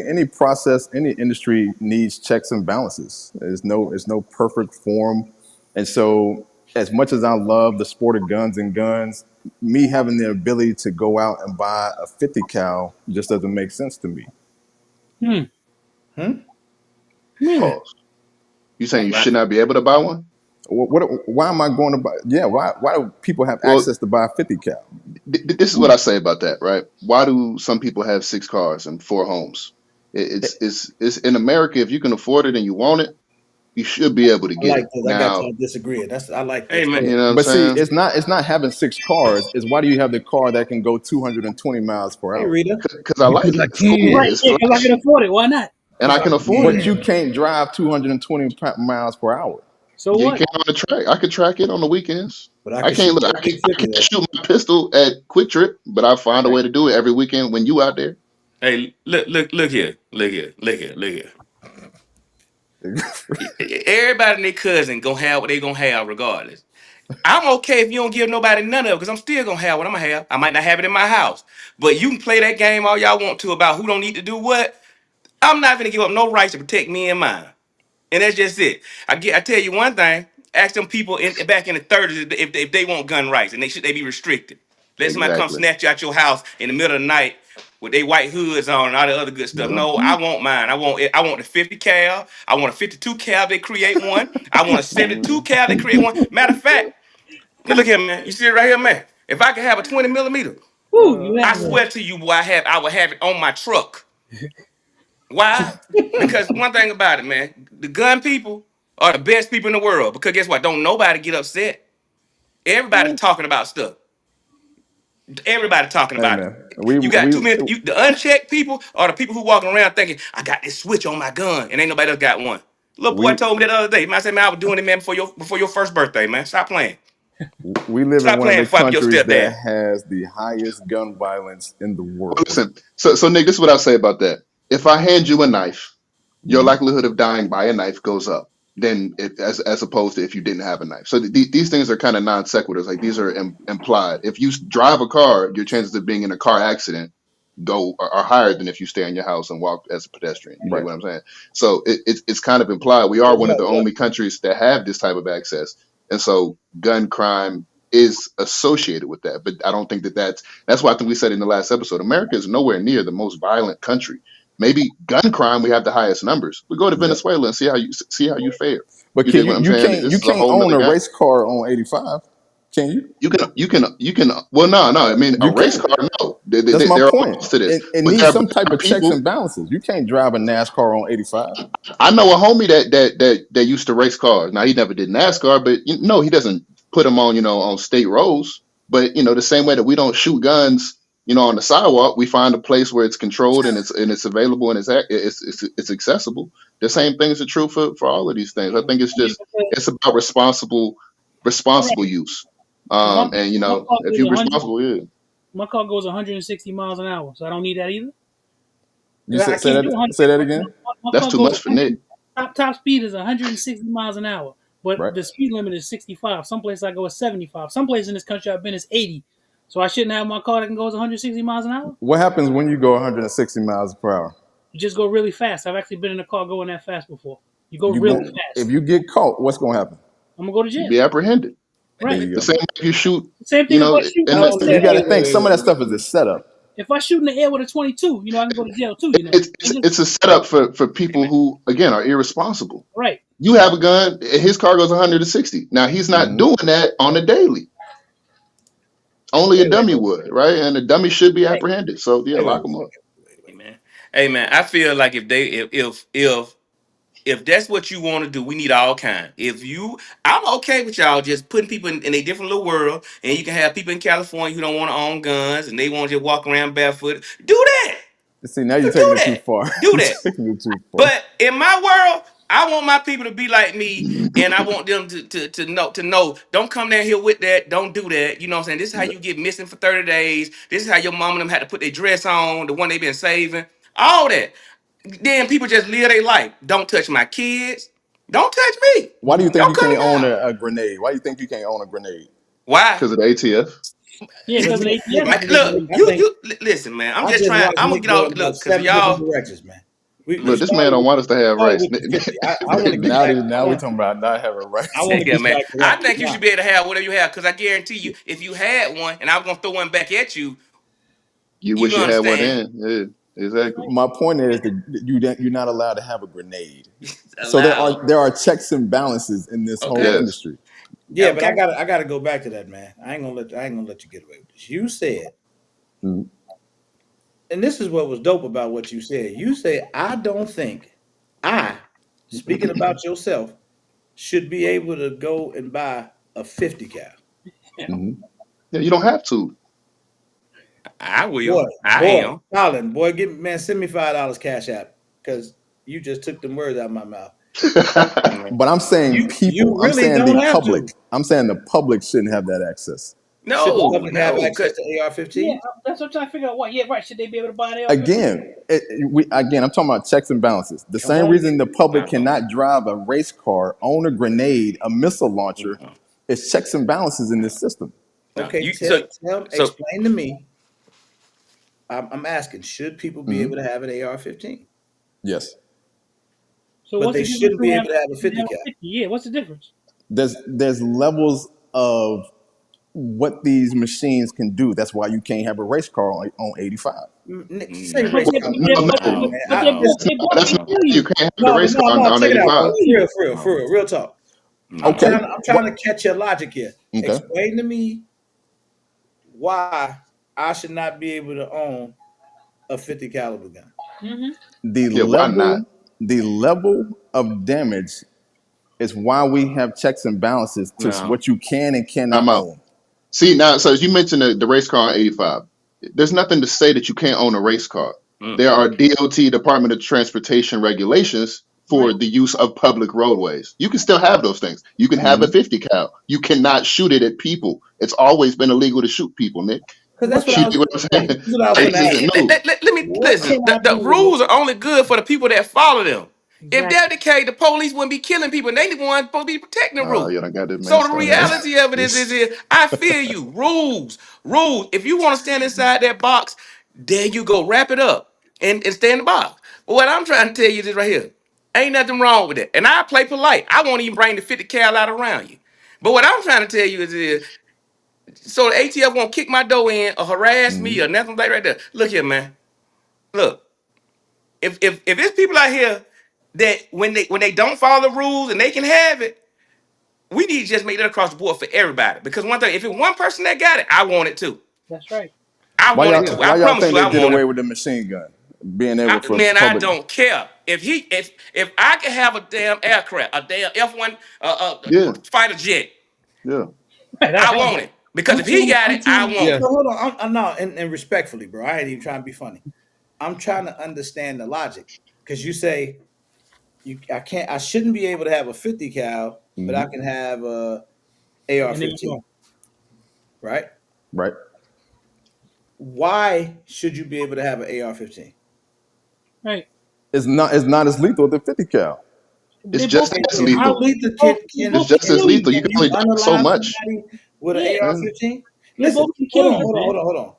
E: any process, any industry needs checks and balances. There's no perfect form, and so as much as I love the sport of guns, me having the ability to go out and buy a 50 cal just doesn't make sense to me.
A: Hmm.
B: Hmm?
A: Really?
D: pause. You saying you
C: Right.
D: should not be able to buy one?
E: Why am I going to buy? Yeah, why do people have
D: Well,
E: access to buy a 50 cal?
D: this is what I say about that, right? Why do some people have 6 cars and 4 homes? It's in America. If you can afford it and you want it, you should be able to
B: I
D: get
B: like
D: it.
B: this. I got
D: Now,
B: y'all disagreeing. I like
C: Hey
B: this. Go
C: man.
B: ahead.
D: you know what I'm
E: But see,
D: saying?
E: it's not having 6 cars. It's why do you have the car that can go 220 miles per
B: Hey,
E: hour?
B: Rita.
D: Because I like
F: Because I
D: it. It's cool.
F: can.
A: Right.
D: It's
A: Yeah, because I can
D: flashy,
A: afford it. Why not?
D: and I
F: Because I
D: can afford it.
E: But you
F: can.
E: can't drive 220 miles per hour.
A: So
D: You
A: what?
D: can on the track. I could track it on the weekends.
B: But I
D: I
B: can shoot
D: can't look.
B: your big
D: I
B: 50
D: can't
B: though.
D: shoot my pistol at Quick Trip, but I find a
C: Hey,
D: way to do it every weekend when you out there.
C: hey, look here, look here. Everybody and their cousin gonna have what they gonna have regardless. I'm okay if you don't give nobody none of it because I'm still gonna have what I'm gonna have. I might not have it in my house, but you can play that game all y'all want to about who don't need to do what. I'm not gonna give up no rights to protect me and mine. And that's just it. I tell you one thing. Ask them people back in the 30s if they want gun rights and they be restricted. Let somebody come
D: Exactly.
C: snatch you out your house in the middle of the night with they white hoods on and all the other good stuff.
D: Yeah.
C: No, I want mine. I want the 50 cal. I want a 52 cal. They create one. I want a 72
D: Mhm.
C: cal. They create one. Matter of fact, look here, man. You see it right here, man. If I could have a 20 millimeter,
A: Whew, you
C: I
A: had me.
C: swear to you, boy, I would have it on my truck. Why? Because one thing about it, man, the gun people are the best people in the world. Because guess what? Don't nobody get upset. Everybody talking about stuff. Everybody talking
E: Hey
C: about
E: man,
C: it. You got too many. The unchecked people are the people who walking around thinking, "I got this switch on my gun," and ain't nobody else got one. Little boy
E: we
C: told me that other day. Man, I said, "Man, I was doing it, man, before your first birthday, man. Stop playing.
E: we live in
C: Stop
E: one of
C: playing
E: the
C: before I be your
E: countries that
C: stepdad."
E: has the highest gun violence in the
D: Well,
E: world.
D: listen. So Nick, this is what I'll say about that. If I hand you a knife, your
E: Mhm.
D: likelihood of dying by a knife goes up than as opposed to if you didn't have a knife. So these things are kind of non sequiturs. Like these are implied. If you drive a car, your chances of being in a car accident are higher than if you stay in your house and walk as a pedestrian. You dig
E: Right.
D: what I'm saying? So it's kind of implied. We are
B: Yeah,
D: one of
B: yeah,
D: the
B: yeah.
D: only countries that have this type of access, and so gun crime is associated with that. But I don't think that's why I think we said in the last episode, America is nowhere near the most violent country. Maybe gun crime, we have the highest numbers. We go to
E: Yep.
D: Venezuela and see how you fare.
E: But
D: You
E: can
D: dig
E: you
D: what I'm saying?
E: you
D: This is a
E: can't
D: whole
E: own
D: nother
E: a
D: game.
E: race car on 85, can you?
D: You can. Well, no. I mean, a
E: You
D: race
E: can't.
D: car. No,
E: That's my
D: there are
E: point.
D: laws to this,
E: It
D: but
E: needs some type
D: there are
E: of checks
D: people.
E: and balances. You can't drive a NASCAR on 85.
D: I know a homie that used to race cars. Now he never did NASCAR, but he doesn't put them on on state roads. But the same way that we don't shoot guns, on the sidewalk, we find a place where it's controlled and it's available and it's accessible. The same things are true for all of these things. I think it's
A: Yeah,
D: just it's about responsible use.
A: because
D: And
A: my car
D: if
A: goes
D: you're
A: 100.
D: responsible, yeah,
A: My car goes 160 miles an hour, so I don't need that either.
E: You
A: 'Cause I
E: say
A: can't do
E: that. Say
A: 100.
E: that again.
A: My
D: that's
A: car
D: too
A: goes
D: much for Nick.
A: 100. Top speed is 160 miles an hour, but
E: Right.
A: the speed limit is 65. Some places I go at 75. Some places in this country I've been is 80. So I shouldn't have my car that can go 160 miles an hour.
E: What happens when you go 160 miles per hour?
A: You just go really fast. I've actually been in a car going that fast before. You go
E: You
A: really
E: go if
A: fast.
E: you get caught, what's going to happen?
A: I'm gonna go to
D: You
A: jail.
D: be apprehended.
E: There
A: Right.
E: you
D: The
E: go.
D: same way if you shoot,
A: Same thing if I shoot.
D: and
F: No,
E: You got to think some of that stuff is a
F: wait.
E: setup.
A: If I shoot in the air with a 22, I can go to jail too.
D: it's a setup for
C: Hey
D: people
C: man.
D: who again are irresponsible.
A: Right.
D: You have a gun, his car goes 160. Now he's not
E: Hmm.
D: doing that on a daily. Only a dummy would, right? And a dummy should be
A: Right.
D: apprehended. So yeah,
F: Wait, wait,
D: lock
F: wait,
D: him up.
C: Hey man. Hey man. I feel like if that's what you want to do, we need all kind. I'm okay with y'all just putting people in a different little world, and you can have people in California who don't want to own guns and they want to just walk around barefoot. Do that.
E: See, now you're
C: Do
E: taking it too
C: that.
E: far.
C: Do
E: You're
C: that.
E: taking it too far.
C: But in my world, I want my people to be like me, and I want them to know. Don't come down here with that. Don't do that. You know what I'm saying? This is how
D: Yeah.
C: you get missing for 30 days. This is how your mom and them had to put their dress on, the one they've been saving. All that. Then people just live their life. Don't touch my kids. Don't touch me.
E: Why do you think
C: Don't
E: you
C: cut
E: can't
C: them
E: own
C: out.
E: a grenade? Why do you think you can't own a grenade?
C: Why?
D: Because of the ATF.
A: Yeah,
F: Look,
A: because of the
F: Nick,
A: ATF.
C: Man, look,
F: I think
C: listen, man. I'm
F: I
C: just
F: just
C: trying.
F: watched
C: I'm gonna
F: Nick
C: get
F: go
C: out.
F: in about
C: Look, cause
F: 7 different
C: y'all.
F: directions, man. We
D: Look, this
F: started
D: man don't
F: with
D: want us to have rights.
F: the 50. I want to get
E: Now,
F: back.
E: now we're talking about not having
F: I
E: rights.
F: want to
C: Yeah,
F: get
C: man.
F: back to
C: I
F: that.
C: think you
F: Nah,
C: should be able to have whatever you have, because I guarantee you, if you had one, and I was gonna throw one back at you,
D: You
C: you
D: wish
C: can
D: you had one
C: understand.
D: in. Yeah, exactly.
E: My point is that you're not allowed to have a grenade. So
C: Allow.
E: there are checks and balances in this whole
C: Okay.
D: Yes.
E: industry.
F: yeah, but
C: Okay.
F: I gotta go back to that, man. I ain't gonna let you get away with this. You said,
E: Mhm.
F: and this is what was dope about what you said. You said, I don't think I, speaking about yourself, should be able to go and buy a 50 cal.
E: Mhm.
D: Yeah, you don't have to.
C: I
F: Boy,
C: will. I
F: boy,
C: am.
F: Colin, boy, send me $5 cash app because you just took them words out of my mouth.
C: Mm.
E: But I'm saying
F: You
E: people. I'm
F: really
E: saying
F: don't
E: the
F: have to.
E: public. I'm saying the public shouldn't have that access.
F: Should the
C: No,
F: public have
C: no.
F: access
C: Cause
F: to
A: Yeah,
F: AR-15s?
A: that's what I'm trying to figure out. What? Yeah, right. Should they be able to buy an AR-15?
E: Again, I'm talking about checks and balances. The
F: Come
E: same
F: on,
E: reason
F: Nick.
E: the public
C: my lord.
E: cannot drive a race car, own a grenade, a missile launcher,
C: No,
E: is checks and balances in this system.
C: no.
F: Okay,
C: You so
F: explain to me. I'm asking, should people be able
E: Hmm.
F: to have an AR-15?
E: Yes,
A: So
F: But
A: what's
F: they
A: the difference
F: shouldn't be
A: between
F: able to have a
A: having
F: 50 cal.
A: a 50? Yeah, what's the difference?
E: there's levels of what these machines can do. That's why you can't have a race car on 85.
F: Nick, say
C: no,
A: But
F: race
A: they,
F: car.
A: but
D: No,
A: they, but,
F: Come
A: but,
F: on,
C: no,
F: man.
A: but they're both
F: Listen,
A: they both
D: that's
A: can
D: not.
A: kill
D: You
A: you.
D: can't have the
F: no, but
D: race car
F: no, no.
D: on
F: Check it
A: They
F: out,
A: can
F: bro.
D: 85.
A: kill you.
F: For real, real talk.
C: no.
E: Okay,
F: I'm trying to catch your logic here.
E: okay.
F: Explain to me why I should not be able to own a 50 caliber gun.
A: Mm-hmm.
E: The
D: Yeah, why not?
E: level the level of damage is why we have checks and balances to
C: No.
E: what you can and cannot
D: I'm out.
E: own.
D: See now, so as you mentioned the race car on 85, there's nothing to say that you can't own a race car. There
C: Mm-mm.
D: are DOT Department of Transportation regulations
A: Right.
D: for the use of public roadways. You can still have those things. You can have a
E: Hmm.
D: 50 cal. You cannot shoot it at people. It's always been illegal to shoot people, Nick.
F: Because
A: What
F: that's what
A: can
F: I
D: You
F: was
D: dig what I'm
F: saying.
D: saying?
F: This is what I was
C: Hey,
F: going
D: This
F: to ask
D: isn't
F: you.
D: new.
C: let me
F: What
C: listen.
F: can I
C: The
F: do with
C: rules are only good for the people that follow them. If
A: exactly?
C: they're the case, the police wouldn't be killing people, and they the ones supposed to be protecting the
D: Oh,
C: rule.
D: yeah, I got this man
C: So the
D: started.
C: reality of it
E: This
C: is I feel you. Rules. If you want to stand inside that box, there you go. Wrap it up and stay in the box. But what I'm trying to tell you is this right here. Ain't nothing wrong with it. And I play polite. I won't even bring the 50 cal out around you. But what I'm trying to tell you is this. So the ATF won't kick my door in or harass me
E: mhm.
C: or nothing like right there. Look here, man. Look. if there's people out here that when they don't follow the rules and they can have it, we need to just make that across the board for everybody. Because one thing, if it's one person that got it, I want it too.
A: That's right.
C: I
E: Why
C: want
E: y'all
C: it
F: Yeah.
C: too. I
E: why y'all
C: promise
E: think
C: you,
E: they
C: I
E: did
C: want
E: away
C: it.
E: with the machine gun being able for
C: Man, I
E: public?
C: don't care if I can have a damn aircraft, a damn F1
D: Yeah,
C: fighter jet.
D: yeah.
A: Right. I
C: I
A: have
C: want
A: one.
C: it because if he got it, I want
F: Yeah.
C: it.
B: So hold on. I'm not, and respectfully, bro. I ain't even trying to be funny. I'm trying to understand the logic because you say I can't, I shouldn't be able to have a 50 cal, but I
E: Hmm.
B: can have a
A: And then you
B: AR-15,
A: go.
B: right?
E: Right.
B: Why should you be able to have an AR-15?
A: Right.
E: It's not as lethal as the 50 cal.
D: It's
A: They both
D: just
B: Okay,
D: as
B: so how
D: lethal.
B: lethal
A: they
D: It's
A: both can
D: just as
A: kill you.
D: lethal. You
B: can
D: can
B: you
D: only die so
B: unalive
D: much.
B: somebody with an
A: Yeah.
D: Yeah.
B: AR-15?
A: They
B: Listen,
A: both can
B: hold
A: kill
B: on,
A: you,
B: hold on,
A: man.
B: hold on, hold on.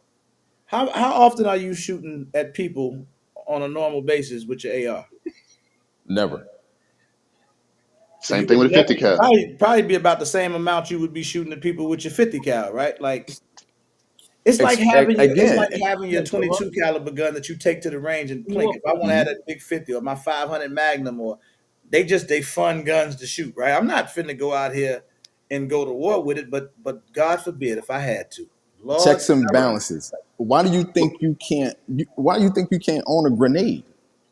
B: How often are you shooting at people on a normal basis with your AR?
E: Never.
B: So
D: Same
B: you
D: thing
B: would
D: with a 50
B: never
D: cal.
B: probably be about the same amount you would be shooting at people with your 50 cal, right? Like it's
E: Again,
B: like having your
A: Yeah, so what?
B: 22 caliber gun that you take to the range and
A: You
B: plink.
A: walk
B: If I want to have
E: mhm.
B: that big 50 or my 500 Magnum, or they fun guns to shoot, right? I'm not finna go out here and go to war with it, but God forbid if I had to. Lord,
E: Checks and balances. Why do you think you can't? Why do you think you can't own a grenade?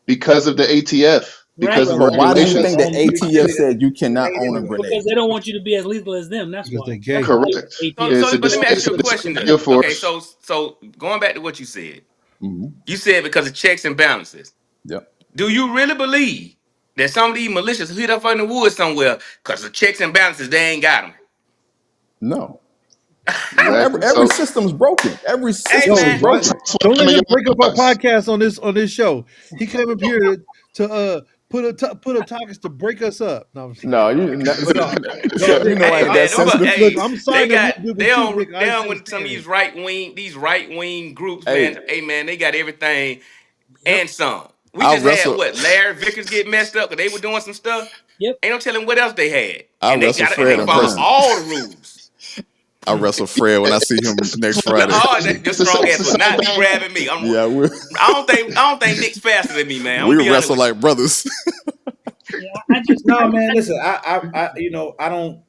D: Because of the ATF, because
A: Right.
D: of the
E: But why do you
B: because
E: think
D: regulations.
E: the ATF
B: anybody
E: said you
B: that's a
E: cannot
B: grenade
E: own a
B: anyway.
A: Because
E: grenade?
A: they don't want you to be as lethal as them. That's
F: Because
A: why.
F: they gay.
A: That's why
D: Correct.
C: So,
A: ATF.
C: so
D: It's a,
C: but let me ask you a
D: it's a
C: question then.
D: discretionary
C: Okay,
D: force.
C: so going back to what you said,
E: Hmm.
C: you said because of checks and balances.
E: Yep.
C: Do you really believe that some of these militias hit up in the woods somewhere because of checks and balances they ain't got them?
E: No. No. Every
D: Exactly.
E: every
D: So,
E: system's broken. Every
C: Hey
E: system
F: Yo,
E: is
C: man,
F: why?
E: broken.
D: so
F: Don't
D: some
F: let
D: of
F: him
D: your
F: break up our
D: boss.
F: podcast on this show. He came up here to put up topics to break us up. No, I'm just
E: No,
F: kidding.
E: you
F: But no, no,
E: Seth, you
F: Nick.
E: know I
C: hey
E: ain't
C: man,
E: that
C: them,
E: sensitive.
F: Look,
C: hey,
F: I'm
C: they
F: sorry that we
C: got
F: did
C: they
F: with you,
C: on
F: Nick. I
C: they on with some
F: understand
C: of
F: it.
C: these right wing groups,
E: Hey,
C: man. Hey man, they got everything
A: Yep.
C: and some. We
E: I'll
C: just had
E: wrestle.
C: what Larry Vickers get messed up because they were doing some stuff.
A: Yep.
C: Ain't no telling what else they had,
E: I'll
C: and they
E: wrestle
C: got it, and they
E: Fred in
C: follow
E: person.
D: Listen,
C: all the rules.
E: I'll wrestle Fred when I see him next Friday.
C: Your
D: it's the same,
C: strong
D: it's
C: ass
D: the
C: will
D: same
C: not be
D: thing.
C: grabbing me.
E: Yeah,
C: I don't think Nick's faster than me, man. I'm gonna
E: we
C: be honest
E: wrestle
C: with you.
E: like brothers.
A: Yeah. I
B: No,
A: just,
B: man, listen, I don't.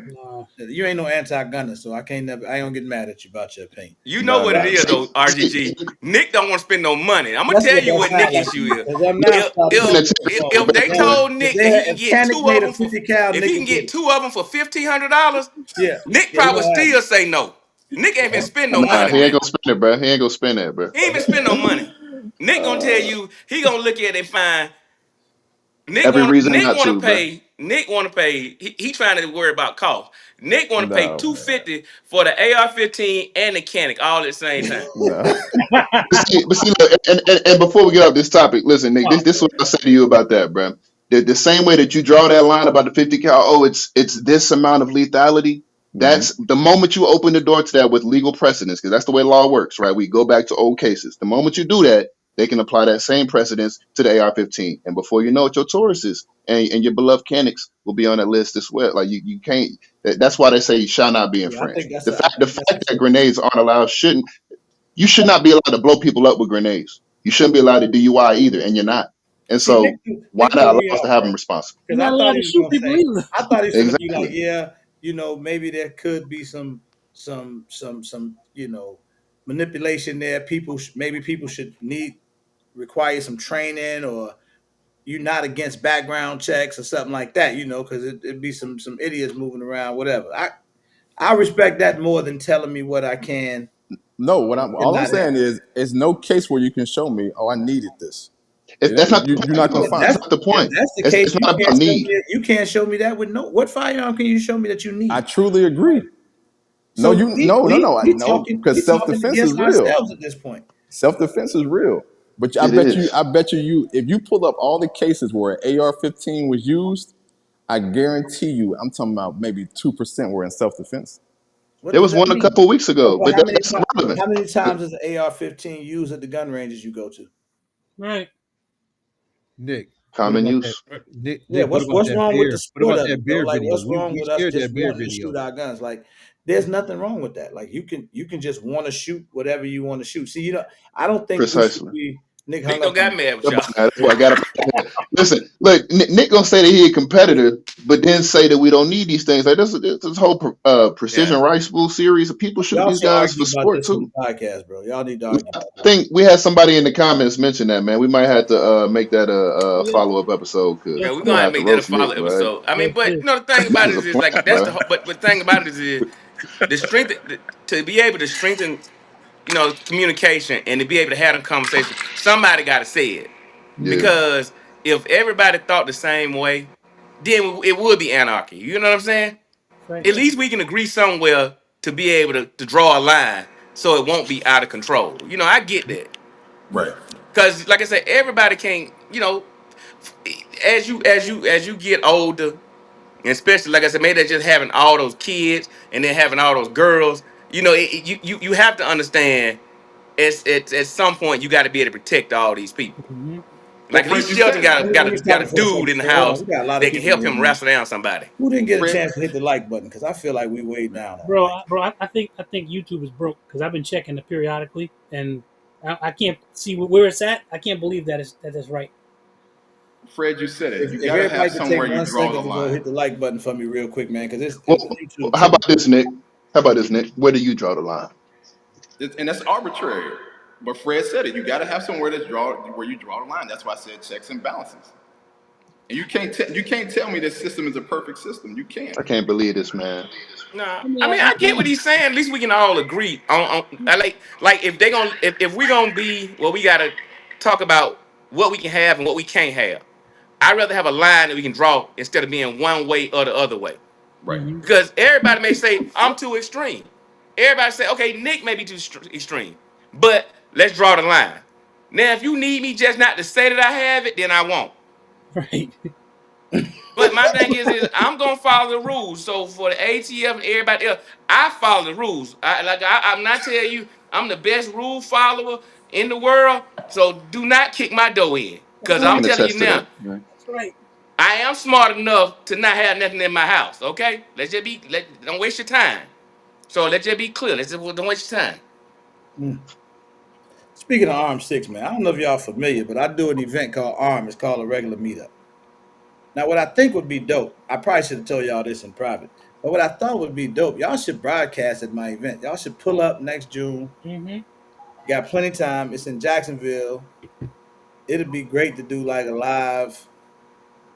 A: no.
B: You ain't no anti-gunner, so I ain't gonna get mad at you about your opinion.
C: You know
E: Nah,
C: what it
E: nah,
C: is
E: nah.
C: though,
D: See,
C: RGG. Nick don't want to spend no money. I'm gonna
B: That's
C: tell
B: what
C: you
B: that
C: what
B: sound
C: Nick
B: like to
C: issue
B: me.
C: is.
B: Because I'm not stopping
D: even a
B: shooting.
D: 10
C: If they told Nick that he can
B: If
C: get
B: Canik
C: two of
B: made a
C: them for
B: 50 cal,
C: if he
B: Nick
C: can
B: would get
C: get
B: it.
C: two of them for $1,500,
B: Yeah,
C: Nick
B: yeah, he
C: probably would
B: gonna have
C: still say no. Nick ain't been
B: it.
C: spend no
D: Nah,
C: money,
D: he ain't
C: man.
D: gonna spend it, bro. He ain't gonna spend that, bro.
C: He ain't been spend no money. Nick gonna tell
E: Uh,
C: you he gonna look at it and find
D: Every reason not to, bro.
C: Nick wanna pay he trying to worry about cost. Nick wanna pay
E: no,
C: 250 for the AR-15 and the Canic all at the same time.
E: no.
D: But see, look, and before we get off this topic, listen, Nick, this is what I say to you about that, bro. The same way that you draw that line about the 50 cal, oh, it's this amount of lethality.
E: Hmm.
D: That's the moment you open the door to that with legal precedence, because that's the way law works, right? We go back to old cases. The moment you do that, they can apply that same precedence to the AR-15, and before you know it, your Tauruses and your beloved Canics will be on that list as well. Like you can't. That's why they say you shall not be
B: Yeah,
D: infringed.
B: I
D: The
B: think that's
D: fact that grenades aren't allowed shouldn't. You should not be allowed to blow people up with grenades. You shouldn't be allowed to DUI either, and you're not. And
B: see
D: so why
B: Nick
D: not
B: threw
D: allow
B: me
D: us to
B: off,
D: have
B: bro.
D: them responsible?
A: You're
B: Because
A: not
B: I thought
A: allowed
B: he
A: to
B: was
A: shoot
B: gonna
A: people
B: say,
A: either.
B: I thought he was gonna be like,
D: Exactly.
B: yeah, maybe there could be some manipulation there. Maybe people should require some training, or you not against background checks or something like that, because it'd be some idiots moving around, whatever. I respect that more than telling me what I can
E: No,
B: and
E: all I'm
B: cannot have.
E: saying is, it's no case where you can show me, oh, I needed this.
D: If that's not the
E: You're not
D: point,
E: gonna
D: though,
B: If
E: find
D: that's
B: that's
E: it.
D: not the
B: if
D: point.
B: that's the
D: It's
B: case,
D: not about need.
B: you can't show me that with no what firearm can you show me that you
E: I
B: need?
E: truly agree. No,
B: So
E: no, because self
B: talking
E: defense is
B: against
E: real.
B: ourselves at this point.
E: Self defense is real. But
D: It is.
E: I bet you, if you pull up all the cases where AR-15 was used, I guarantee you, I'm talking about maybe 2% were in self defense.
B: What
D: There
B: does
D: was
B: that
D: one a
B: mean?
D: couple of weeks ago,
B: But
D: but that's irrelevant.
B: how many times is the AR-15 used at the gun ranges you go to?
A: Right.
F: Nick, what
D: Common
F: about that?
D: use.
B: Yeah,
F: Nick, what about
B: what's
F: that
B: wrong with the
F: bear? What
B: sport
F: about
B: of
F: that
B: it, bro?
F: bear
B: Like,
F: video?
B: what's wrong
F: We
B: with us
F: shared
B: just
F: that bear
B: wanting to shoot
F: video.
B: our guns? Like, there's nothing wrong with that. Like, you can just want to shoot whatever you want to shoot. See, I don't think we should
D: Precisely.
B: be. Nick
C: Nick
B: hung
C: don't
B: up on
C: got
B: me.
C: mad with
D: Come
C: y'all.
D: on now, that's why I got to listen. Look, Nick gonna say that he a competitor, but then say that we don't need these things. Like this whole
C: Yeah.
D: precision rifle series of people shooting
B: Y'all
D: these
B: should
D: guns for
B: argue about
D: sport
B: this on
D: too.
B: the podcast, bro. Y'all need to
D: Yeah,
B: argue
D: I
B: about this.
D: think we had somebody in the comments mention that, man. We might have to make that a
A: Yeah,
D: follow up episode
C: Yeah,
D: because
A: let's
C: we're
D: we
A: do
C: gonna
D: gonna
A: it.
C: have to
D: have to
C: make that a
D: roast
C: follow
D: Nick, bro.
C: episode. I mean,
A: Let's do
C: but
A: it.
C: you know the thing about
D: That's
C: it
D: a
C: is like
D: plan,
C: that's
D: bro.
C: but the thing about it is the strength to be able to strengthen, communication and to be able to have a conversation. Somebody got to say it
D: Yeah,
A: Hmm.
C: because if everybody thought the same way, then it would be anarchy. You know what I'm saying?
A: Right.
C: At least we can agree somewhere to be able to draw a line so it won't be out of control. I get that
B: Yeah.
E: Right.
C: because, like I said, everybody can't. As you get older, and especially like I said, maybe they're just having all those kids and then having all those girls. You have to understand. At some point, you got to be able to protect all these people.
A: Hmm.
E: Well,
C: Like at
E: Fred,
C: least
E: you
C: Shelton
E: said it.
C: got
B: Let me stop
C: a
B: it for a
C: dude
B: second.
C: in the
B: So hold on.
C: house
B: We got a lot of
C: that can
B: people in
C: help
B: the
C: him
B: room, man.
C: wrestle down somebody.
B: Who didn't get a
E: Fred,
B: chance to hit the like button? Because I feel like we way down on
A: Bro,
B: like.
A: I think YouTube is broke because I've been checking it periodically, and I can't see where it's at. I can't believe that is right.
E: Fred, you said it. You
B: If
E: got to
B: everybody
E: have
B: could take
E: somewhere you
B: one
E: draw the
B: second to go
E: line.
B: hit the like button for me real quick, man, because it's
D: well,
B: YouTube
D: how
B: tripping.
D: about this, Nick? How about this, Nick? Where do you draw the line?
E: And that's arbitrary. But Fred said it. You got to have somewhere where you draw the line. That's why I said checks and balances. And you can't tell me this system is a perfect system. You can't.
D: I can't believe this, man.
C: Nah,
A: I mean,
C: I mean I get what he's saying. At least we can all agree on I like if they gonna if we're gonna be we gotta talk about what we can have and what we can't have. I'd rather have a line that we can draw instead of being one way or the other way.
E: Right.
A: hmm
C: Because everybody may say I'm too extreme. Everybody say, okay, Nick may be too extreme, but let's draw the line. Now, if you need me just not to say that I have it, then I won't.
A: right.
C: But my thing is I'm gonna follow the rules. So for the ATF and everybody else, I follow the rules. I'm not telling you I'm the best rule follower in the world. So do not kick my door in,
A: That's
C: cause
D: I
C: I'm
A: right.
D: can
C: telling you
D: attest to
C: now,
D: that. Man.
A: That's right.
C: I am smart enough to not have nothing in my house. Okay, don't waste your time. So let's just be clear. Don't waste your time.
B: Mm. Speaking of Arm Six, man, I don't know if y'all familiar, but I do an event called Arm. It's called a regular meetup. Now, what I think would be dope, I probably should have told y'all this in private, but what I thought would be dope, y'all should broadcast at my event. Y'all should pull up next June.
A: Hmm.
B: Got plenty of time. It's in Jacksonville. It'd be great to do like a live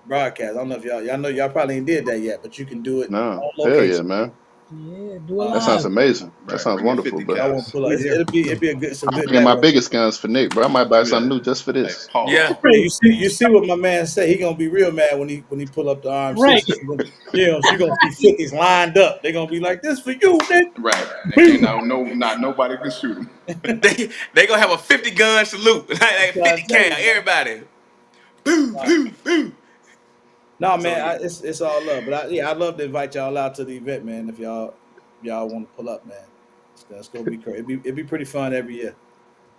B: broadcast. I don't know if y'all know y'all probably ain't did that yet, but you can do it
D: No,
B: on
D: hell yeah,
B: location.
D: man.
A: Yeah, do it
D: That
B: Um,
D: sounds
A: live.
D: amazing. That
E: Right.
D: sounds
E: Bring your
D: wonderful,
E: 50
D: bro.
B: y'all want to
E: cals.
B: pull up.
F: We here.
B: It'd be a good some
D: I'm
B: good
D: bringing my
B: networking.
D: biggest guns for Nick, bro. I might buy
E: Do
D: something
E: that.
D: new just for
E: Hey,
D: this.
C: Yeah.
E: pause.
B: Hey, you see what my man said? He gonna be real mad when he pull up the Arm
A: Right.
B: Six. You gonna see 50s lined up. They're gonna be like, "This for you, Nick."
E: Right. And can't
A: Boom.
E: now no not nobody can shoot him.
C: They gonna have a 50 gun salute,
B: I'm
C: like
B: trying
C: 50
B: to tell
C: cal,
B: you, man.
C: everybody. Boom, boom, boom.
B: No,
C: So
B: man,
C: yeah.
B: it's all love. But I'd love to invite y'all out to the event, man. If y'all want to pull up, man, it's gonna be crazy. It'd be pretty fun every year.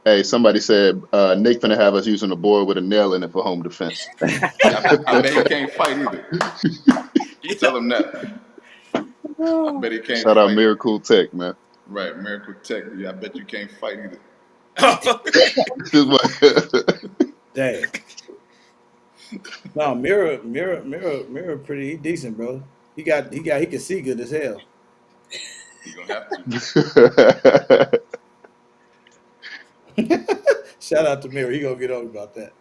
D: Hey, somebody said Nick finna have us using a board with a nail in it for home defense.
E: I bet he can't fight either.
C: Yeah.
E: Tell him that. I bet he can't
D: Shout out
E: fight.
D: Miracle Tech, man.
E: Right. Miracle Tech. Yeah, I bet you can't fight either.
D: This is what-
B: Dang. No, Mirror, pretty he decent, bro. He can see good as hell.
E: He gonna have to.
B: Shout out to Mirror. He gonna get over about that.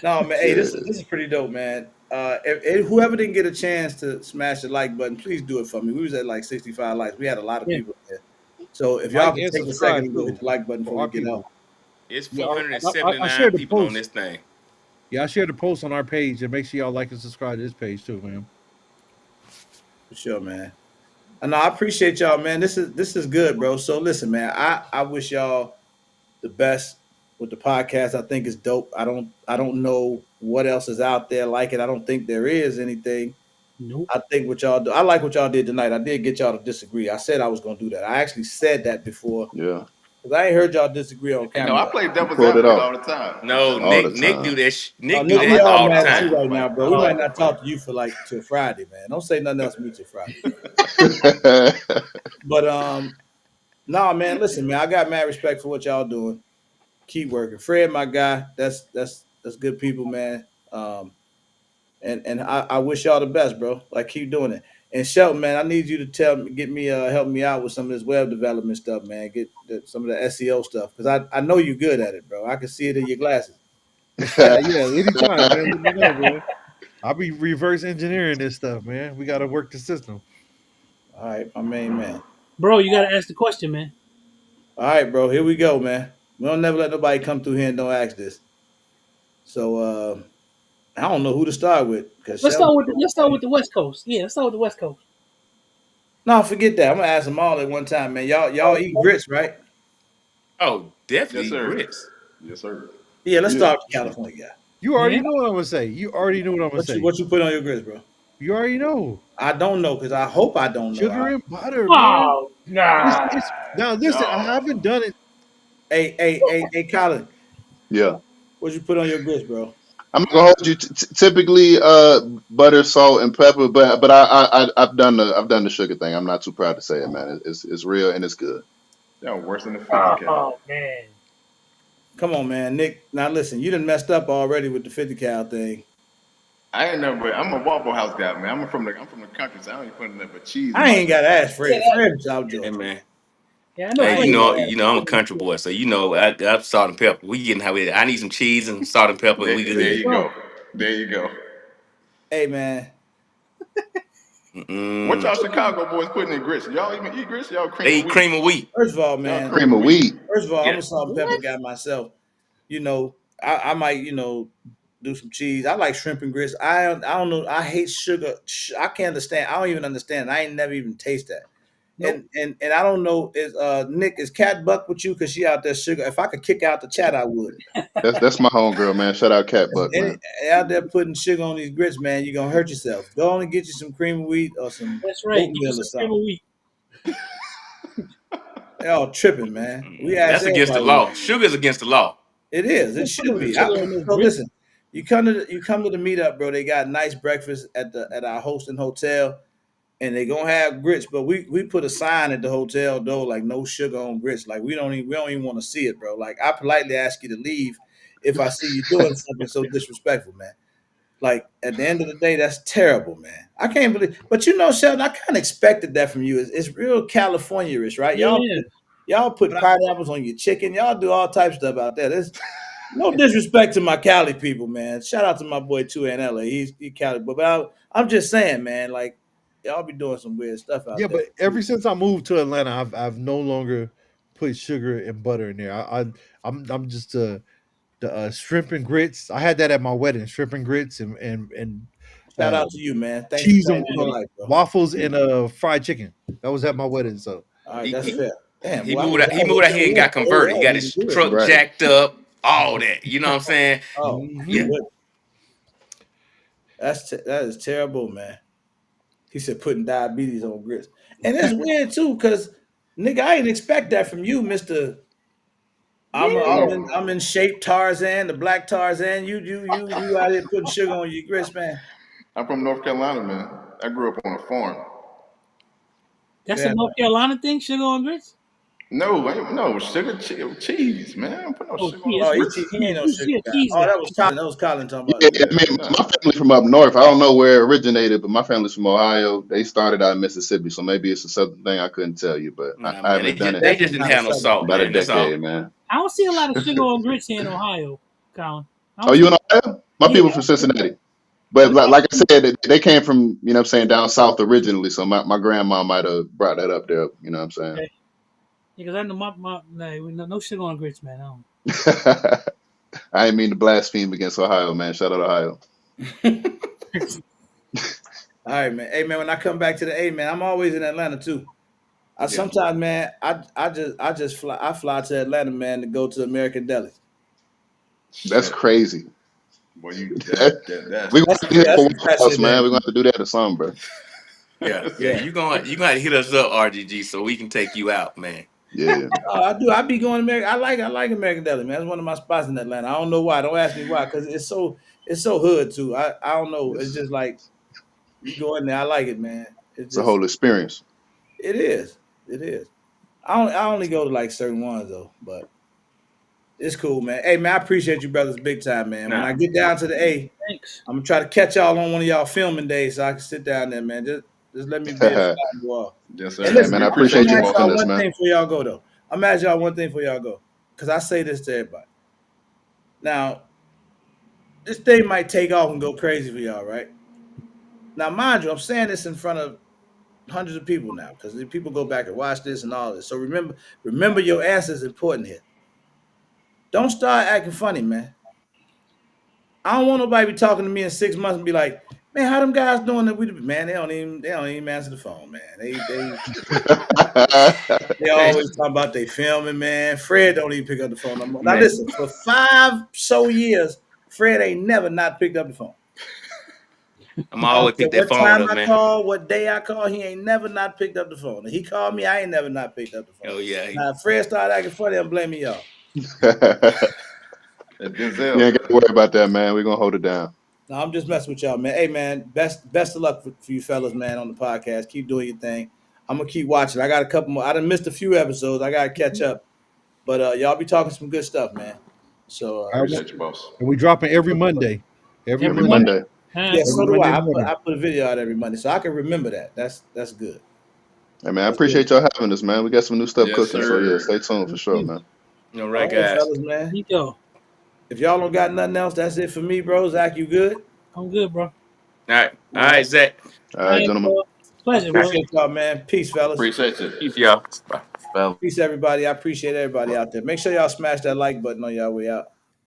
B: No, man. Hey,
D: yeah,
B: this is pretty dope, man. If whoever didn't get a chance to smash the like button, please do it for me. We was at like 65 likes. We had a lot of
A: Yeah.
B: people there. So if y'all
F: Like
B: can
F: and
B: take a second
F: subscribe
B: to go hit
F: too
B: the like button before
F: for
B: we
F: our
B: get out.
F: people.
C: It's
F: Yeah, I
C: 479
F: shared the
C: people on
F: post.
C: this thing.
F: Yeah, I shared the post on our page, and make sure y'all like and subscribe to this page too, man.
B: For sure, man. And I appreciate y'all, man. This is good, bro. So listen, man. I wish y'all the best with the podcast. I think it's dope. I don't know what else is out there like it. I don't think there is anything.
A: Nope.
B: I think what y'all do. I like what y'all did tonight. I did get y'all to disagree. I said I was gonna do that. I actually said that before
D: yeah.
B: because I ain't heard y'all disagree on
E: You know,
B: camera
E: I
B: yet.
E: play
D: You
E: devil's
D: pulled it
E: advocate
D: off
E: all the time. I'm
C: No,
E: telling you.
D: all the
C: Nick do
D: time.
C: that. Nick do
B: Nick,
C: that
B: we all
E: I
C: all the
B: mad
E: like
B: at
E: to
B: you
C: time.
B: right now,
E: fight.
B: bro.
E: I
B: We might
E: like to
B: not
E: fight.
B: talk to you for like till Friday, man. Don't say nothing else to me till Friday. But no, man. Listen, man. I got mad respect for what y'all doing. Keep working. Fred, my guy. That's good people, man. And I wish y'all the best, bro. Like keep doing it. And Shelton, man, I need you to get me help me out with some of this web development stuff, man. Get some of the SEO stuff because I know you're good at it, bro. I can see it in your glasses.
F: Yeah, anytime, man. Let me know, man. I'll be reverse engineering this stuff, man. We got to work the system.
B: All right, my main man.
A: Bro, you gotta ask the question, man.
B: All right, bro. Here we go, man. We don't never let nobody come through here and don't ask this. So I don't know who to start with because
A: Let's
B: Shelton.
A: start with the West Coast. Yeah, let's start with the West Coast.
B: No, forget that. I'm gonna ask them all at one time, man. Y'all eat grits, right?
C: Oh,
D: Yes,
C: definitely
D: sir.
C: grits.
D: Yes, sir.
B: Yeah, let's
F: Yeah.
B: start with the California guy.
F: You
A: Yeah.
F: already know what I'm gonna say. You already know what I'm gonna say.
B: What you put on your grits, bro?
F: You already know.
B: I don't know because I hope I don't know.
F: Sugar and butter, man.
A: Oh, nah.
F: It's now listen, I
D: No.
F: haven't done it.
B: Hey, Colin,
D: Yeah.
B: what you put on your grits, bro?
D: I'm not gonna hold you. Typically, butter, salt, and pepper, but I've done the sugar thing. I'm not too proud to say it, man. It's real and it's good.
G: Yeah, worse than the 50 cal.
A: Oh man.
B: Come on, man, Nick. Now listen, you done messed up already with the 50 cal thing.
G: I ain't never. I'm a Waffle House guy, man. I'm from the country, so I don't even put nothing but cheese in
B: I
G: my
B: ain't
G: shit.
B: got to ask
A: Yeah,
B: Fred.
A: that,
B: Fred's South
C: Hey
B: Georgia.
C: man.
A: yeah, I know
C: Hey,
B: I
C: you
B: ain't
A: Fred.
B: got
C: know,
B: to ask
C: I'm a
B: Fred.
C: country boy, so I'm salt and pepper. We getting how we. I need some cheese and salt and pepper, and we
G: There
A: There
C: good.
A: you
G: you
A: go.
G: go. There you go.
B: Hey, man.
G: What y'all
C: Mm.
G: Chicago boys putting in grits? Y'all even eat grits? Y'all cream
C: They
G: of
C: eat
G: wheat?
C: cream of wheat.
B: First of all,
G: Y'all
B: man.
G: cream
D: Cream
G: of
D: of
G: wheat.
D: wheat.
B: First of all, I'm
C: Yeah.
B: a salt and pepper
A: What?
B: guy myself. You know, I might do some cheese. I like shrimp and grits. I don't know. I hate sugar. I can't understand. I don't even understand. I ain't never even taste that.
A: Nope.
B: And I don't know is Nick is Cat Buck with you because she out there sugar. If I could kick out the chat, I would.
D: That's my homegirl, man. Shout out Cat Buck,
B: Any,
D: man.
B: out there putting sugar on these grits, man, you're gonna hurt yourself. Go on and get you some cream of wheat or some
A: That's right. Give me
B: oatmeal or
A: some cream of
B: something.
A: wheat.
B: They all tripping, man. We ask
C: That's against the
B: everybody.
C: law. Sugar's against the law.
B: It is. It
A: Don't put no
B: should be.
A: sugar on those
B: So
A: grits.
B: listen, you come to the meetup, bro. They got nice breakfast at our hosting hotel, and they gonna have grits. But we put a sign at the hotel door like no sugar on grits. Like we don't even want to see it, bro. Like I politely ask you to leave if I see you doing something so disrespectful, man. Like at the end of the day, that's terrible, man. I can't believe. But you know, Sheldon, I kind of expected that from you. It's real California-ish, right?
A: Yeah.
B: Y'all put
F: But I,
B: pineapples on your chicken. Y'all do all types of stuff out there. There's no disrespect to my Cali people, man. Shout out to my boy too in LA. He Cali, but I'm just saying, man. Like y'all be doing some weird stuff out
F: yeah,
B: there.
F: but ever since I moved to Atlanta, I've no longer put sugar and butter in there. I'm just the shrimp and grits. I had that at my wedding, shrimp and grits and
B: Shout
F: uh,
B: out to you, man. Thanks for
F: cheese
B: changing
F: and
B: your life, bro.
F: waffles and fried chicken. That was at my wedding. So
B: All right,
C: He,
B: that's
C: he,
B: fair. Damn,
C: he
B: boy,
C: moved out.
B: I
C: He
B: was
C: moved
B: gonna
C: out
B: tell
C: here and
B: you
C: got
B: that. Oh,
C: converted. He
B: y'all
C: got
B: eating
C: his
B: good,
C: truck
B: man.
D: Right.
C: jacked up. All that. You know what I'm saying?
B: Oh my
C: Yeah.
F: mhm.
B: goodness, that is terrible, man. He said putting diabetes on grits. And it's weird too, because nigga, I didn't expect that from you, Mr.
A: Yeah.
B: I'm in shape Tarzan, the black Tarzan. You out here putting sugar on your grits, man.
G: I'm from North Carolina, man. I grew up on a farm.
A: That's a
B: Fair
A: North
B: enough.
A: Carolina thing. Sugar on grits.
G: No, sugar, cheese, man. I don't put no
A: Oh,
G: sugar on
A: cheese.
G: no
B: Oh,
A: That's
G: grits.
B: he
A: yeah.
B: ain't no
A: He's
B: sugar
A: he a
B: guy.
A: cheese
B: Oh,
A: guy.
B: That was Colin talking about
D: Yeah,
B: yeah.
D: I mean,
G: No.
D: my family's from up north. I don't know where it originated, but my family's from Ohio. They started out in Mississippi, so maybe it's a southern thing. I couldn't tell you, but
C: Nah,
D: I
C: man.
B: Yeah,
C: They
D: haven't done
C: just
D: it
C: they
B: it's
C: just
B: definitely
C: didn't
B: not a
C: have no
B: southern
C: salt,
B: thing.
D: about a
C: man. That's all.
D: decade, man.
A: I don't see a lot of sugar on grits here in Ohio, Colin. I
D: Oh,
A: don't
D: you
A: see.
D: in Ohio? My
A: Yeah.
D: people from Cincinnati. But
A: Okay.
D: like I said, they came from, you know what I'm saying, down south originally. So my grandma might have brought that up there, you know what I'm
A: Okay. Because I know no sugar on grits, man. I don't.
D: saying? I didn't mean to blaspheme against Ohio, man. Shout out Ohio.
B: All right, man. Hey man, when I come back to the A man, I'm always in Atlanta too. I
G: Yeah.
B: sometimes, man, I fly to Atlanta, man, to go to American Deli.
D: That's
G: Shit.
D: crazy.
G: Boy, you
D: We're
G: that's
D: gonna have to do that
B: That's
D: for
B: the
D: Waffle
B: best
D: House,
B: shit there.
D: man. We're gonna have to do that or something, bro.
C: Yeah, yeah.
B: Yeah.
C: You gonna have to hit us up, RGG, so we can take you out, man.
D: Yeah.
B: Oh, I do. I be going to American. I like American Deli, man. It's one of my spots in Atlanta. I don't know why. Don't ask me why, because it's so hood too. I don't know. It's
D: It's
B: just like you go in there. I like it, man. It's
D: it's a
B: just
D: whole experience.
B: it is. It is. I only go to like certain ones though, but It's cool, man. Hey, man, I appreciate you, brothers, big time, man. When
C: Nah,
B: I get down to the A,
A: Thanks.
B: I'm gonna try to catch y'all on one of y'all filming days so I can sit down there, man. Just let me be a fly
D: Hey
B: on the wall.
G: Yes,
B: And
G: sir.
B: listen,
D: man,
G: We
D: I
B: I'm
G: appreciate
D: appreciate
G: you,
B: gonna
D: you
B: ask
G: boss.
D: having
B: y'all
D: us,
B: one
D: man.
B: thing before y'all go though. I'm gonna ask y'all one thing before y'all go. Cause I say this to everybody. Now, this thing might take off and go crazy for y'all, right? Now, mind you, I'm saying this in front of hundreds of people now, because people go back and watch this and all this. So remember your answer is important here. Don't start acting funny, man. I don't want nobody to be talking to me in 6 months and be like, man, how them guys doing that? Man, they don't even answer the phone, man. They
C: man.
B: always talking about they filming, man. Fred don't even pick up the phone no more. Now
C: Man,
B: listen, for 5 years, Fred ain't never not picked up the phone.
C: I'm
B: I don't
C: always
B: care
C: pick that
B: what
C: phone
B: time
C: up,
B: I
C: man.
B: call, what day I call, he ain't never not picked up the phone. He called me, I ain't never not picked up the phone.
C: Oh yeah,
B: Now if Fred started acting funny, I'm blaming y'all.
G: That
D: You
G: Denzel,
D: ain't got to
G: brother.
D: worry about that, man. We're gonna hold it down.
B: No, I'm just messing with y'all, man. Hey man, best of luck for you fellas, man, on the podcast. Keep doing your thing. I'm gonna keep watching. I got a couple more. I done missed a few episodes. I gotta catch up. But y'all be talking some good stuff, man. So
F: I want,
G: Appreciate you, boss.
F: and we dropping every Monday. Every
A: Every
D: Every
F: Monday.
A: Monday.
D: Monday.
A: Huh?
B: yeah,
F: Every
B: so do
F: Monday
B: I.
F: morning.
B: I put a video out every Monday, so I can remember that. That's good.
D: Hey, man, I
B: That's good.
D: appreciate y'all having us, man. We got some new stuff
G: Yes,
D: cooking, so yeah,
G: sir.
D: stay tuned for
A: Thank
D: sure,
A: you.
D: man.
C: all right,
B: All right,
C: guys.
B: fellas, man.
A: Nico.
B: If y'all don't got nothing else, that's it for me, bro. Zach, you good?
A: I'm good, bro.
C: All
B: All right.
C: right, Zach.
D: All
A: All
D: right,
A: right,
D: gentlemen.
A: bro.
B: I
A: Pleasure, bro.
B: appreciate y'all, man. Peace, fellas.
G: Appreciate you.
C: Peace, y'all. Bye.
G: Well,
B: Peace, everybody. I appreciate everybody out there. Make sure y'all smash that like button on y'all way out.